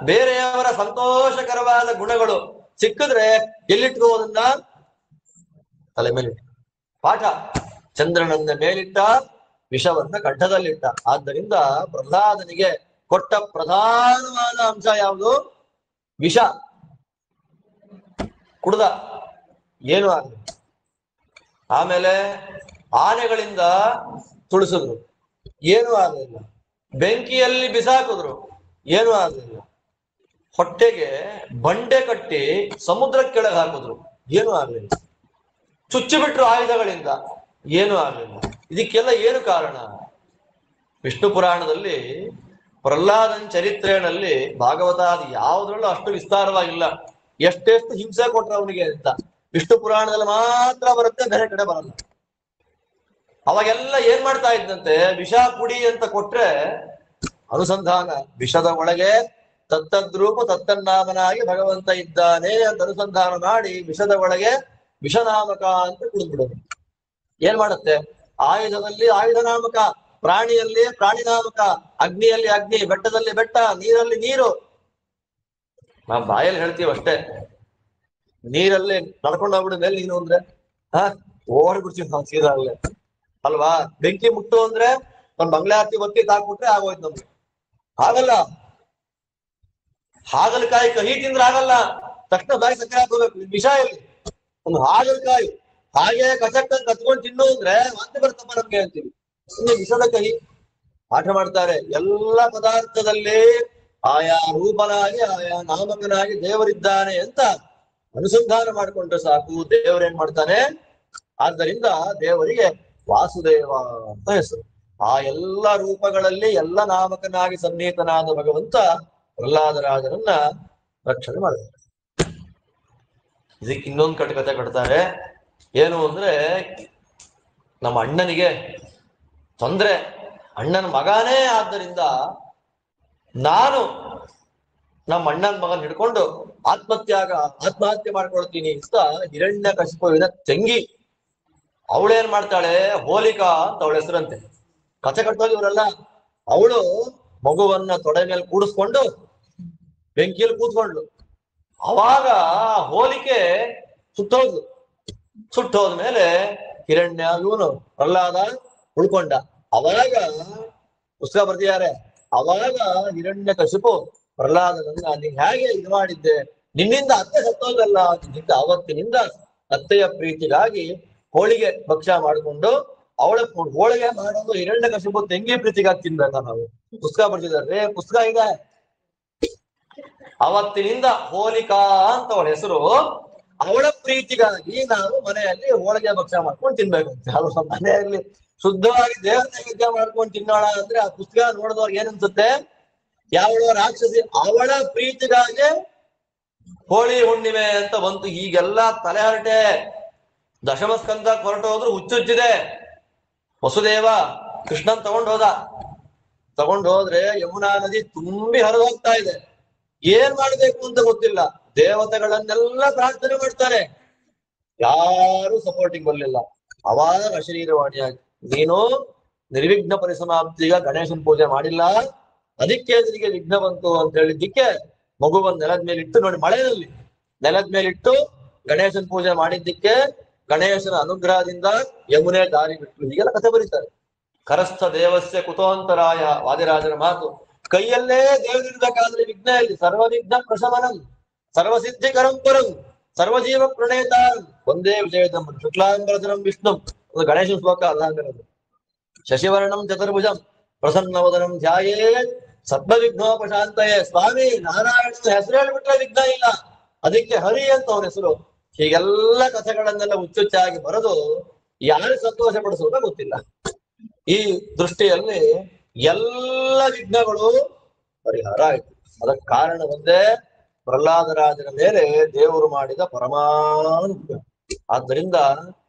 Speaker 1: ಬೇರೆಯವರ ಸಂತೋಷಕರವಾದ ಗುಣಗಳು ಸಿಕ್ಕಿದ್ರೆ ಎಲ್ಲಿಟ್ಕೋದನ್ನ? ತಲೆ ಮೇಲಿಟ್ಟ. ಪಾಠ, ಚಂದ್ರನನ್ನ ಮೇಲಿಟ್ಟ, ವಿಷವನ್ನ ಕಂಠದಲ್ಲಿಟ್ಟ. ಆದ್ದರಿಂದ ಪ್ರಹ್ಲಾದನಿಗೆ ಕೊಟ್ಟ ಪ್ರಧಾನವಾದ ಅಂಶ ಯಾವುದು? ವಿಷ. ಕುಡ್ದ, ಏನು ಆಗಲಿ. ಆಮೇಲೆ ಆನೆಗಳಿಂದ ತುಳಿಸಿದ್ರು, ಏನೂ ಆಗಲಿಲ್ಲ. ಬೆಂಕಿಯಲ್ಲಿ ಬಿಸಾಕಿದ್ರು, ಏನೂ ಆಗಲಿಲ್ಲ. ಹೊಟ್ಟೆಗೆ ಬಂಡೆ ಕಟ್ಟಿ ಸಮುದ್ರ ಕೆಳಗೆ ಹಾಕಿದ್ರು, ಏನೂ ಆಗಲಿಲ್ಲ. ಚುಚ್ಚಿ ಬಿಟ್ರು ಆಯುಧಗಳಿಂದ, ಏನೂ ಆಗಲಿಲ್ಲ. ಇದಕ್ಕೆಲ್ಲ ಏನು ಕಾರಣ? ವಿಷ್ಣು ಪುರಾಣದಲ್ಲಿ ಪ್ರಹ್ಲಾದನ ಚರಿತ್ರೆಯಲ್ಲಿ ಭಾಗವತ ಅದು ಯಾವುದ್ರಲ್ಲೂ ಅಷ್ಟು ವಿಸ್ತಾರವಾಗಿಲ್ಲ. ಎಷ್ಟೆಷ್ಟು ಹಿಂಸೆ ಕೊಟ್ರು ಅವನಿಗೆ ಅಂತ ವಿಷ್ಣು ಪುರಾಣದಲ್ಲಿ ಮಾತ್ರ ಬರುತ್ತೆ, ಬೇರೆ ಕಡೆ ಬರಲ್ಲ. ಅವಾಗೆಲ್ಲ ಏನ್ ಮಾಡ್ತಾ ಇದ್ದಂತೆ? ವಿಷ ಕುಡಿ ಅಂತ ಕೊಟ್ರೆ ಅನುಸಂಧಾನ, ವಿಷದ ಒಳಗೆ ತತ್ತದ್ರೂಪ ತತ್ತನ್ನಾಮನಾಗಿ ಭಗವಂತ ಇದ್ದಾನೆ ಅಂತ ಅನುಸಂಧಾನ ಮಾಡಿ ವಿಷದ ಒಳಗೆ ವಿಷನಾಮಕ ಅಂತ ಕುಡಿದ್ಬಿಡೋದು. ಏನ್ ಮಾಡುತ್ತೆ? ಆಯುಧದಲ್ಲಿ ಆಯುಧ ನಾಮಕ, ಪ್ರಾಣಿಯಲ್ಲಿ ಪ್ರಾಣಿ ನಾಮಕ, ಅಗ್ನಿಯಲ್ಲಿ ಅಗ್ನಿ, ಬೆಟ್ಟದಲ್ಲಿ ಬೆಟ್ಟ, ನೀರಲ್ಲಿ ನೀರು. ನಾವ್ ಬಾಯಲ್ಲಿ ಹೇಳ್ತೀವಿ ಅಷ್ಟೇ. ನೀರಲ್ಲಿ ನಡ್ಕೊಂಡು ಹೋಗ್ಬಿಡ ಮೇಲೆ ನೀನು ಅಂದ್ರೆ ಓಡ್ಬಿಡ್ತೀವಿ ನಾವು ಸೀದಾ ಅಲ್ಲೇ ಅಲ್ವಾ? ಬೆಂಕಿ ಮುಟ್ಟು ಅಂದ್ರೆ ಒಂದ್ ಮಂಗಳಾರತಿ ಒತ್ತಿ ಹಾಕ್ಬಿಟ್ರೆ ಆಗೋಯ್ತು ನಮ್ಗೆ. ಆಗಲ್ಲ. ಹಾಗಲಕಾಯಿ ಕಹಿ ತಿಂದ್ರೆ ಆಗಲ್ಲ, ತಕ್ಷಣ ಬಾಯಿ ಸಕ್ಕರೆ ಹಾಕೋಬೇಕು. ವಿಷ ಇಲ್ಲಿ ಒಂದು ಹಾಗಲಕಾಯಿ ಹಾಗೆ ಕಚಕ್ಕ ಕತ್ಕೊಂಡು ತಿನ್ನು ಅಂದ್ರೆ ವಾಂತಿ ಬರ್ತಪ್ಪ ನಮ್ಗೆ ಅಂತೀವಿ. ವಿಷದ ಕಹಿ. ಪಾಠ ಮಾಡ್ತಾರೆ, ಎಲ್ಲ ಪದಾರ್ಥದಲ್ಲಿ ಆಯಾ ರೂಪನಾಗಿ ಆಯಾ ನಾಮಕನಾಗಿ ದೇವರಿದ್ದಾನೆ ಅಂತ ಅನುಸಂಧಾನ ಮಾಡಿಕೊಂಡ್ರೆ ಸಾಕು, ದೇವರೇನ್ ಮಾಡ್ತಾನೆ? ಆದ್ದರಿಂದ ದೇವರಿಗೆ ವಾಸುದೇವ ಅಂತ ಹೆಸರು. ಆ ಎಲ್ಲ ರೂಪಗಳಲ್ಲಿ ಎಲ್ಲ ನಾಮಕನಾಗಿ ಸನ್ನಿಹಿತನಾದ ಭಗವಂತ ಪ್ರಹ್ಲಾದರಾಜರನ್ನ ರಕ್ಷಣೆ ಮಾಡಿದ್ದಾರೆ. ಇದಕ್ಕೆ ಇನ್ನೊಂದು ಕತೆ ಕಟ್ತಾರೆ. ಏನು ಅಂದ್ರೆ, ನಮ್ಮ ಅಣ್ಣನಿಗೆ ತೊಂದ್ರೆ, ಅಣ್ಣನ ಮಗನೇ ಆದ್ದರಿಂದ ನಾನು ನಮ್ಮ ಅಣ್ಣನ ಮಗನ್ ಹಿಡ್ಕೊಂಡು ಆತ್ಮಹತ್ಯೆ ಮಾಡ್ಕೊಳ್ತೀನಿ ಅಂತ ಹಿರಣ್ಯಕಶಿಪುವಿನ ತಂಗಿ ಅವಳೇನ್ ಮಾಡ್ತಾಳೆ? ಹೋಲಿಕಾ ಅಂತ ಅವಳ ಹೆಸರಂತೆ. ಕಥೆ ಕಟ್ಟೋದು ಇವರೆಲ್ಲ. ಅವಳು ಮಗುವನ್ನ ತೊಡೆ ಮೇಲೆ ಕೂಡಿಸ್ಕೊಂಡು ಬೆಂಕಿಯಲ್ಲಿ ಕೂತ್ಕೊಂಡ್ಲು. ಅವಾಗ ಹೋಲಿಕೆ ಸುಟ್ಟೋದ್ಲು. ಸುಟ್ಟೋದ್ಮೇಲೆ ಹಿರಣ್ಯ ಇವನು ಪ್ರಹ್ಲಾದ ಉಳ್ಕೊಂಡ. ಅವಾಗ ಪುಸ್ತಕ ಬರ್ದಿದ್ದಾರೆ. ಅವಾಗ ಹಿರಣ್ಯ ಕಶಿಪು ಪ್ರಹ್ಲಾದನನ್ನ ನೀನ್ ಹೇಗೆ ಇದು ಮಾಡಿದ್ದೆ, ನಿನ್ನಿಂದ ಅತ್ತೆ ಸತ್ತೋದಲ್ಲ, ನಿನ್ನಿಂದ ಅವತ್ತಿನಿಂದ ಅತ್ತೆಯ ಪ್ರೀತಿಗಾಗಿ ಹೋಳಿಗೆ ಭಕ್ಷ್ಯ ಮಾಡಿಕೊಂಡು ಅವಳ ಹೋಳಿಗೆ ಮಾಡೋದು ಹಿರಣ್ಯ ಕಶಿಪು ತೆಂಗಿ ಪ್ರೀತಿಗಾಗಿ ತಿನ್ಬೇಕ ನಾವು. ಪುಸ್ತಕ ಬರ್ತಿದ್ದಾರೆ, ಪುಸ್ತಕ ಇದೆ. ಅವತ್ತಿನಿಂದ ಹೋಲಿಕಾ ಅಂತ ಅವಳ ಹೆಸರು. ಅವಳ ಪ್ರೀತಿಗಾಗಿ ನಾವು ಮನೆಯಲ್ಲಿ ಹೋಳಿಗೆ ಭಕ್ಷ್ಯ ಮಾಡ್ಕೊಂಡು ತಿನ್ಬೇಕಂತೆ. ಅವ್ರ ಮನೆಯಲ್ಲಿ ಶುದ್ಧವಾಗಿ ದೇವರ ನೈವೇದ್ಯ ಮಾಡ್ಕೊಂಡು ತಿನ್ನೋಣ ಅಂದ್ರೆ ಆ ಪುಸ್ತಕ ನೋಡಿದವ್ರಿಗೆ ಏನನ್ಸುತ್ತೆ, ಯಾವಳೋ ರಾಕ್ಷಸಿ ಅವಳ ಪ್ರೀತಿಗಾಗಿ ಹೋಳಿ ಹುಣ್ಣಿಮೆ ಅಂತ ಬಂತು. ಈಗೆಲ್ಲ ತಲೆಹರಟೆ. ದಶಮಸ್ಕಂದ ಹೊರಟು ಹೋದ್ರು ಹುಚ್ಚುಚ್ಚಿದೆ. ವಸುದೇವ ಕೃಷ್ಣನ್ ತಗೊಂಡು ಹೋದ್ರೆ ಯಮುನಾ ನದಿ ತುಂಬಿ ಹರಿದು ಹೋಗ್ತಾ ಇದೆ. ಏನ್ ಮಾಡ್ಬೇಕು ಅಂತ ಗೊತ್ತಿಲ್ಲ. ದೇವತೆಗಳನ್ನೆಲ್ಲ ಪ್ರಾರ್ಥನೆ ಮಾಡ್ತಾರೆ, ಯಾರು ಸಪೋರ್ಟಿಂಗ್ ಬರ್ಲಿಲ್ಲ. ಅವಾಗ ಅಶರೀರವಾಣಿಯಾಗಿ ನೀನು ನಿರ್ವಿಘ್ನ ಪರಿಸಮಾಪ್ತಿಗ ಗಣೇಶನ್ ಪೂಜೆ ಮಾಡಿಲ್ಲ, ಅದಕ್ಕೆ ನಿನಗೆ ವಿಘ್ನ ಬಂತು ಅಂತ ಹೇಳಿದ್ದಕ್ಕೆ ಮಗುವನ್ ನೆಲದ ಮೇಲೆ ಇಟ್ಟು ನೋಡಿ, ಮಳೆಯಲ್ಲಿ ನೆಲದ ಮೇಲಿಟ್ಟು ಗಣೇಶನ್ ಪೂಜೆ ಮಾಡಿದ್ದಕ್ಕೆ ಗಣೇಶನ ಅನುಗ್ರಹದಿಂದ ಯಮುನೆ ದಾರಿ ಬಿಟ್ಟು. ಹೀಗೆಲ್ಲ ಕಥೆ ಬರೀತಾರೆ. ಕರಸ್ಥ ದೇವಸ್ಯ ಕುತೋಂತರಾಯ, ವಾದಿರಾಜರ ಮಾತು. ಕೈಯಲ್ಲೇ ದೇವರಿರ್ಬೇಕಾದ್ರೆ ವಿಘ್ನ ಇಲ್ಲಿ. ಸರ್ವವಿಘ್ನ ಪ್ರಶಮನಂ ಸರ್ವಸಿದ್ಧಿಕರಂ ಪರಂ ಸರ್ವಜೀವ ಪ್ರಣೇತ ಒಂದೇ ವಿಜಯದಂ ಶುಕ್ಲಾಂಬರಧರಂ ವಿಷ್ಣು. ಒಂದು ಗಣೇಶನ ಶ್ಲೋಕ ಅಲ್ಲ ಹಂಗಿರೋದು. ಶಶಿವರ್ಣಂ ಚತುರ್ಭುಜಂ ಪ್ರಸನ್ನವದನಂ ಧ್ಯಾಯೇತ್ ಸದ್ಮವಿಘ್ನೋಪಶಾಂತಯೇ. ಸ್ವಾಮಿ ನಾರಾಯಣನ ಹೆಸರು ಹೇಳ್ಬಿಟ್ರೆ ವಿಘ್ನ ಇಲ್ಲ, ಅದಕ್ಕೆ ಹರಿ ಅಂತ ಅವನ ಹೆಸರು. ಹೀಗೆಲ್ಲ ಕಥೆಗಳನ್ನೆಲ್ಲ ಹುಚ್ಚುಚ್ಚಾಗಿ ಬರೆದು ಯಾರು ಸಂತೋಷ ಪಡಿಸುವುದ ಗೊತ್ತಿಲ್ಲ. ಈ ದೃಷ್ಟಿಯಲ್ಲಿ ಎಲ್ಲ ವಿಘ್ನಗಳು ಪರಿಹಾರ ಆಯ್ತು. ಅದಕ್ಕೆ ಕಾರಣ ಒಂದೇ, ಪ್ರಹ್ಲಾದರಾಜನ ಮೇಲೆ ದೇವರು ಮಾಡಿದ ಪರಮಾನುಗ್ರಹ. ಆದ್ದರಿಂದ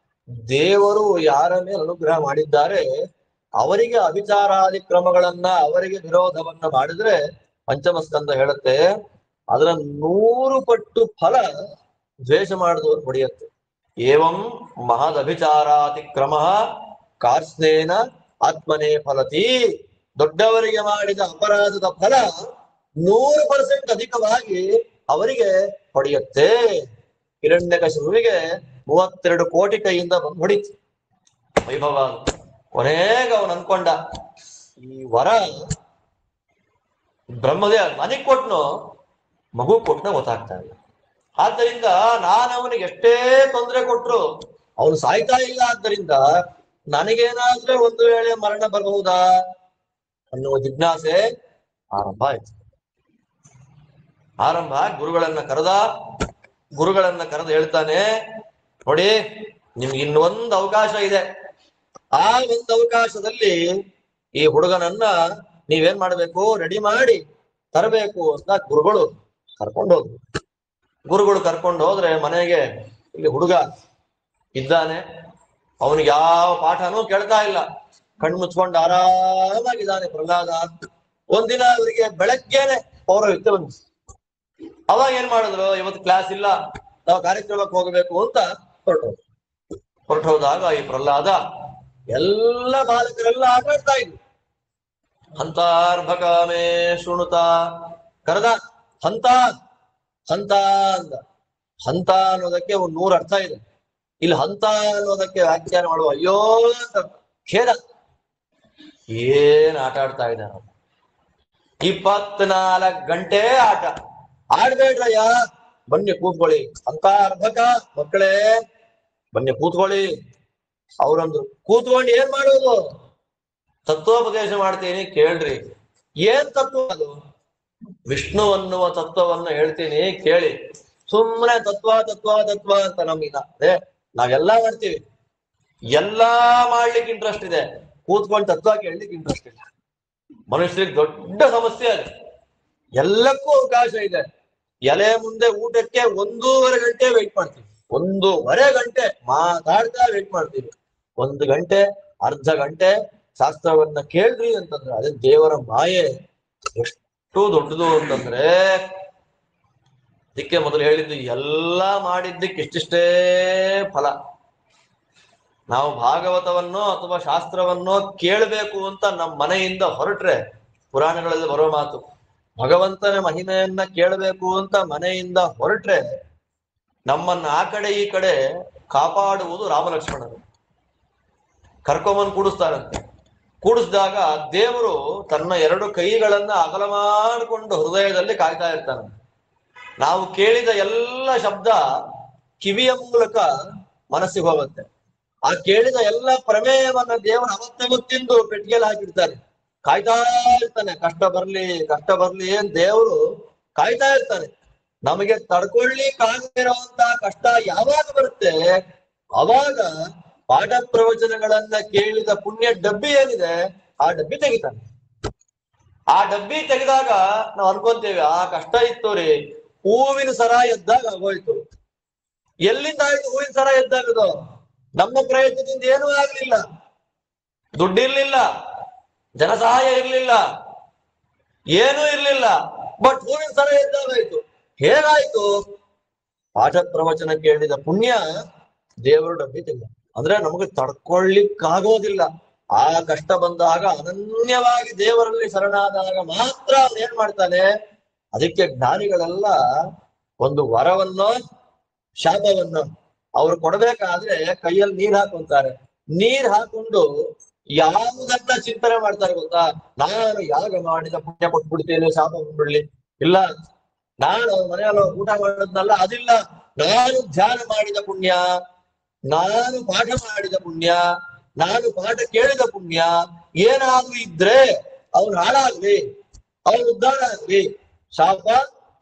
Speaker 1: ದೇವರು ಯಾರ ಮೇಲೆ ಅನುಗ್ರಹ ಮಾಡಿದ್ದಾರೆ ಅವರಿಗೆ ಅಭಿಚಾರಾದಿ ಕ್ರಮಗಳನ್ನ, ಅವರಿಗೆ ವಿರೋಧವನ್ನ ಮಾಡಿದ್ರೆ ಪಂಚಮ ಸ್ಕಂದ ಹೇಳುತ್ತೆ ಅದರ 100 ಪಟ್ಟು ಫಲ ದ್ವೇಷ ಮಾಡಿದವರು ಹೊಡೆಯುತ್ತೆ. ಏವಂ ಮಹದಭಿಚಾರಾತಿಕ್ರಮ ಕಾರ್ಸ್ನೇನ ಆತ್ಮನೇ ಫಲತಿ. ದೊಡ್ಡವರಿಗೆ ಮಾಡಿದ ಅಪರಾಧದ ಫಲ 100% ಅಧಿಕವಾಗಿ ಅವರಿಗೆ ಹೊಡೆಯುತ್ತೆ. ಹಿರಣ್ಯಕಶಿಪುವಿಗೆ 32 ಕೋಟಿ ಕೈಯಿಂದ ಬಂದು ಹೊಡಿತು ವೈಭವ. ಕೊನೆಗೆ ಅವನು ಅನ್ಕೊಂಡ, ಈ ವರ ಬ್ರಹ್ಮದೇವ ನನಗ್ ಕೊಟ್ನು, ಮಗು ಕೊಟ್ನ ಗೊತ್ತಾಗ್ತಾ ಇಲ್ಲ. ಆದ್ದರಿಂದ ನಾನು ಅವನಿಗೆ ಎಷ್ಟೇ ತೊಂದರೆ ಕೊಟ್ರು ಅವನು ಸಾಯ್ತಾ ಇಲ್ಲ. ಆದ್ದರಿಂದ ನನಗೇನಾದ್ರೆ ಒಂದು ವೇಳೆ ಮರಣ ಬರಬಹುದಾ ಅನ್ನುವ ಜಿಜ್ಞಾಸೆ ಆರಂಭ ಆಯ್ತು. ಗುರುಗಳನ್ನ ಕರೆದು ಹೇಳ್ತಾನೆ, ನೋಡಿ ನಿಮ್ಗೆ ಇನ್ನೊಂದು ಅವಕಾಶ ಇದೆ. ಆ ಒಂದು ಅವಕಾಶದಲ್ಲಿ ಈ ಹುಡುಗನನ್ನ ನೀವೇನ್ ಮಾಡ್ಬೇಕು, ರೆಡಿ ಮಾಡಿ ತರಬೇಕು ಅಂತ ಗುರುಗಳು ಕರ್ಕೊಂಡು ಹೋದ್ರೆ ಮನೆಗೆ ಇಲ್ಲಿ ಹುಡುಗ ಇದ್ದಾನೆ. ಅವನಿಗೆ ಯಾವ ಪಾಠನೂ ಕೇಳ್ತಾ ಇಲ್ಲ, ಕಣ್ಣು ಮುಚ್ಕೊಂಡು ಆರಾಮಾಗಿದ್ದಾನೆ ಪ್ರಹ್ಲಾದ. ಒಂದಿನ ಅವರಿಗೆ ಬೆಳಗ್ಗೆನೆ ಪೌರೋಹಿತ್ಯ ಬಂತು. ಅವಾಗ ಏನ್ ಮಾಡಿದ್ರು, ಇವತ್ತು ಕ್ಲಾಸ್ ಇಲ್ಲ, ನಾವು ಕಾರ್ಯಕ್ರಮಕ್ಕೆ ಹೋಗಬೇಕು ಅಂತ ಹೊರಟೋದಾಗ ಈ ಪ್ರಹ್ಲಾದ ಎಲ್ಲ ಬಾಲಕರೆಲ್ಲ ಆಟಾಡ್ತಾ ಇದ್ರು. ಹಂತಾರ್ಭಕಾಮೇ ಶೃಣುತ ಕರೆದ, ಹಂತ ಅಂದ. ಹಂತ ಅನ್ನೋದಕ್ಕೆ 100 ಅರ್ಥ ಇದೆ. ಇಲ್ಲಿ ಹಂತ ಅನ್ನೋದಕ್ಕೆ ವ್ಯಾಖ್ಯಾನ ಮಾಡುವ ಅಯ್ಯೋ ಅಂತ ಖೇದ. ಏನ್ ಆಟ ಆಡ್ತಾ ಇದ್ದಾನ, 24 ಗಂಟೆ ಆಟ. ಆಡ್ಬೇಡ್ರಯ್ಯ, ಬನ್ನಿ ಕೂತ್ಕೊಳ್ಳಿ. ಅಂತ ಅರ್ಧಕ ಮಕ್ಕಳೇ ಬನ್ನಿ ಕೂತ್ಕೊಳ್ಳಿ. ಅವ್ರಂದ್ರು ಕೂತ್ಕೊಂಡು ಏನ್ ಮಾಡೋದು, ತತ್ವೋಪದೇಶ ಮಾಡ್ತೀನಿ ಕೇಳ್ರಿ. ಏನ್ ತತ್ವ ಅದು? ವಿಷ್ಣು ಅನ್ನುವ ತತ್ವವನ್ನು ಹೇಳ್ತೀನಿ ಕೇಳಿ. ಸುಮ್ಮನೆ ತತ್ವ ಅಂತ ನಮ್ಗಿಲ್ಲ. ಅದೇ ನಾವೆಲ್ಲಾ ಮಾಡ್ತೀವಿ, ಎಲ್ಲಾ ಮಾಡ್ಲಿಕ್ಕೆ ಇಂಟ್ರೆಸ್ಟ್ ಇದೆ, ಕೂತ್ಕೊಂಡು ತತ್ವ ಕೇಳಲಿಕ್ಕೆ ಇಂಟ್ರೆಸ್ಟ್ ಇಲ್ಲ. ಮನುಷ್ಯರಿಗೆ ದೊಡ್ಡ ಸಮಸ್ಯೆ ಅದು. ಎಲ್ಲಕ್ಕೂ ಅವಕಾಶ ಇದೆ. ಎಲೆ ಮುಂದೆ ಊಟಕ್ಕೆ 1.5 ಗಂಟೆ ವೆಯ್ಟ್ ಮಾಡ್ತೀವಿ, 1.5 ಗಂಟೆ ಮಾತಾಡ್ತಾ ವೆಯ್ಟ್ ಮಾಡ್ತೀವಿ. 1 ಗಂಟೆ ಅರ್ಧ ಗಂಟೆ ಶಾಸ್ತ್ರವನ್ನ ಕೇಳ್ರಿ ಅಂತಂದ್ರೆ ಅದೇ ದೇವರ ಮಾಯೆ ಎಷ್ಟು ದೊಡ್ಡದು ಅಂತಂದ್ರೆ. ಅದಕ್ಕೆ ಮೊದಲು ಹೇಳಿದ್ದು ಎಲ್ಲಾ ಮಾಡಿದ್ದಕ್ಕೆ ಇಷ್ಟಿಷ್ಟೇ ಫಲ. ನಾವು ಭಾಗವತವನ್ನೋ ಅಥವಾ ಶಾಸ್ತ್ರವನ್ನೋ ಕೇಳಬೇಕು ಅಂತ ನಮ್ಮ ಮನೆಯಿಂದ ಹೊರಟ್ರೆ, ಪುರಾಣಗಳಲ್ಲಿ ಬರೋ ಮಾತು, ಭಗವಂತನ ಮಹಿಮೆಯನ್ನ ಕೇಳಬೇಕು ಅಂತ ಮನೆಯಿಂದ ಹೊರಟ್ರೆ ನಮ್ಮನ್ನ ಆ ಕಡೆ ಈ ಕಡೆ ಕಾಪಾಡುವುದು ರಾಮಲಕ್ಷ್ಮಣರು. ಕರ್ಕೊಂಬಂದು ಕೂಡಿಸ್ತಾರಂತೆ. ಕೂಡಿಸಿದಾಗ ದೇವರು ತನ್ನ 2 ಕೈಗಳನ್ನ ಅಗಲ ಮಾಡಿಕೊಂಡು ಹೃದಯದಲ್ಲಿ ಕಾಯ್ತಾ ಇರ್ತಾನೆ. ನಾವು ಕೇಳಿದ ಎಲ್ಲ ಶಬ್ದ ಕಿವಿಯ ಮೂಲಕ ಮನಸ್ಸಿಗೆ ಹೋಗುತ್ತೆ. ಆ ಕೇಳಿದ ಎಲ್ಲ ಪ್ರಮೇಯವನ್ನ ದೇವರು ಅವತ್ತೇ ಗೊತ್ತಿಂದು ಪೆಟ್ಟಿಗೆಯಲ್ಲಿ ಹಾಕಿರ್ತಾರೆ. ಕಾಯ್ತಾ ಇರ್ತಾನೆ, ಕಷ್ಟ ಬರ್ಲಿ ಏನ್ ದೇವರು ಕಾಯ್ತಾ ಇರ್ತಾನೆ. ನಮಗೆ ತಡ್ಕೊಳ್ಳಿಕ್ಕಾಗಿರುವಂತ ಕಷ್ಟ ಯಾವಾಗ ಬರುತ್ತೆ, ಅವಾಗ ಪಾಠ ಪ್ರವಚನಗಳನ್ನ ಕೇಳಿದ ಪುಣ್ಯ ಡಬ್ಬಿ ಏನಿದೆ ಆ ಡಬ್ಬಿ ತೆಗಿತಾನೆ. ಆ ಡಬ್ಬಿ ತೆಗೆದಾಗ ನಾವು ಅನ್ಕೊಂತೇವೆ ಆ ಕಷ್ಟ ಇತ್ತು ರೀ, ಹೂವಿನ ಸರ ಎದ್ದಾಗ ಆಗೋಯ್ತು. ಎಲ್ಲಿಂದ ಆಯ್ತು ಹೂವಿನ ಸರ ಎದ್ದಾಗದು? ನಮ್ಮ ಪ್ರಯತ್ನದಿಂದ ಏನೂ ಆಗ್ಲಿಲ್ಲ, ದುಡ್ಡಿರ್ಲಿಲ್ಲ, ಜನಸಹಾಯ ಇರ್ಲಿಲ್ಲ, ಏನೂ ಇರ್ಲಿಲ್ಲ, ಬಟ್ ಹೂವಿನ ಸರ ಎದ್ದಾಗಾಯ್ತು. ಹೇಗಾಯ್ತು? ಪಾಠ ಪ್ರವಚನ ಕೇಳಿದ ಪುಣ್ಯ ದೇವರು ಡಬ್ಬಿ ತೆಗೆದ. ಅಂದ್ರೆ ನಮಗೆ ತಡ್ಕೊಳ್ಳಿಕ್ಕಾಗೋದಿಲ್ಲ. ಆ ಕಷ್ಟ ಬಂದಾಗ ಅನನ್ಯವಾಗಿ ದೇವರಲ್ಲಿ ಶರಣಾದಾಗ ಮಾತ್ರ ಅವನು ಏನ್ ಮಾಡ್ತಾನೆ. ಅದಕ್ಕೆ ಜ್ಞಾನಿಗಳೆಲ್ಲ ಒಂದು ವರವನ್ನೋ ಶಾಪವನ್ನೋ ಅವ್ರು ಕೊಡ್ಬೇಕಾದ್ರೆ ಕೈಯಲ್ಲಿ ನೀರ್ ಹಾಕೊಂತಾರೆ. ನೀರ್ ಹಾಕೊಂಡು ಯಾವುದನ್ನ ಚಿಂತನೆ ಮಾಡ್ತಾರೆ ಗೊತ್ತಾ? ನಾನು ಯಾಗ ಮಾಡಿದ ಪುಣ್ಯ ಕೊಟ್ಬಿಡ್ತೇನೆ, ಶಾಪ ಬಂದ್ಬಿಡ್ಲಿ. ಇಲ್ಲ, ನಾನು ಮನೆಯಲ್ಲ ಊಟ ಮಾಡೋದ್ನಲ್ಲ, ಅದಿಲ್ಲ. ನಾನು ಧ್ಯಾನ ಮಾಡಿದ ಪುಣ್ಯ, ನಾನು ಪಾಠ ಮಾಡಿದ ಪುಣ್ಯ, ನಾನು ಪಾಠ ಕೇಳಿದ ಪುಣ್ಯ ಏನಾದ್ರೂ ಇದ್ರೆ ಅವ್ನು ಹಾಳಾಗ್ಲಿ, ಅವ್ನು ಉದ್ಧಾರ ಆಗ್ಲಿ. ಶಾಪ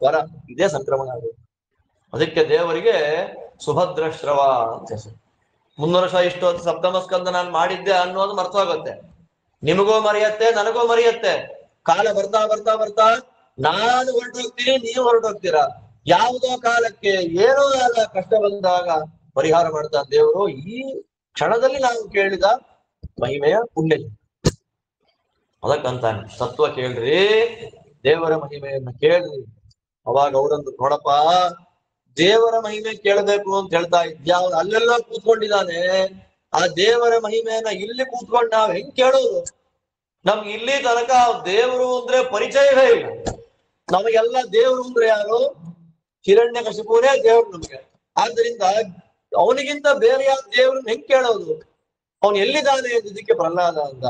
Speaker 1: ವರ ಇದೇ ಸಂಕ್ರಮಣ ಆಗುತ್ತೆ. ಅದಕ್ಕೆ ದೇವರಿಗೆ ಸುಭದ್ರಶ್ರವ ಅಂತ ಹೆಸರು. 300 ವರ್ಷ ಇಷ್ಟೊತ್ತು ಸಪ್ತಮ ಸ್ಕಂದ ನಾನು ಮಾಡಿದ್ದೆ ಅನ್ನೋದು ಮರ್ತೋಗುತ್ತೆ. ನಿಮಗೂ ಮರೆಯತ್ತೆ, ನನಗೂ ಮರೆಯತ್ತೆ. ಕಾಲ ಬರ್ತಾ ಬರ್ತಾ ಬರ್ತಾ ನಾನು ಹೊರಟೋಗ್ತೀನಿ, ನೀವು ಹೊರಟೋಗ್ತೀರಾ. ಯಾವುದೋ ಕಾಲಕ್ಕೆ ಏನೋ ಆದ ಕಷ್ಟ ಬಂದಾಗ ಪರಿಹಾರ ಮಾಡ್ತಾನೆ ದೇವರು. ಈ ಕ್ಷಣದಲ್ಲಿ ನಾವು ಕೇಳಿದ ಮಹಿಮೆಯ ಪುಣ್ಯ. ಅದಕ್ಕಂತಾನೆ ತತ್ವ ಕೇಳ್ರಿ, ದೇವರ ಮಹಿಮೆಯನ್ನ ಕೇಳ್ರಿ. ಅವಾಗ ಅವರಂದು ನೋಡಪ್ಪ, ದೇವರ ಮಹಿಮೆ ಕೇಳಬೇಕು ಅಂತ ಹೇಳ್ತಾ ಇದ್ಯಾ, ಅವನು ಅಲ್ಲೆಲ್ಲ ಕೂತ್ಕೊಂಡಿದ್ದಾನೆ. ಆ ದೇವರ ಮಹಿಮೆಯನ್ನ ಇಲ್ಲಿ ಕೂತ್ಕೊಂಡು ನಾವ್ ಹೆಂಗ್ ಕೇಳೋದು? ನಮ್ಗೆ ಇಲ್ಲಿ ತನಕ ದೇವರು ಅಂದ್ರೆ ಪರಿಚಯವೇ ಇಲ್ಲ. ನಮಗೆಲ್ಲ ದೇವರು ಅಂದ್ರೆ ಯಾರು? ಹಿರಣ್ಯಕಶಿಪುನೇ ದೇವ್ರು ನಮ್ಗೆ. ಆದ್ರಿಂದ ಅವನಿಗಿಂತ ಬೇರೆ ಯಾವ ದೇವ್ರನ್ನ ಹೆಂಗ್ ಕೇಳೋದು? ಅವನು ಎಲ್ಲಿದ್ದಾನೆ ಇದಕ್ಕೆ ಪ್ರಹ್ಲಾದ ಅಂತ.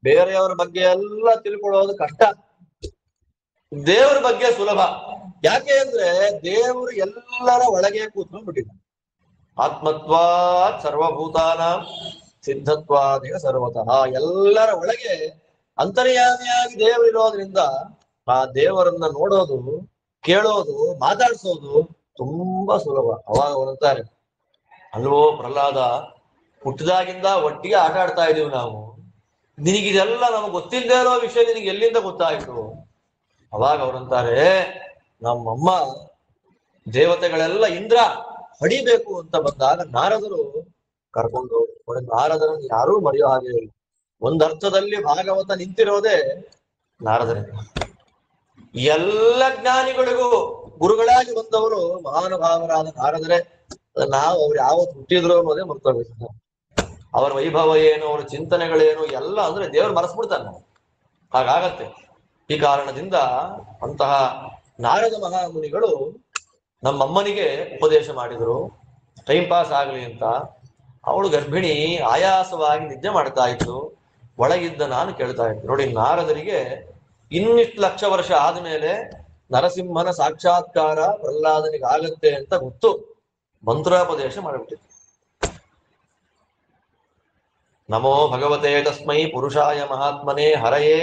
Speaker 1: ಬೇರೆಯವರ ಬಗ್ಗೆ ಎಲ್ಲ ತಿಳ್ಕೊಳ್ಳೋದು ಕಷ್ಟ, ದೇವರ ಬಗ್ಗೆ ಸುಲಭ. ಯಾಕೆ ಅಂದ್ರೆ ದೇವರು ಎಲ್ಲರ ಒಳಗೆ ಕೂತ್ಕೊಂಡು ಬಿಟ್ಟಿದ್ದಾನೆ. ಆತ್ಮತ್ವಾತ್ ಸರ್ವಭೂತಾನ ಸಿದ್ಧತ್ವಾದೇವ ಸರ್ವತಃ. ಎಲ್ಲರ ಒಳಗೆ ಅಂತರ್ಯಾಮಿಯಾಗಿ ದೇವರು ಇರೋದ್ರಿಂದ ಆ ದೇವರನ್ನ ನೋಡೋದು, ಕೇಳೋದು, ಮಾತಾಡ್ಸೋದು ತುಂಬಾ ಸುಲಭ. ಅವಾಗ ಅವರಂತಾರೆ, ಅಲ್ವೋ ಪ್ರಹ್ಲಾದ, ಹುಟ್ಟಿದಾಗಿಂದ ಒಟ್ಟಿಗೆ ಆಟ ಆಡ್ತಾ ಇದೀವಿ ನಾವು, ನಿನಗಿದೆಲ್ಲ ನಮಗ್ ಗೊತ್ತಿಲ್ಲದೆ ಇರೋ ವಿಷಯ ನಿನಗೆ ಎಲ್ಲಿಂದ ಗೊತ್ತಾಯ್ತು? ಅವಾಗ ಅವರಂತಾರೆ, ನಮ್ಮಮ್ಮ ದೇವತೆಗಳೆಲ್ಲ ಇಂದ್ರ ಹೊಡಿಬೇಕು ಅಂತ ಬಂದಾಗ ನಾರದರು ಕರ್ಕೊಂಡು ಹೋದ್ರು. ನಾರದರನ್ನು ಯಾರೂ ಮರೆಯೋ ಹಾಗೆ ಇಲ್ಲ. ಒಂದರ್ಥದಲ್ಲಿ ಭಾಗವತ ನಿಂತಿರೋದೇ ನಾರದರೇ. ಎಲ್ಲ ಜ್ಞಾನಿಗಳಿಗೂ ಗುರುಗಳಾಗಿ ಬಂದವರು ಮಹಾನುಭಾವರಾದ ನಾರದರೇ. ನಾವು ಅವ್ರು ಯಾವತ್ತು ಹುಟ್ಟಿದ್ರು ಅನ್ನೋದೇ ಮರ್ತೋಗ್ಬೇಕು. ಅವರ ವೈಭವ ಏನು, ಅವರ ಚಿಂತನೆಗಳೇನು ಎಲ್ಲ ಅಂದ್ರೆ ದೇವರು ಮರೆಸ್ಬಿಡ್ತಾನೆ. ಹಾಗಾಗತ್ತೆ. ಈ ಕಾರಣದಿಂದ ಅಂತಹ ನಾರದ ಮಹಾಮುನಿಗಳು ನಮ್ಮಮ್ಮನಿಗೆ ಉಪದೇಶ ಮಾಡಿದ್ರು, ಟೈಮ್ ಪಾಸ್ ಆಗ್ಲಿ ಅಂತ. ಅವಳು ಗರ್ಭಿಣಿ, ಆಯಾಸವಾಗಿ ನಿದ್ದೆ ಮಾಡ್ತಾ ಇತ್ತು. ಒಳಗಿದ್ದ ನಾನು ಕೇಳ್ತಾ ಇದ್ದೆ. ನೋಡಿ, ನಾರದರಿಗೆ ಇನ್ನಿಷ್ಟು ಲಕ್ಷ ವರ್ಷ ಆದ್ಮೇಲೆ ನರಸಿಂಹನ ಸಾಕ್ಷಾತ್ಕಾರ ಪ್ರಹ್ಲಾದನಿಗೆ ಆಗತ್ತೆ ಅಂತ ಗೊತ್ತು. ಮಂತ್ರೋಪದೇಶ ಮಾಡಿಬಿಟ್ಟಿತ್ತು. ನಮೋ ಭಗವತೆ ತಸ್ಮೈ ಪುರುಷಾಯ ಮಹಾತ್ಮನೆ ಹರಯೇ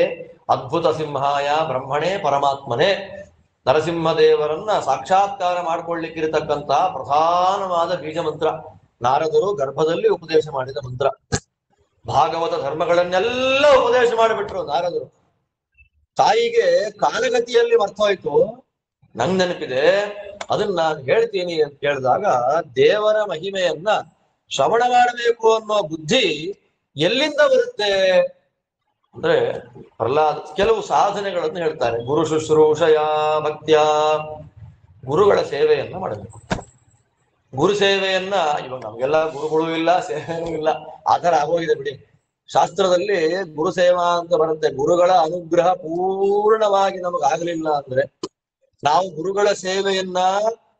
Speaker 1: ಅದ್ಭುತ ಸಿಂಹಾಯ ಬ್ರಹ್ಮಣೇ ಪರಮಾತ್ಮನೇ. ನರಸಿಂಹದೇವರನ್ನ ಸಾಕ್ಷಾತ್ಕಾರ ಮಾಡ್ಕೊಳ್ಳಿಕ್ಕಿರತಕ್ಕಂತ ಪ್ರಧಾನವಾದ ಬೀಜ ಮಂತ್ರ, ನಾರದರು ಗರ್ಭದಲ್ಲಿ ಉಪದೇಶ ಮಾಡಿದ ಮಂತ್ರ. ಭಾಗವತ ಧರ್ಮಗಳನ್ನೆಲ್ಲ ಉಪದೇಶ ಮಾಡಿಬಿಟ್ರು ನಾರದರು. ತಾಯಿಗೆ ಕಾಲಗತಿಯಲ್ಲಿ ಮರ್ತೋಯ್ತು. ನಂಗ್ ನೆನಪಿದೆ, ಅದನ್ನ ನಾನು ಹೇಳ್ತೀನಿ ಅಂತ ಕೇಳಿದಾಗ, ದೇವರ ಮಹಿಮೆಯನ್ನ ಶ್ರವಣ ಮಾಡಬೇಕು ಅನ್ನೋ ಬುದ್ಧಿ ಎಲ್ಲಿಂದ ಬರುತ್ತೆ ಅಂದ್ರೆ, ಪ್ರಹ್ಲಾದ ಕೆಲವು ಸಾಧನೆಗಳನ್ನು ಹೇಳ್ತಾರೆ. ಗುರು ಶುಶ್ರೂಷಯ ಭಕ್ತ್ಯ, ಗುರುಗಳ ಸೇವೆಯನ್ನ ಮಾಡಬೇಕು. ಗುರು ಸೇವೆಯನ್ನ, ಇವಾಗ ನಮ್ಗೆಲ್ಲ ಗುರುಗಳು ಇಲ್ಲ, ಸೇವೆನೂ ಇಲ್ಲ, ಆತರ ಆಗೋಗಿದೆ ಬಿಡಿ. ಶಾಸ್ತ್ರದಲ್ಲಿ ಗುರು ಸೇವಾ ಅಂತ ಬರುತ್ತೆ. ಗುರುಗಳ ಅನುಗ್ರಹ ಪೂರ್ಣವಾಗಿ ನಮಗಾಗ್ಲಿಲ್ಲ ಅಂದ್ರೆ, ನಾವು ಗುರುಗಳ ಸೇವೆಯನ್ನ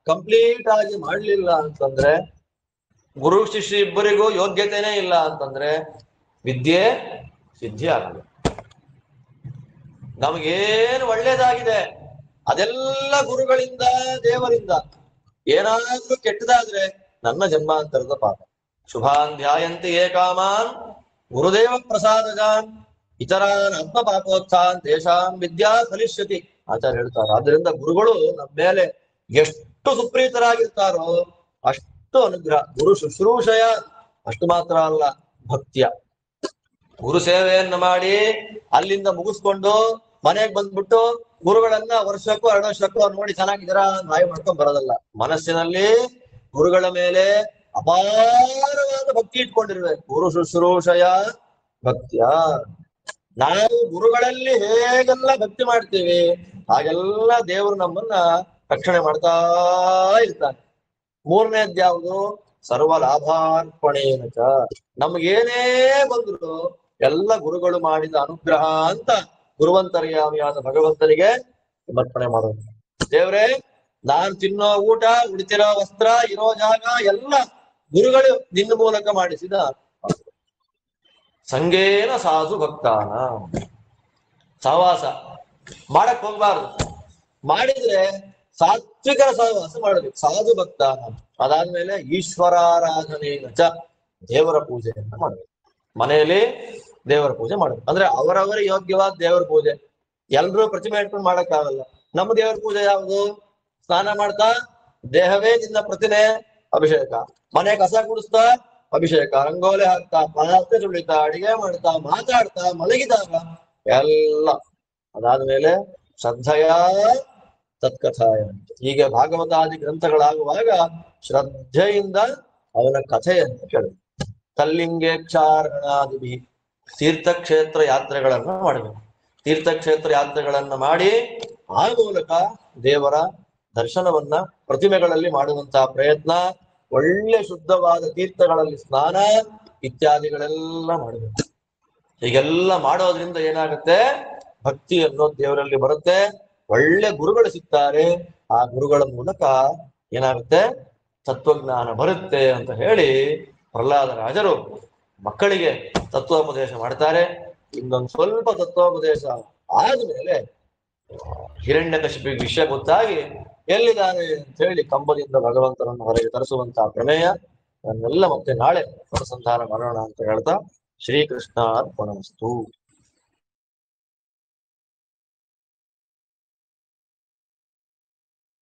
Speaker 1: ಕಂಪ್ಲೀಟ್ ಆಗಿ ಮಾಡ್ಲಿಲ್ಲ ಅಂತಂದ್ರೆ, ಗುರು ಶಿಷ್ಯ ಇಬ್ಬರಿಗೂ ಯೋಗ್ಯತೆನೇ ಇಲ್ಲ ಅಂತಂದ್ರೆ, ವಿದ್ಯೆ ಸಿದ್ಧಿ ಆಗಲ್ಲ. ನಮಗೇನು ಒಳ್ಳೇದಾಗಿದೆ ಅದೆಲ್ಲ ಗುರುಗಳಿಂದ, ದೇವರಿಂದ. ಏನಾದ್ರೂ ಕೆಟ್ಟದಾದ್ರೆ ನನ್ನ ಜನ್ಮಾಂತರದ ಪಾಪ. ಶುಭಾನ್ ಧ್ಯಾಯಂತಿ ಏಕಾಮಾನ್ ಗುರುದೇವ ಪ್ರಸಾದಜಾನ್ ಇತರಾನ್ ಆತ್ಮ ಪಾಪೋತ್ಥಾನ್ ತೇಷಾಂ ವಿದ್ಯಾ ಫಲಿಷ್ಯತಿ. ಆಚಾರ್ಯ ಹೇಳ್ತಾರೆ. ಆದ್ರಿಂದ ಗುರುಗಳು ನಮ್ಮ ಮೇಲೆ ಎಷ್ಟು ಸುಪ್ರೀತರಾಗಿರ್ತಾರೋ ಅಷ್ಟು ಅನುಗ್ರಹ. ಗುರು ಶುಶ್ರೂಷಯ ಅಷ್ಟು ಮಾತ್ರ ಅಲ್ಲ, ಭಕ್ತಿಯ. ಗುರು ಸೇವೆಯನ್ನ ಮಾಡಿ ಅಲ್ಲಿಂದ ಮುಗಿಸ್ಕೊಂಡು ಮನೆಗೆ ಬಂದ್ಬಿಟ್ಟು ಗುರುಗಳನ್ನ ವರ್ಷಕ್ಕೂ 2 ವರ್ಷಕ್ಕೂ ನೋಡಿ ಚೆನ್ನಾಗಿದ್ದೀರಾ ನಾಯಿ ಮಾಡ್ಕೊಂಡ್ ಬರೋದಲ್ಲ. ಮನಸ್ಸಿನಲ್ಲಿ ಗುರುಗಳ ಮೇಲೆ ಅಪಾರವಾದ ಭಕ್ತಿ ಇಟ್ಕೊಂಡಿರ್ಬೇಕು. ಗುರು ಶುಶ್ರೂಷಯ ಭಕ್ತಿಯ. ನಾವು ಗುರುಗಳಲ್ಲಿ ಹೇಗೆಲ್ಲ ಭಕ್ತಿ ಮಾಡ್ತೀವಿ ಹಾಗೆಲ್ಲ ದೇವರು ನಮ್ಮನ್ನ ರಕ್ಷಣೆ ಮಾಡ್ತಾ ಇರ್ತಾನೆ. 3ನೇದ್ ಯಾವುದು? ಸರ್ವ ಲಾಭಾರ್ಪಣೇನ ಚ. ನಮ್ಗೇನೇ ಬಂದ್ರು ಎಲ್ಲ ಗುರುಗಳು ಮಾಡಿದ ಅನುಗ್ರಹ ಅಂತ ಗುರುವಂತರ್ಯಾಮಿಯಾದ ಭಗವಂತನಿಗೆ ಸಮರ್ಪಣೆ ಮಾಡೋದು. ದೇವ್ರೇ, ನಾನ್ ತಿನ್ನೋ ಊಟ, ಉಡಿತಿರೋ ವಸ್ತ್ರ, ಇರೋ ಜಾಗ ಎಲ್ಲ ಗುರುಗಳು ನಿನ್ನ ಮೂಲಕ ಮಾಡಿಸಿದ. ಸಂಗೇನ ಸಾಧು ಭಕ್ತಾನ. ಸಹವಾಸ ಮಾಡಕ್ ಹೋಗ್ಬಾರ್ದು. ಮಾಡಿದ್ರೆ ಸಾತ್ವಿಕರ ಸಹವಾಸ ಮಾಡಬೇಕು. ಸಾಧು ಭಕ್ತಾನ. ಅದಾದ್ಮೇಲೆ ಈಶ್ವರಾರಾಧನೆಯ ಚ. ದೇವರ ಪೂಜೆಯನ್ನ ಮಾಡಬೇಕು. ಮನೆಯಲ್ಲಿ ದೇವರ ಪೂಜೆ ಮಾಡಬೇಕು. ಅಂದ್ರೆ ಅವರವರ ಯೋಗ್ಯವಾದ ದೇವರ ಪೂಜೆ. ಎಲ್ರೂ ಪ್ರತಿಮೆ ಇಟ್ಕೊಂಡು ಮಾಡಕ್ಕಾಗಲ್ಲ. ನಮ್ಮ ದೇವರ ಪೂಜೆ ಯಾವುದು? ಸ್ನಾನ ಮಾಡ್ತಾ ದೇಹವೇ ನಿನ್ನ ಪ್ರತಿಮೆ, ಅಭಿಷೇಕ. ಮನೆ ಕಸ ಗುಡಿಸ್ತಾ ಅಭಿಷೇಕ. ರಂಗೋಲಿ ಹಾಕ್ತಾ, ಪಾತ್ರೆ ತುಳಿತಾ, ಅಡಿಗೆ ಮಾಡ್ತಾ, ಮಾತಾಡ್ತಾ, ಮಲಗಿದಾಗ ಎಲ್ಲ. ಅದಾದ್ಮೇಲೆ ಶ್ರದ್ಧೆಯ ತತ್ಕಥಾಯ. ಹೀಗೆ ಭಾಗವತಾದಿ ಗ್ರಂಥಗಳಾಗುವಾಗ ಶ್ರದ್ಧೆಯಿಂದ ಅವನ ಕಥೆಯನ್ನು ಕೇಳಿ. ತಲ್ಲಿಂಗೇಕ್ಷಾರ್ಹಣಾದಿಭಿ. ತೀರ್ಥಕ್ಷೇತ್ರ ಯಾತ್ರೆಗಳನ್ನ ಮಾಡಬೇಕು. ತೀರ್ಥಕ್ಷೇತ್ರ ಯಾತ್ರೆಗಳನ್ನ ಮಾಡಿ ಆ ಮೂಲಕ ದೇವರ ದರ್ಶನವನ್ನ ಪ್ರತಿಮೆಗಳಲ್ಲಿ ಮಾಡುವಂತಹ ಪ್ರಯತ್ನ. ಒಳ್ಳೆ ಶುದ್ಧವಾದ ತೀರ್ಥಗಳಲ್ಲಿ ಸ್ನಾನ ಇತ್ಯಾದಿಗಳೆಲ್ಲ ಮಾಡಬೇಕು. ಹೀಗೆಲ್ಲ ಮಾಡೋದ್ರಿಂದ ಏನಾಗುತ್ತೆ? ಭಕ್ತಿ ಅನ್ನೋದು ದೇವರಲ್ಲಿ ಬರುತ್ತೆ. ಒಳ್ಳೆ ಗುರುಗಳು ಸಿಗ್ತಾರೆ. ಆ ಗುರುಗಳ ಮೂಲಕ ಏನಾಗುತ್ತೆ? ತತ್ವಜ್ಞಾನ ಬರುತ್ತೆ ಅಂತ ಹೇಳಿ ಪ್ರಹ್ಲಾದ ರಾಜರು ಮಕ್ಕಳಿಗೆ ತತ್ವೋಪದೇಶ ಮಾಡ್ತಾರೆ. ಇನ್ನೊಂದು ಸ್ವಲ್ಪ ತತ್ವೋಪದೇಶ ಆದ್ಮೇಲೆ ಹಿರಣ್ಯಕಶಿಪಿಗೆ ವಿಷಯ ಗೊತ್ತಾಗಿ ಎಲ್ಲಿದ್ದಾನೆ ಅಂತ ಹೇಳಿ ಕಂಬದಿಂದ ಭಗವಂತನನ್ನು ಹೊರಗೆ ತರಿಸುವಂತಹ ಪ್ರಮೇಯ. ಅದನ್ನೆಲ್ಲ ಮತ್ತೆ ನಾಳೆ ಅನುಸಂಧಾನ ಮಾಡೋಣ ಅಂತ ಹೇಳ್ತಾ ಶ್ರೀಕೃಷ್ಣ ಅರ್ಪಣಮಸ್ತು.